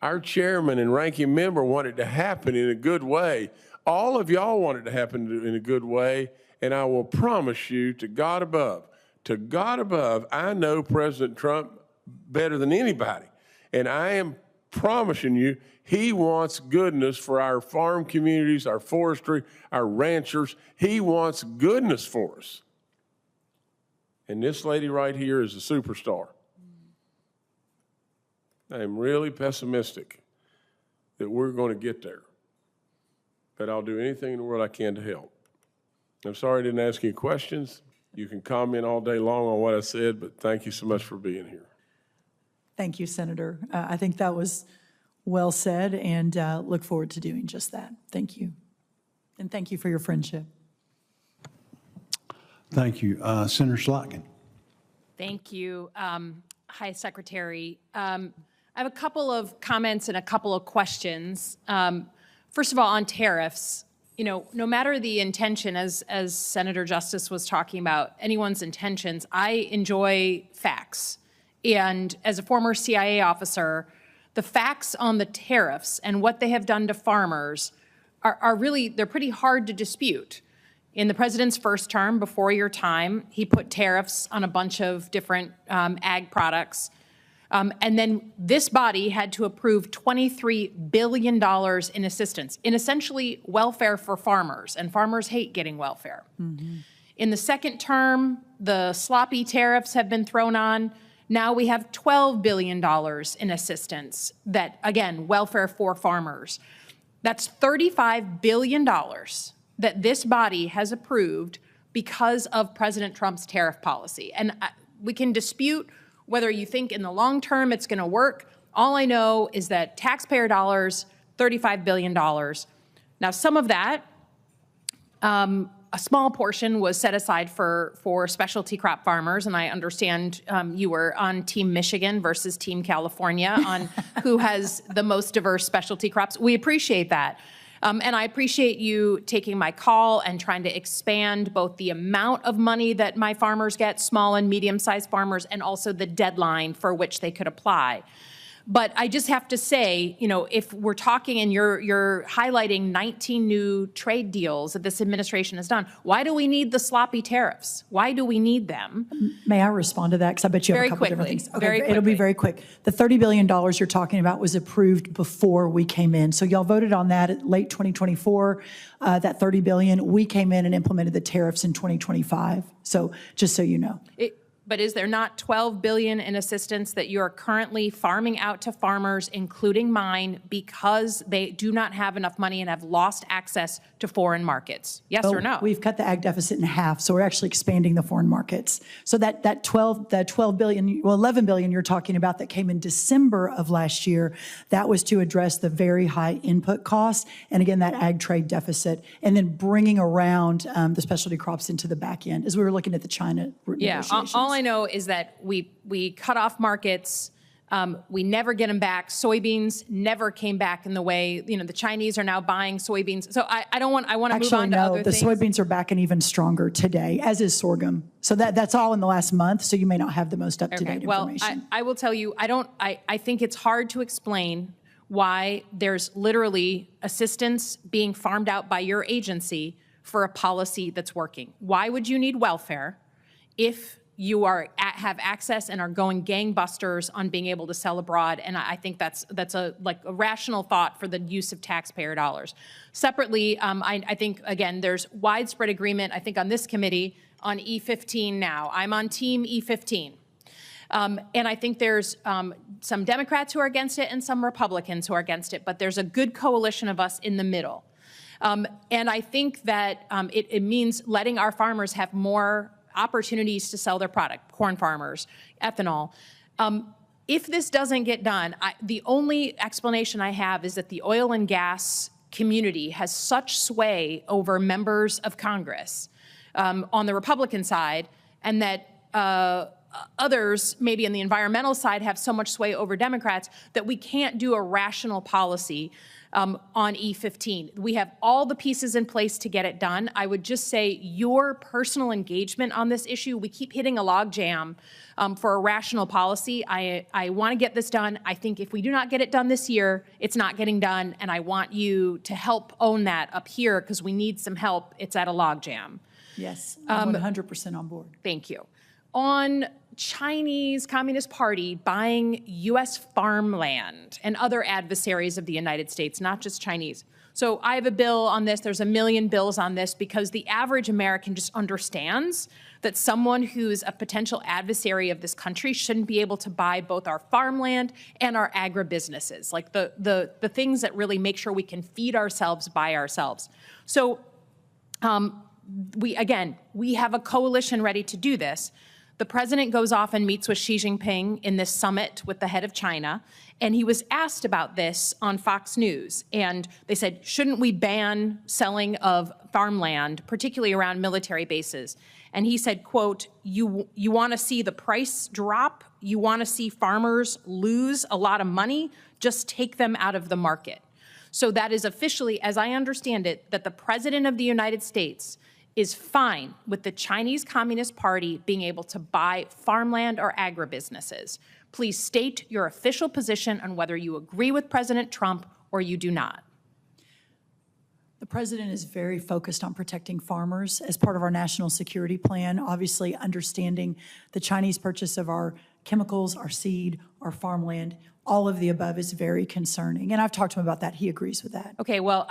[SPEAKER 12] Our chairman and ranking member want it to happen in a good way. All of y'all want it to happen in a good way, and I will promise you, to God above, I know President Trump better than anybody, and I am promising you, he wants goodness for our farm communities, our forestry, our ranchers. He wants goodness for us. And this lady right here is a superstar. I am really pessimistic that we're going to get there. But I'll do anything in the world I can to help. I'm sorry I didn't ask any questions. You can comment all day long on what I said, but thank you so much for being here.
[SPEAKER 3] Thank you, Senator. I think that was well said, and look forward to doing just that. Thank you. And thank you for your friendship.
[SPEAKER 1] Thank you. Senator Slotkin.
[SPEAKER 13] Thank you. Hi, Secretary. I have a couple of comments and a couple of questions. First of all, on tariffs, you know, no matter the intention, as Senator Justice was talking about, anyone's intentions, I enjoy facts. And as a former CIA officer, the facts on the tariffs and what they have done to farmers are really, they're pretty hard to dispute. In the president's first term, before your time, he put tariffs on a bunch of different ag products. And then this body had to approve $23 billion in assistance, in essentially welfare for farmers, and farmers hate getting welfare. Mm-hmm. In the second term, the sloppy tariffs have been thrown on. Now we have $12 billion in assistance that, again, welfare for farmers. That's $35 billion that this body has approved because of President Trump's tariff policy. And we can dispute whether you think in the long term it's going to work. All I know is that taxpayer dollars, $35 billion. Now, some of that, a small portion was set aside for specialty crop farmers, and I understand you were on Team Michigan versus Team California on who has the most diverse specialty crops. We appreciate that. And I appreciate you taking my call and trying to expand both the amount of money that my farmers get, small and medium-sized farmers, and also the deadline for which they could apply. But I just have to say, you know, if we're talking and you're highlighting 19 new trade deals that this administration has done, why do we need the sloppy tariffs? Why do we need them?
[SPEAKER 3] May I respond to that? Because I bet you have a couple different things. Okay, it'll be very quick. The $30 billion you're talking about was approved before we came in. So y'all voted on that at late 2024, that $30 billion. We came in and implemented the tariffs in 2025. So just so you know.
[SPEAKER 13] But is there not $12 billion in assistance that you are currently farming out to farmers, including mine, because they do not have enough money and have lost access to foreign markets? Yes or no?
[SPEAKER 3] We've cut the ag deficit in half, so we're actually expanding the foreign markets. So that 12 billion, well, 11 billion you're talking about that came in December of last year, that was to address the very high input costs, and again, that ag trade deficit, and then bringing around the specialty crops into the back end as we were looking at the China negotiations.
[SPEAKER 13] All I know is that we cut off markets. We never get them back. Soybeans never came back in the way, you know, the Chinese are now buying soybeans. So I want to move on to other things.
[SPEAKER 3] Actually, no, the soybeans are back and even stronger today, as is sorghum. So that's all in the last month, so you may not have the most up-to-date information.
[SPEAKER 13] Well, I will tell you, I think it's hard to explain why there's literally assistance being farmed out by your agency for a policy that's working. Why would you need welfare if you have access and are going gangbusters on being able to sell abroad? And I think that's a rational thought for the use of taxpayer dollars. Separately, I think, again, there's widespread agreement, I think, on this committee on E15 now. I'm on Team E15. And I think there's some Democrats who are against it and some Republicans who are against it, but there's a good coalition of us in the middle. And I think that it means letting our farmers have more opportunities to sell their product, corn farmers, ethanol. If this doesn't get done, the only explanation I have is that the oil and gas community has such sway over members of Congress on the Republican side, and that others, maybe on the environmental side, have so much sway over Democrats that we can't do a rational policy on E15. We have all the pieces in place to get it done. I would just say your personal engagement on this issue, we keep hitting a log jam for a rational policy. I want to get this done. I think if we do not get it done this year, it's not getting done, and I want you to help own that up here because we need some help. It's at a log jam.
[SPEAKER 3] Yes, I'm 100% on board.
[SPEAKER 13] Thank you. On Chinese Communist Party buying U.S. farmland and other adversaries of the United States, not just Chinese. So I have a bill on this. There's a million bills on this because the average American just understands that someone who's a potential adversary of this country shouldn't be able to buy both our farmland and our agribusinesses, like the things that really make sure we can feed ourselves by ourselves. So we have a coalition ready to do this. The president goes off and meets with Xi Jinping in this summit with the head of China, and he was asked about this on Fox News. And they said, shouldn't we ban selling of farmland, particularly around military bases? And he said, quote, you want to see the price drop? You want to see farmers lose a lot of money? Just take them out of the market. So that is officially, as I understand it, that the president of the United States is fine with the Chinese Communist Party being able to buy farmland or agribusinesses. Please state your official position on whether you agree with President Trump or you do not.
[SPEAKER 3] The president is very focused on protecting farmers as part of our national security plan, obviously understanding the Chinese purchase of our chemicals, our seed, our farmland. All of the above is very concerning. And I've talked to him about that. He agrees with that.
[SPEAKER 13] Okay, well,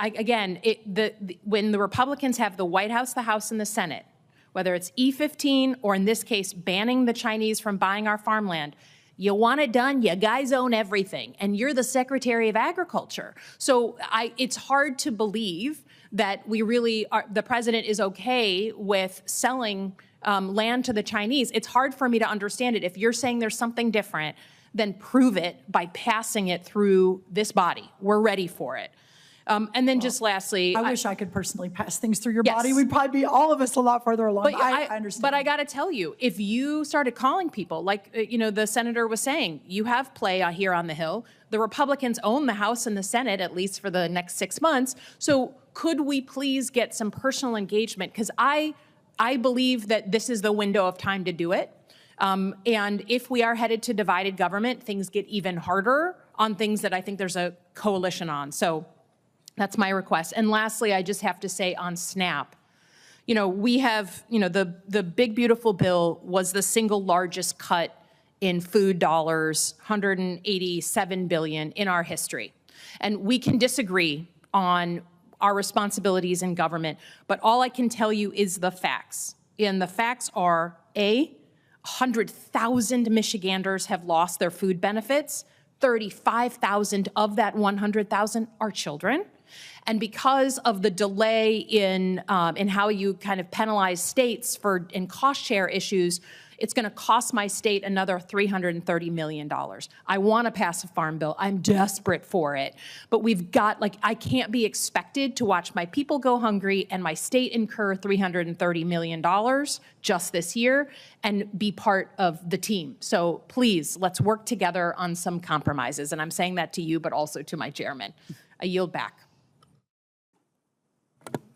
[SPEAKER 13] when the Republicans have the White House, the House, and the Senate, whether it's E15 or in this case, banning the Chinese from buying our farmland, you want it done, you guys own everything. And you're the Secretary of Agriculture. So it's hard to believe that we really are, the president is okay with selling land to the Chinese. It's hard for me to understand it. If you're saying there's something different, then prove it by passing it through this body. We're ready for it. And then just lastly,
[SPEAKER 3] I wish I could personally pass things through your
[SPEAKER 13] Yes.
[SPEAKER 3] body. We'd probably be all of us a lot further along.
[SPEAKER 13] But
[SPEAKER 3] I understand.
[SPEAKER 13] But I got to tell you, if you started calling people, like the senator was saying, you have play here on the Hill. The Republicans own the House and the Senate, at least for the next 6 months. So could we please get some personal engagement? Because I believe that this is the window of time to do it. And if we are headed to divided government, things get even harder on things that I think there's a coalition on. So that's my request. And lastly, I just have to say on SNAP, we have, the big beautiful bill was the single largest cut in food dollars, $187 billion in our history. And we can disagree on our responsibilities in government, but all I can tell you is the facts. And the facts are, A, 100,000 Michiganders have lost their food benefits. 35,000 of that 100,000 are children. And because of the delay in how you kind of penalize states in cost share issues, it's going to cost my state another $330 million. I want to pass a farm bill. I'm desperate for it. But we've got, I can't be expected to watch my people go hungry and my state incur $330 million just this year and be part of the team. So please, let's work together on some compromises. And I'm saying that to you, but also to my chairman. I yield back.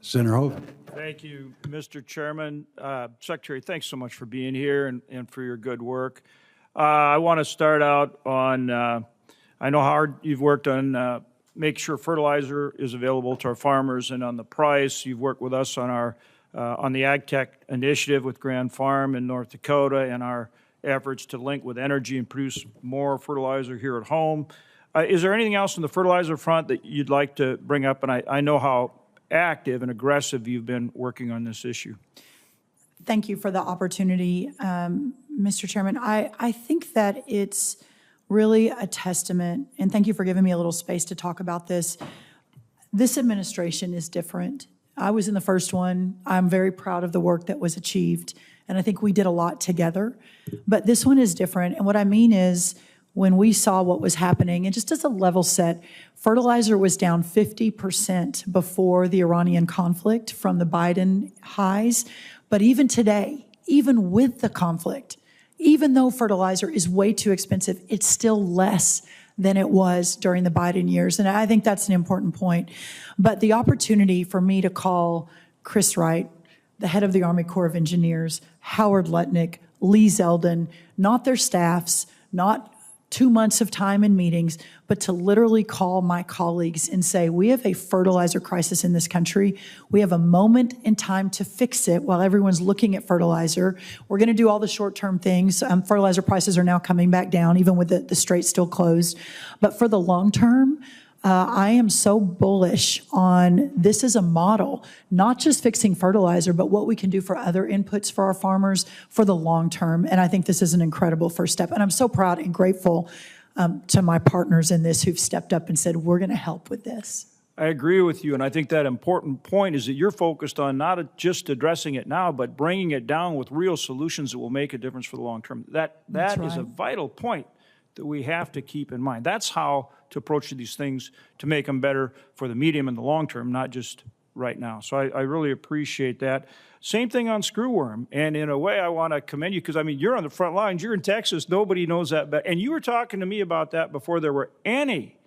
[SPEAKER 1] Senator Hope.
[SPEAKER 14] Thank you, Mr. Chairman. Secretary, thanks so much for being here and for your good work. I want to start out on, I know how hard you've worked on make sure fertilizer is available to our farmers and on the price. You've worked with us on our on the Ag Tech initiative with Grand Farm in North Dakota and our efforts to link with energy and produce more fertilizer here at home. Is there anything else on the fertilizer front that you'd like to bring up? And I know how active and aggressive you've been working on this issue.
[SPEAKER 3] Thank you for the opportunity, Mr. Chairman. I think that it's really a testament, and thank you for giving me a little space to talk about this. This administration is different. I was in the first one. I'm very proud of the work that was achieved, and I think we did a lot together. But this one is different, and what I mean is, when we saw what was happening, and just as a level set, fertilizer was down 50% before the Iranian conflict from the Biden highs. But even today, even with the conflict, even though fertilizer is way too expensive, it's still less than it was during the Biden years. And I think that's an important point. But the opportunity for me to call Chris Wright, the head of the Army Corps of Engineers, Howard Lutnick, Lee Zeldin, not their staffs, not 2 months of time in meetings, but to literally call my colleagues and say, we have a fertilizer crisis in this country. We have a moment in time to fix it while everyone's looking at fertilizer. We're going to do all the short-term things. Fertilizer prices are now coming back down, even with the Strait still closed. But for the long term, I am so bullish on this as a model, not just fixing fertilizer, but what we can do for other inputs for our farmers for the long term. And I think this is an incredible first step. And I'm so proud and grateful to my partners in this who've stepped up and said, we're going to help with this.
[SPEAKER 14] I agree with you, and I think that important point is that you're focused on not just addressing it now, but bringing it down with real solutions that will make a difference for the long term. That is a vital point that we have to keep in mind. That's how to approach these things to make them better for the medium and the long term, not just right now. So I really appreciate that. Same thing on screwworm. And in a way, I want to commend you because, I mean, you're on the front lines. You're in Texas. Nobody knows that better. And you were talking to me about that before there were any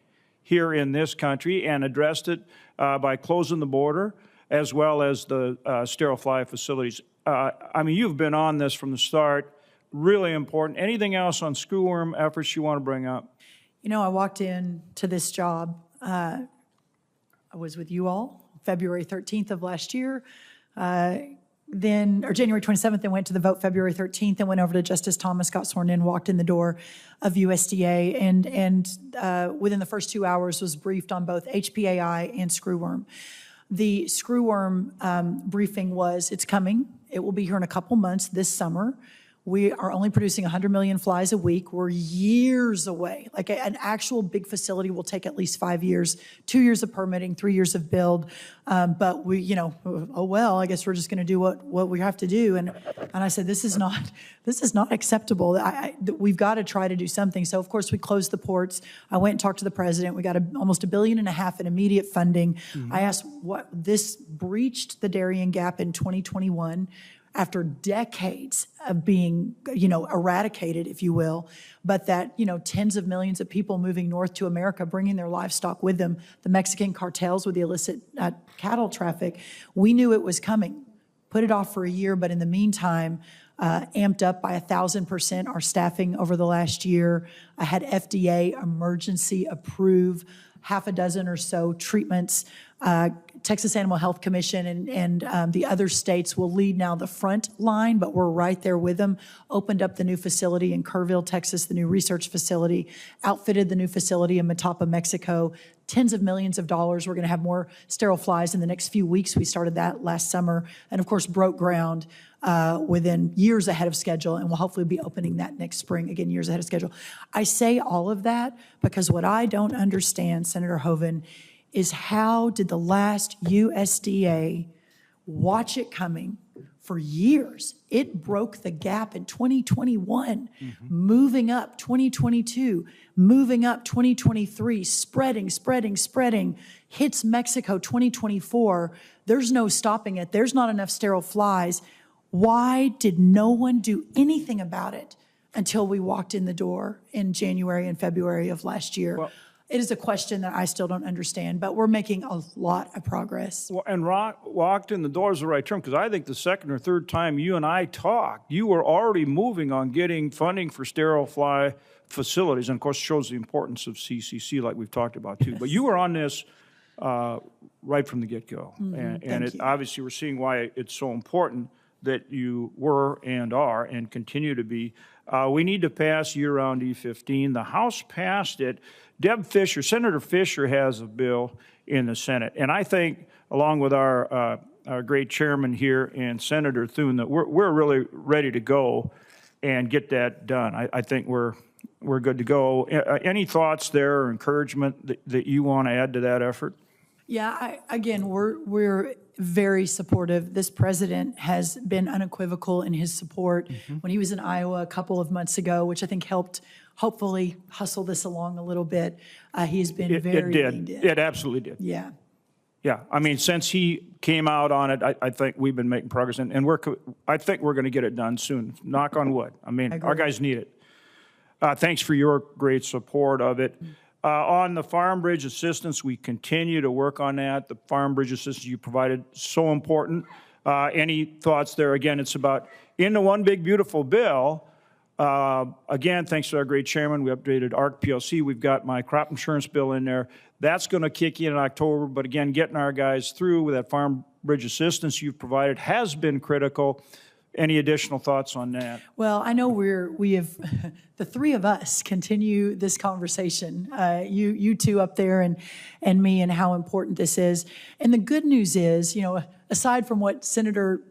[SPEAKER 14] here in this country and addressed it by closing the border as well as the sterile fly facilities. I mean, you've been on this from the start. Really important. Anything else on screwworm efforts you want to bring up?
[SPEAKER 3] You know, I walked into this job. I was with you all February 13th of last year. January 27th, then went to the vote February 13th and went over to Justice Thomas, got sworn in, walked in the door of USDA, and within the first 2 hours was briefed on both HPAI and screwworm. The screwworm briefing was, it's coming. It will be here in a couple months this summer. We are only producing 100 million flies a week. We're years away. Like an actual big facility will take at least 5 years, 2 years of permitting, 3 years of build. But we, you know, oh well, I guess we're just going to do what we have to do. And I said, this is not acceptable. We've got to try to do something. So of course we closed the ports. I went and talked to the president. We got almost $1.5 billion in immediate funding. I asked what this breached the Darien Gap in 2021. After decades of being, you know, eradicated, if you will, but that, you know, tens of millions of people moving north to America, bringing their livestock with them, the Mexican cartels with the illicit cattle traffic, we knew it was coming. Put it off for a year, but in the meantime, amped up by 1,000% our staffing over the last year. I had FDA emergency approve half a dozen or so treatments. Texas Animal Health Commission and the other states will lead now the front line, but we're right there with them. Opened up the new facility in Kerrville, Texas, the new research facility, outfitted the new facility in Matapa, Mexico, tens of millions of dollars. We're going to have more sterile flies in the next few weeks. We started that last summer, and of course broke ground within years ahead of schedule, and we'll hopefully be opening that next spring, again, years ahead of schedule. I say all of that because what I don't understand, Senator Hoeven, is how did the last USDA watch it coming for years? It broke the gap in 2021, moving up 2022, moving up 2023, spreading, hits Mexico 2024. There's no stopping it. There's not enough sterile flies. Why did no one do anything about it until we walked in the door in January and February of last year? Well, it is a question that I still don't understand, but we're making a lot of progress.
[SPEAKER 14] Well, and walked in the door is the right term, because I think the second or third time you and I talked, you were already moving on getting funding for sterile fly facilities, and of course shows the importance of CCC like we've talked about too. Yes. But you were on this right from the get-go, and obviously we're seeing why it's so important that you were and are and continue to be. We need to pass year-round E15. The House passed it. Senator Fisher has a bill in the Senate. And I think, along with our great chairman here and Senator Thune, that we're really ready to go and get that done. I think we're good to go. Any thoughts there or encouragement that you want to add to that effort?
[SPEAKER 3] Yeah, again, we're very supportive. This president has been unequivocal in his support. When he was in Iowa a couple of months ago, which I think helped hopefully hustle this along a little bit, he's been very leaned in.
[SPEAKER 14] It absolutely did.
[SPEAKER 3] Yeah.
[SPEAKER 14] Yeah, I mean, since he came out on it, I think we've been making progress, and I think we're going to get it done soon. Knock on wood. I mean, our guys need it. Thanks for your great support of it. On the Farm Bridge assistance, we continue to work on that. The Farm Bridge assistance you provided, so important. Any thoughts there? Again, it's about in the one big beautiful bill. Again, thanks to our great chairman, we updated ARC PLC. We've got my crop insurance bill in there. That's going to kick in October. But again, getting our guys through with that Farm Bridge assistance you've provided has been critical. Any additional thoughts on that?
[SPEAKER 3] Well, I know we have, the three of us continue this conversation, you two up there and me, and how important this is. And the good news is, you know, aside from what Senator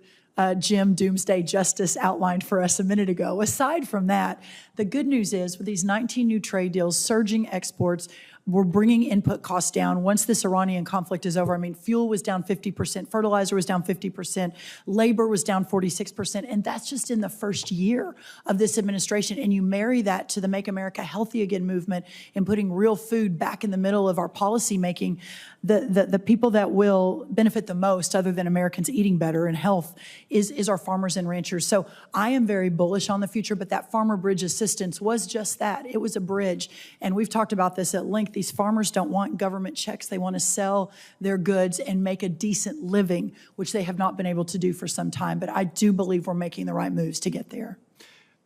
[SPEAKER 3] Jim Doomsday Justice outlined for us a minute ago, aside from that, the good news is with these 19 new trade deals, surging exports, we're bringing input costs down. Once this Iranian conflict is over, I mean, fuel was down 50%, fertilizer was down 50%, labor was down 46%, and that's just in the first year of this administration. And you marry that to the Make America Healthy Again movement and putting real food back in the middle of our policy making, the people that will benefit the most, other than Americans eating better and health, is our farmers and ranchers. So I am very bullish on the future, but that Farmer Bridge assistance was just that. It was a bridge, and we've talked about this at length. These farmers don't want government checks. They want to sell their goods and make a decent living, which they have not been able to do for some time. But I do believe we're making the right moves to get there.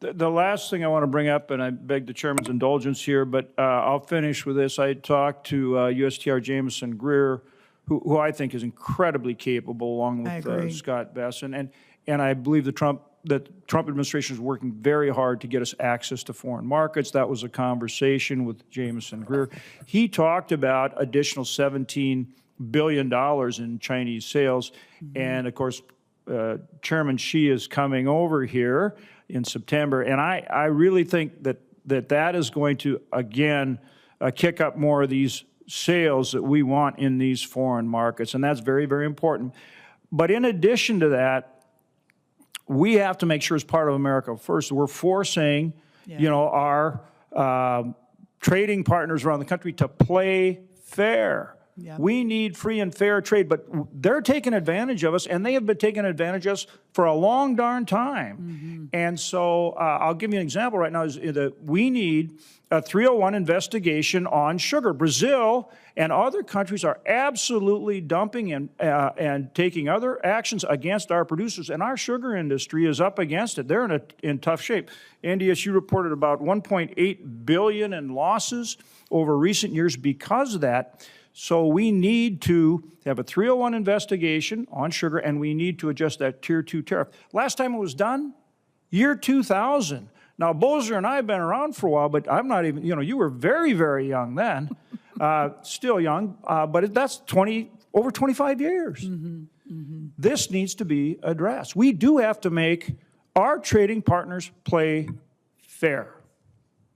[SPEAKER 14] The last thing I want to bring up, and I beg the chairman's indulgence here, but I'll finish with this. I talked to USTR Jameson Greer, who I think is incredibly capable, along with Scott Besson. And I believe the Trump administration is working very hard to get us access to foreign markets. That was a conversation with Jameson Greer. He talked about additional $17 billion in Chinese sales. And of course, Chairman Xi is coming over here in September, and I really think that is going to, again, kick up more of these sales that we want in these foreign markets, and that's very, very important. But in addition to that, we have to make sure as part of America First, we're forcing, our trading partners around the country to play fair. Yeah. We need free and fair trade, but they're taking advantage of us, and they have been taking advantage of us for a long darn time. Mm-hmm. And so I'll give you an example right now. Is that we need a 301 investigation on sugar. Brazil and other countries are absolutely dumping and taking other actions against our producers, and our sugar industry is up against it. They're in tough shape. NDSU reported about $1.8 billion in losses over recent years because of that. So we need to have a 301 investigation on sugar, and we need to adjust that Tier 2 tariff. Last time it was done, year 2000. Now, Bozer and I have been around for a while, but I'm not even, you were very, very young then, still young, but that's over 25 years. Mm-hmm. Mm-hmm. This needs to be addressed. We do have to make our trading partners play fair.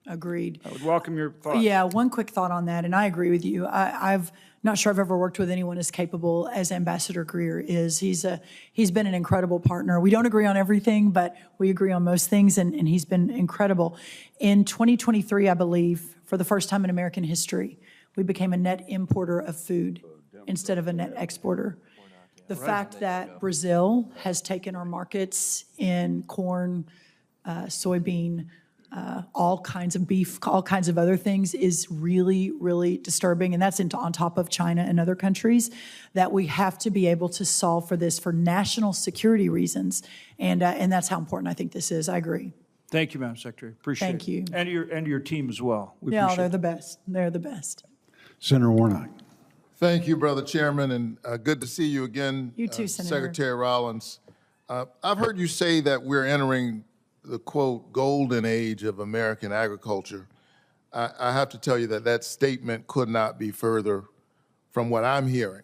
[SPEAKER 3] Agreed.
[SPEAKER 14] I would welcome your thoughts.
[SPEAKER 3] Yeah, one quick thought on that, and I agree with you. I've not sure I've ever worked with anyone as capable as Ambassador Greer is. He's been an incredible partner. We don't agree on everything, but we agree on most things, and he's been incredible. In 2023, I believe, for the first time in American history, we became a net importer of food instead of a net exporter. The fact that Brazil has taken our markets in corn, soybean, all kinds of beef, all kinds of other things is really, really disturbing. And that's on top of China and other countries, that we have to be able to solve for this for national security reasons. And that's how important I think this is. I agree.
[SPEAKER 14] Thank you, Madam Secretary. Appreciate it.
[SPEAKER 3] Thank you.
[SPEAKER 14] And your team as well.
[SPEAKER 3] Yeah, they're the best. They're the best.
[SPEAKER 1] Senator Warnock.
[SPEAKER 15] Thank you, Brother Chairman, and good to see you again.
[SPEAKER 3] You too, Senator.
[SPEAKER 15] Secretary Rollins. I've heard you say that we're entering the, quote, golden age of American agriculture. I have to tell you that statement could not be further from what I'm hearing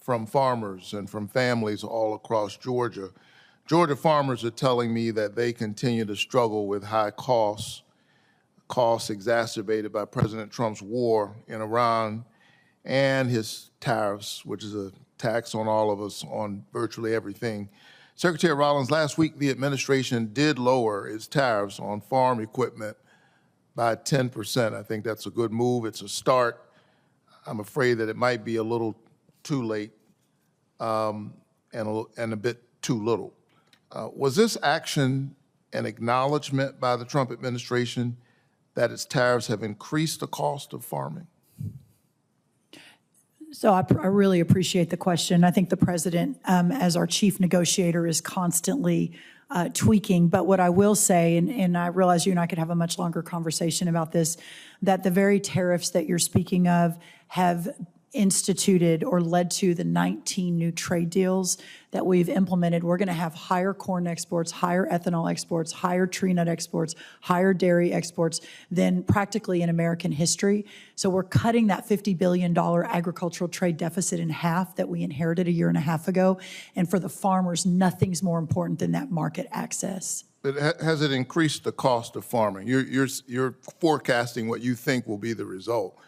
[SPEAKER 15] from farmers and from families all across Georgia. Georgia farmers are telling me that they continue to struggle with high costs exacerbated by President Trump's war in Iran and his tariffs, which is a tax on all of us on virtually everything. Secretary Rollins, last week the administration did lower its tariffs on farm equipment by 10%. I think that's a good move. It's a start. I'm afraid that it might be a little too late and a bit too little. Was this action an acknowledgement by the Trump administration that its tariffs have increased the cost of farming?
[SPEAKER 3] So I really appreciate the question. I think the president, as our chief negotiator, is constantly tweaking. But what I will say, and I realize you and I could have a much longer conversation about this, that the very tariffs that you're speaking of have instituted or led to the 19 new trade deals that we've implemented. We're going to have higher corn exports, higher ethanol exports, higher tree nut exports, higher dairy exports than practically in American history. So we're cutting that $50 billion agricultural trade deficit in half that we inherited a year and a half ago. And for the farmers, nothing's more important than that market access.
[SPEAKER 15] But has it increased the cost of farming? You're forecasting what you think will be the result.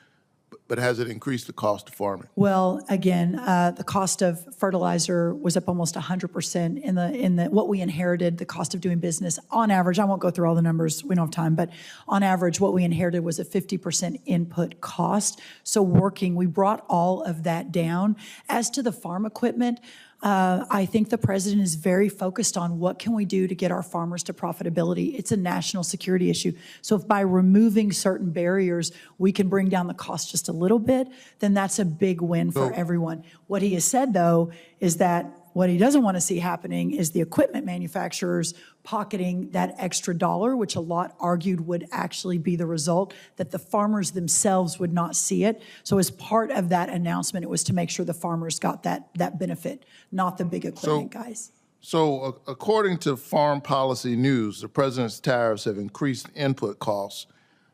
[SPEAKER 15] But has it increased the cost of farming?
[SPEAKER 3] Well, again, the cost of fertilizer was up almost 100% in the what we inherited. The cost of doing business, on average, I won't go through all the numbers. We don't have time, but on average, what we inherited was a 50% input cost. So we brought all of that down. As to the farm equipment, I think the president is very focused on what can we do to get our farmers to profitability. It's a national security issue. So if by removing certain barriers, we can bring down the cost just a little bit, then that's a big win for everyone. What he has said, though, is that what he doesn't want to see happening is the equipment manufacturers pocketing that extra dollar, which a lot argued would actually be the result, that the farmers themselves would not see it. So as part of that announcement, it was to make sure the farmers got that benefit, not the big equipment guys.
[SPEAKER 15] So according to Farm Policy News, the president's tariffs have increased input costs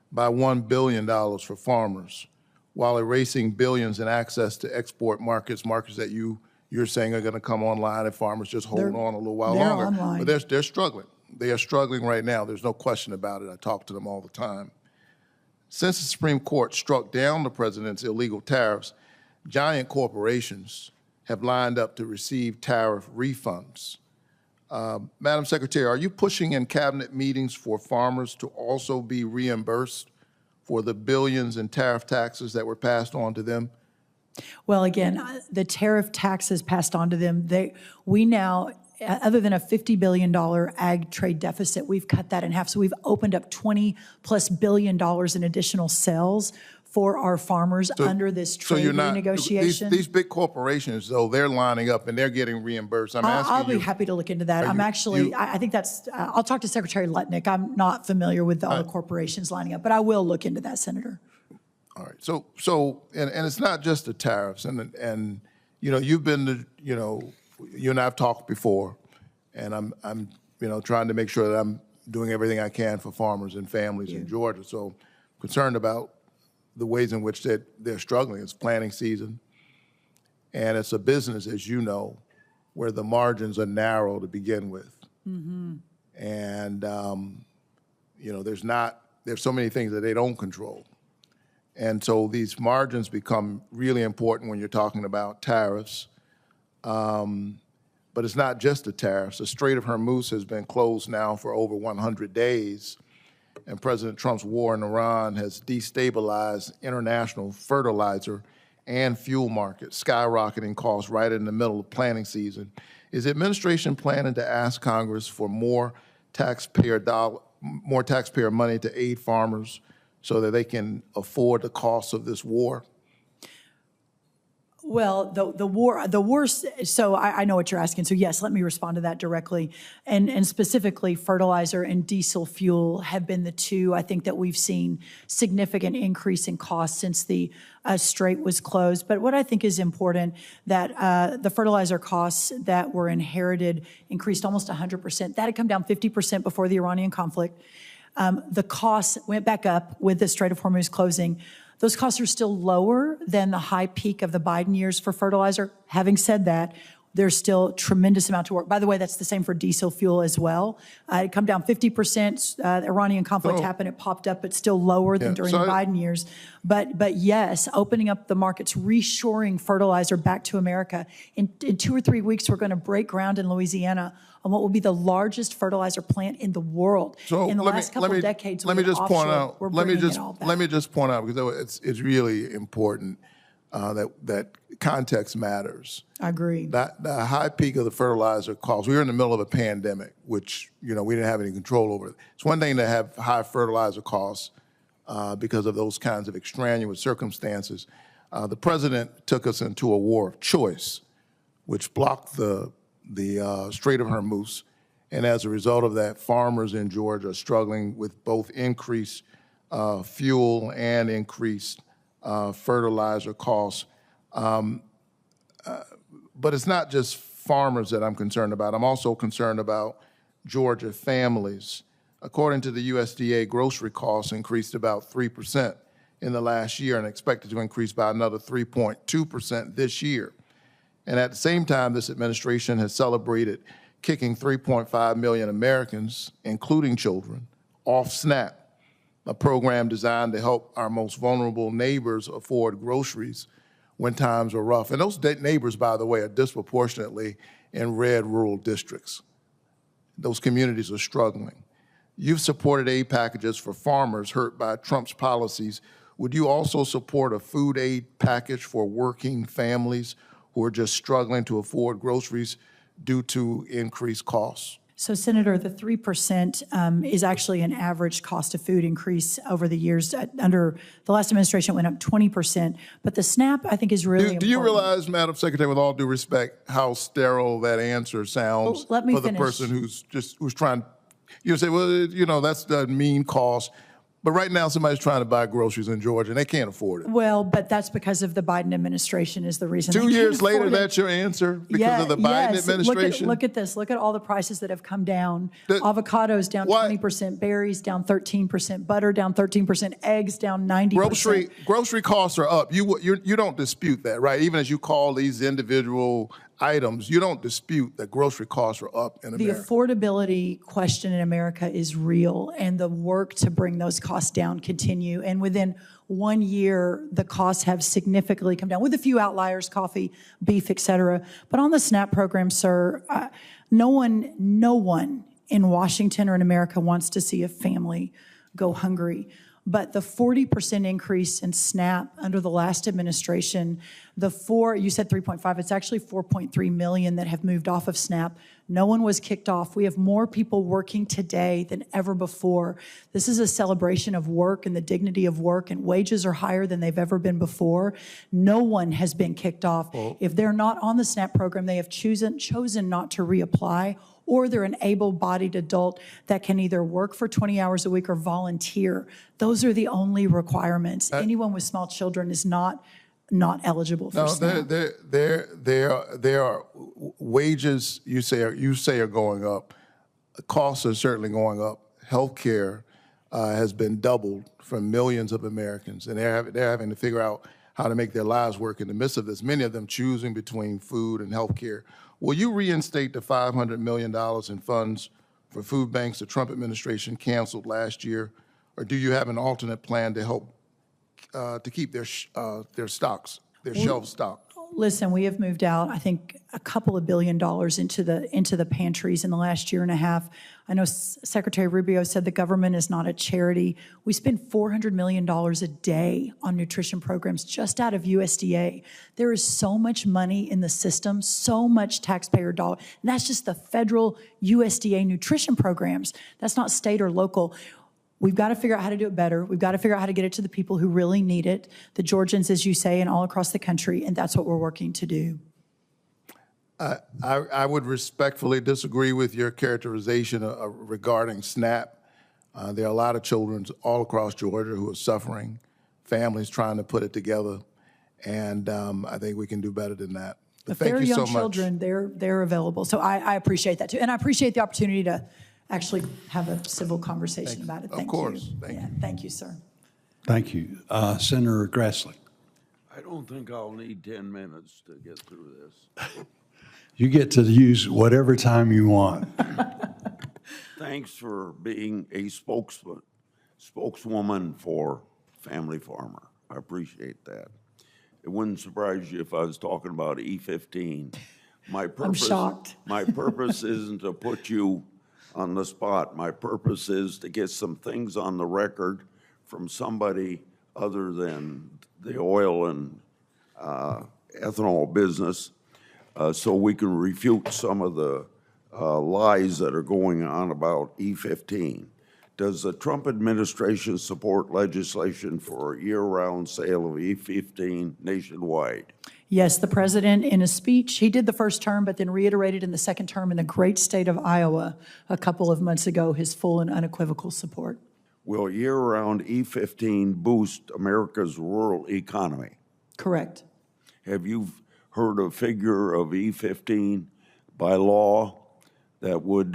[SPEAKER 15] by $1 billion for farmers, while erasing billions in access to export markets that you you're saying are going to come online if farmers just hold on a little while
[SPEAKER 3] they're
[SPEAKER 15] longer.
[SPEAKER 3] online.
[SPEAKER 15] But they're struggling. They are struggling right now. There's no question about it. I talk to them all the time. Since the Supreme Court struck down the president's illegal tariffs, giant corporations have lined up to receive tariff refunds. Madam Secretary, are you pushing in cabinet meetings for farmers to also be reimbursed for the billions in tariff taxes that were passed on to them?
[SPEAKER 3] Well, again, the tariff taxes passed on to them, we now, other than a $50 billion ag trade deficit, we've cut that in half. So we've opened up $20+ billion in additional sales for our farmers under this trade renegotiation.
[SPEAKER 15] These big corporations, though, they're lining up and they're getting reimbursed. I'll
[SPEAKER 3] be happy to look into that. I think that's, I'll talk to Secretary Lutnick. I'm not familiar with all the corporations lining up, but I will look into that, Senator.
[SPEAKER 15] All right. So, and it's not just the tariffs, and you've been, you and I've talked before, and I'm trying to make sure that I'm doing everything I can for farmers and families in Georgia. So, concerned about the ways in which they're struggling. It's planting season, and it's a business, as you know, where the margins are narrow to begin with. Mm-hmm. And there's so many things that they don't control. And so these margins become really important when you're talking about tariffs. But it's not just the tariffs. The Strait of Hormuz has been closed now for over 100 days. And President Trump's war in Iran has destabilized international fertilizer and fuel markets, skyrocketing costs right in the middle of planting season. Is the administration planning to ask Congress for more taxpayer money to aid farmers so that they can afford the costs of this war?
[SPEAKER 3] Well, the war, so I know what you're asking. So yes, let me respond to that directly. And specifically, fertilizer and diesel fuel have been the two, I think, that we've seen significant increase in costs since the strait was closed. But what I think is important, that the fertilizer costs that were inherited increased almost 100%. That had come down 50% before the Iranian conflict. The costs went back up with the Strait of Hormuz closing. Those costs are still lower than the high peak of the Biden years for fertilizer. Having said that, there's still a tremendous amount to work. By the way, that's the same for diesel fuel as well. It come down 50%. The Iranian conflict happened, it popped up, but still lower than during the Biden years. But yes, opening up the markets, reshoring fertilizer back to America. In 2 or 3 weeks, we're going to break ground in Louisiana on what will be the largest fertilizer plant in the world.
[SPEAKER 15] So
[SPEAKER 3] in the last couple of decades,
[SPEAKER 15] let me just point out.
[SPEAKER 3] Let
[SPEAKER 15] me just point out, because it's really important that context matters.
[SPEAKER 3] I agree.
[SPEAKER 15] The high peak of the fertilizer costs. We were in the middle of a pandemic, which we didn't have any control over. It's one thing to have high fertilizer costs because of those kinds of extraneous circumstances. The president took us into a war of choice, which blocked the Strait of Hormuz, and as a result of that, farmers in Georgia are struggling with both increased fuel and increased fertilizer costs. But it's not just farmers that I'm concerned about. I'm also concerned about Georgia families. According to the USDA, grocery costs increased about 3% in the last year and expected to increase by another 3.2% this year. And at the same time, this administration has celebrated kicking 3.5 million Americans, including children, off SNAP, a program designed to help our most vulnerable neighbors afford groceries when times are rough. And those neighbors, by the way, are disproportionately in red rural districts. Those communities are struggling. You've supported aid packages for farmers hurt by Trump's policies. Would you also support a food aid package for working families who are just struggling to afford groceries due to increased costs?
[SPEAKER 3] So, Senator, the 3% is actually an average cost of food increase over the years. Under the last administration, it went up 20%. But the SNAP, I think, is really important.
[SPEAKER 15] Do you realize, Madam Secretary, with all due respect, how sterile that answer sounds
[SPEAKER 3] for the
[SPEAKER 15] person who's trying? You say, well, that's the mean cost. But right now, somebody's trying to buy groceries in Georgia, and they can't afford it.
[SPEAKER 3] Well, but that's because of the Biden administration is the reason.
[SPEAKER 15] 2 years later, that's your answer? Because of the Biden administration?
[SPEAKER 3] Look at this. Look at all the prices that have come down. Avocados down 20%, berries down 13%, butter down 13%, eggs down 90%.
[SPEAKER 15] Grocery costs are up. You don't dispute that, right? Even as you call these individual items. You don't dispute that grocery costs are up in
[SPEAKER 3] The
[SPEAKER 15] America.
[SPEAKER 3] affordability question in America is real, and the work to bring those costs down continue. And within 1 year, the costs have significantly come down, with a few outliers, coffee, beef, et cetera. But on the SNAP program, sir, no one in Washington or in America wants to see a family go hungry. But the 40% increase in SNAP under the last administration, you said 3.5, it's actually 4.3 million that have moved off of SNAP. No one was kicked off. We have more people working today than ever before. This is a celebration of work and the dignity of work, and wages are higher than they've ever been before. No one has been kicked off. If they're not on the SNAP program, they have chosen not to reapply, or they're an able-bodied adult that can either work for 20 hours a week or volunteer. Those are the only requirements. Anyone with small children is not eligible for SNAP.
[SPEAKER 15] There are wages you say are going up. Costs are certainly going up. Healthcare has been doubled for millions of Americans, and they're having to figure out how to make their lives work in the midst of this. Many of them choosing between food and healthcare. Will you reinstate the $500 million in funds for food banks the Trump administration canceled last year, or do you have an alternate plan to help to keep their stocks, their shelf stocked?
[SPEAKER 3] Listen, we have moved out, I think, a couple of $1 billion into the pantries in the last year and a half. I know Secretary Rubio said the government is not a charity. We spend $400 million a day on nutrition programs just out of USDA. There is so much money in the system, so much taxpayer dollar. And that's just the federal USDA nutrition programs. That's not state or local. We've got to figure out how to do it better. We've got to figure out how to get it to the people who really need it, the Georgians, as you say, and all across the country, and that's what we're working to do.
[SPEAKER 15] I would respectfully disagree with your characterization regarding SNAP. There are a lot of children all across Georgia who are suffering, families trying to put it together, and I think we can do better than that. But
[SPEAKER 3] If
[SPEAKER 15] thank
[SPEAKER 3] they're
[SPEAKER 15] you
[SPEAKER 3] young
[SPEAKER 15] so much.
[SPEAKER 3] children, they're available. So I appreciate that too. And I appreciate the opportunity to actually have a civil conversation about it. Thank you.
[SPEAKER 15] Of course.
[SPEAKER 3] Thank you, sir.
[SPEAKER 1] Thank you. Senator Grassley.
[SPEAKER 16] I don't think I'll need 10 minutes to get through this.
[SPEAKER 1] You get to use whatever time you want.
[SPEAKER 16] Thanks for being a spokeswoman for Family Farmer. I appreciate that. It wouldn't surprise you if I was talking about E15.
[SPEAKER 3] I'm shocked.
[SPEAKER 16] My purpose isn't to put you on the spot. My purpose is to get some things on the record from somebody other than the oil and ethanol business, so we can refute some of the lies that are going on about E15. Does the Trump administration support legislation for year-round sale of E15 nationwide?
[SPEAKER 3] Yes, the president, in a speech, he did the first term, but then reiterated in the second term in the great state of Iowa a couple of months ago his full and unequivocal support.
[SPEAKER 16] Will year-round E15 boost America's rural economy?
[SPEAKER 3] Correct.
[SPEAKER 16] Have you heard a figure of E15 by law that would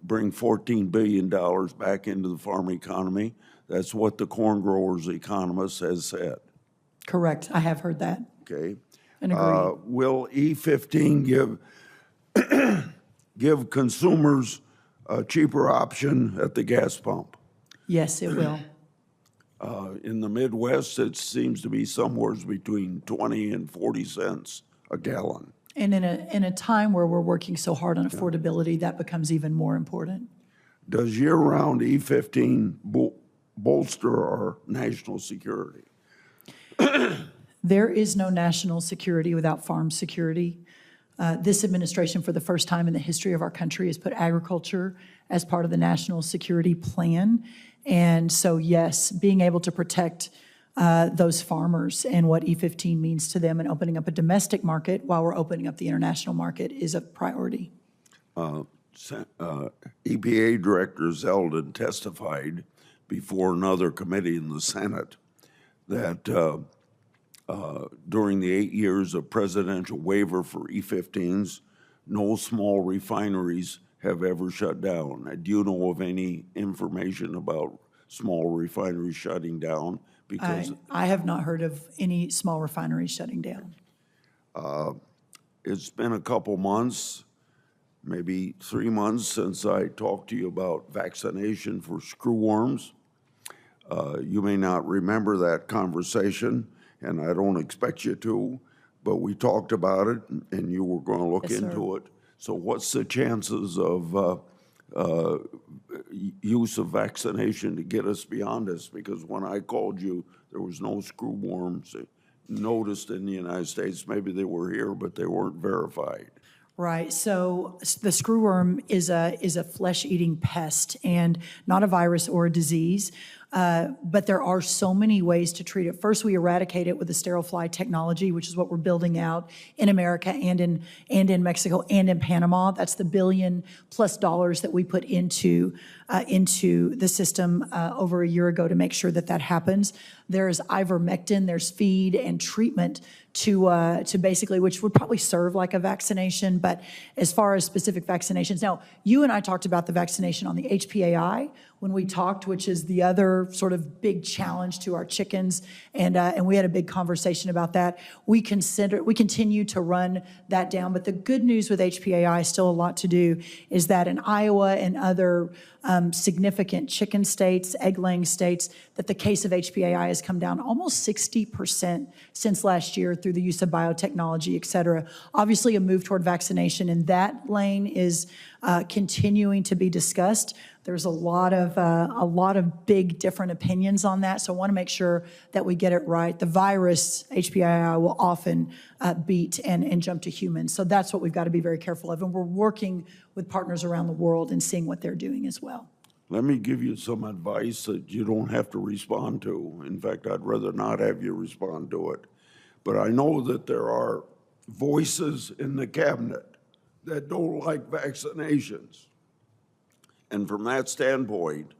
[SPEAKER 16] bring $14 billion back into the farm economy? That's what the corn growers economist has said.
[SPEAKER 3] Correct. I have heard that.
[SPEAKER 16] Okay.
[SPEAKER 3] And agree.
[SPEAKER 16] Will E15 give consumers a cheaper option at the gas pump?
[SPEAKER 3] Yes, it will.
[SPEAKER 16] In the Midwest, it seems to be somewhere between 20 and 40 cents a gallon.
[SPEAKER 3] And in a time where we're working so hard on affordability, that becomes even more important.
[SPEAKER 16] Does year-round E15 bolster our national security?
[SPEAKER 3] There is no national security without farm security. This administration, for the first time in the history of our country, has put agriculture as part of the national security plan. And so, yes, being able to protect those farmers and what E15 means to them and opening up a domestic market while we're opening up the international market is a priority.
[SPEAKER 16] EPA Director Zeldin testified before another committee in the Senate that during the 8 years of presidential waiver for E15s, no small refineries have ever shut down. Do you know of any information about small refineries shutting down? Because
[SPEAKER 3] I have not heard of any small refineries shutting down.
[SPEAKER 16] It's been a couple months, maybe 3 months since I talked to you about vaccination for screwworms. You may not remember that conversation, and I don't expect you to, but we talked about it, and you were going to look
[SPEAKER 3] Yes, sir.
[SPEAKER 16] into it. So what's the chances of use of vaccination to get us beyond this? Because when I called you, there was no screwworms noticed in the United States. Maybe they were here, but they weren't verified.
[SPEAKER 3] Right. So the screwworm is a flesh-eating pest and not a virus or a disease. But there are so many ways to treat it. First, we eradicate it with the sterile fly technology, which is what we're building out in America and in Mexico and in Panama. That's the $1 billion+ that we put into the system over a year ago to make sure that happens. There's ivermectin, there's feed and treatment to basically, which would probably serve like a vaccination. But as far as specific vaccinations, now you and I talked about the vaccination on the HPAI when we talked, which is the other sort of big challenge to our chickens, and we had a big conversation about that. We continue to run that down, but the good news with HPAI, still a lot to do, is that in Iowa and other significant chicken states, egg-laying states, that the case of HPAI has come down almost 60% since last year through the use of biotechnology, et cetera. Obviously, a move toward vaccination in that lane is continuing to be discussed. There's a lot of big different opinions on that, so I want to make sure that we get it right. The virus, HPAI, will often beat and jump to humans, so that's what we've got to be very careful of, and we're working with partners around the world and seeing what they're doing as well.
[SPEAKER 16] Let me give you some advice that you don't have to respond to. In fact, I'd rather not have you respond to it. But I know that there are voices in the cabinet that don't like vaccinations. And from that standpoint,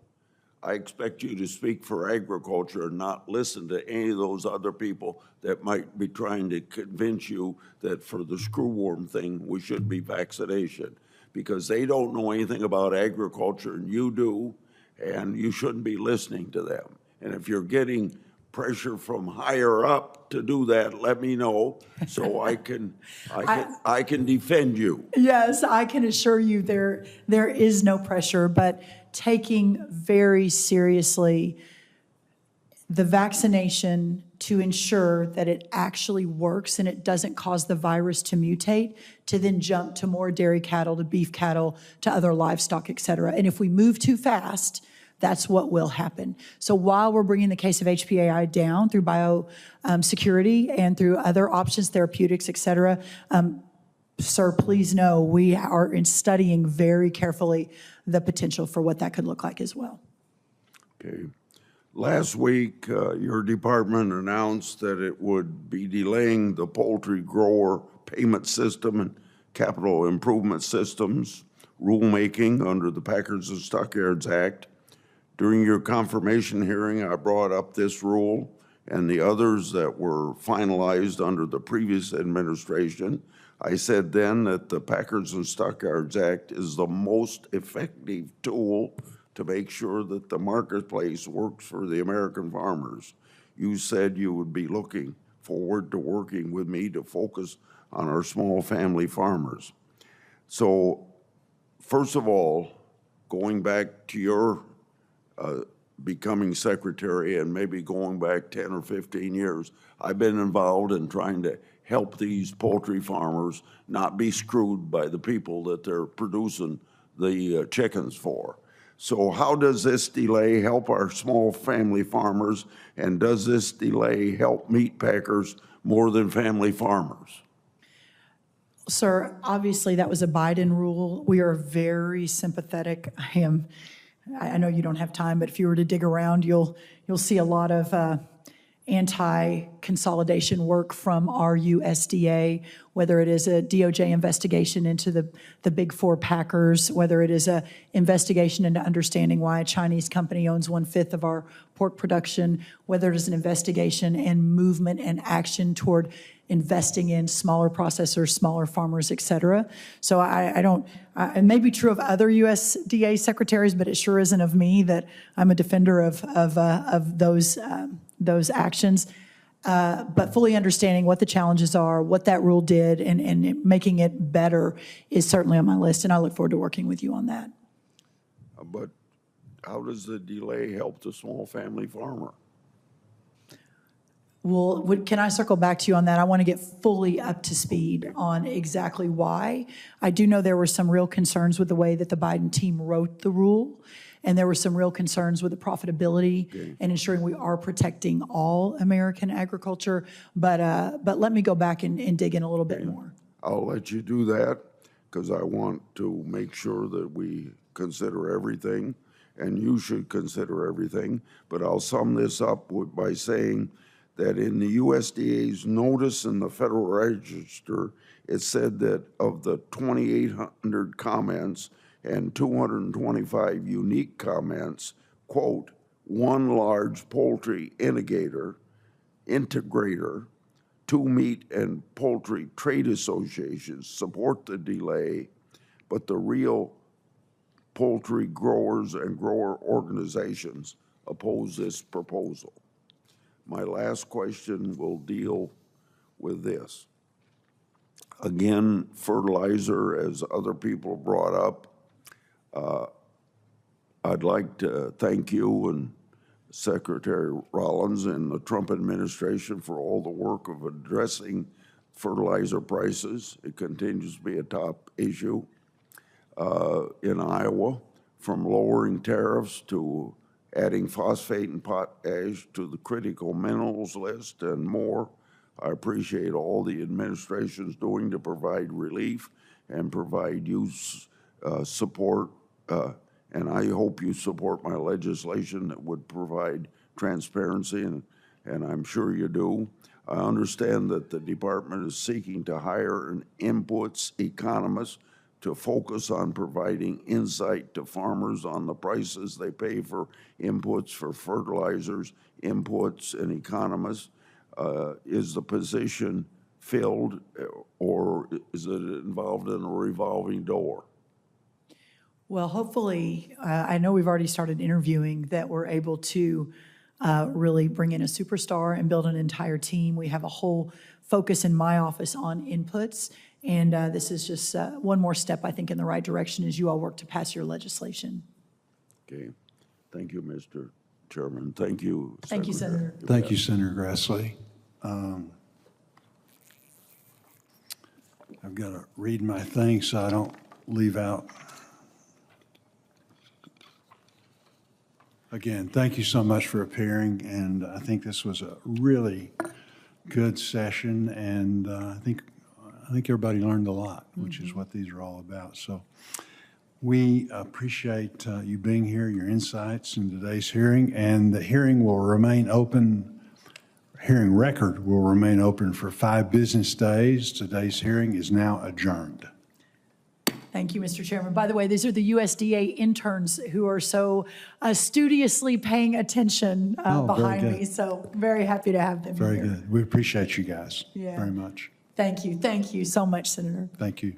[SPEAKER 16] I expect you to speak for agriculture and not listen to any of those other people that might be trying to convince you that for the screwworm thing, we should be vaccination. Because they don't know anything about agriculture, and you do, and you shouldn't be listening to them. And if you're getting pressure from higher up to do that, let me know so I can defend you.
[SPEAKER 3] Yes, I can assure you there is no pressure, but taking very seriously the vaccination to ensure that it actually works and it doesn't cause the virus to mutate, to then jump to more dairy cattle, to beef cattle, to other livestock, et cetera. And if we move too fast, that's what will happen. So while we're bringing the case of HPAI down through biosecurity and through other options, therapeutics, et cetera, sir, please know we are studying very carefully the potential for what that could look like as well.
[SPEAKER 16] Okay. Last week, your department announced that it would be delaying the poultry grower payment system and capital improvement systems rulemaking under the Packers and Stockyards Act. During your confirmation hearing, I brought up this rule and the others that were finalized under the previous administration. I said then that the Packers and Stockyards Act is the most effective tool to make sure that the marketplace works for the American farmers. You said you would be looking forward to working with me to focus on our small family farmers. So, first of all, going back to your becoming secretary and maybe going back 10 or 15 years, I've been involved in trying to help these poultry farmers not be screwed by the people that they're producing the chickens for. So how does this delay help our small family farmers, and does this delay help meat packers more than family farmers?
[SPEAKER 3] Sir, obviously that was a Biden rule. We are very sympathetic. I know you don't have time, but if you were to dig around, you'll see a lot of anti-consolidation work from our USDA, whether it is a DOJ investigation into the big four packers, whether it is an investigation into understanding why a Chinese company owns 1/5 of our pork production, whether it is an investigation and movement and action toward investing in smaller processors, smaller farmers, et cetera. So it may be true of other USDA secretaries, but it sure isn't of me, that I'm a defender of those actions. but fully understanding what the challenges are, what that rule did, and making it better is certainly on my list, and I look forward to working with you on that.
[SPEAKER 16] But how does the delay help the small family farmer?
[SPEAKER 3] Well, can I circle back to you on that? I want to get fully up to speed on exactly why. I do know there were some real concerns with the way that the Biden team wrote the rule, and there were some real concerns with the profitability and ensuring we are protecting all American agriculture. But let me go back and dig in a little bit more.
[SPEAKER 16] I'll let you do that because I want to make sure that we consider everything, and you should consider everything. But I'll sum this up by saying that in the USDA's notice in the Federal Register, it said that of the 2,800 comments and 225 unique comments, quote, one large poultry integrator, 2 meat and poultry trade associations support the delay, but the real poultry growers and grower organizations oppose this proposal. My last question will deal with this. Again, fertilizer, as other people brought up, I'd like to thank you and Secretary Rollins and the Trump administration for all the work of addressing fertilizer prices. It continues to be a top issue in Iowa, from lowering tariffs to adding phosphate and potash to the critical minerals list and more. I appreciate all the administration's doing to provide relief and provide you support, and I hope you support my legislation that would provide transparency, and I'm sure you do. I understand that the department is seeking to hire an inputs economist to focus on providing insight to farmers on the prices they pay for inputs for fertilizers, inputs, and economists. Is the position filled, or is it involved in a revolving door?
[SPEAKER 3] Well, hopefully, I know we've already started interviewing, that we're able to really bring in a superstar and build an entire team. We have a whole focus in my office on inputs, and this is just one more step, I think, in the right direction as you all work to pass your legislation.
[SPEAKER 16] Okay. Thank you, Mr. Chairman. Thank you,
[SPEAKER 3] Thank you, Senator.
[SPEAKER 1] Thank you, Senator Grassley. I've got to read my thing so I don't leave out. Again, thank you so much for appearing, and I think this was a really good session, and I think everybody learned a lot, which is what these are all about. So we appreciate you being here, your insights in today's hearing, and the hearing will remain open. Hearing record will remain open for 5 business days. Today's hearing is now adjourned.
[SPEAKER 3] Thank you, Mr. Chairman. By the way, these are the USDA interns who are so studiously paying attention behind me. So very happy to have them here.
[SPEAKER 1] Very good. We appreciate you guys very much.
[SPEAKER 3] Thank you. Thank you so much, Senator.
[SPEAKER 1] Thank you.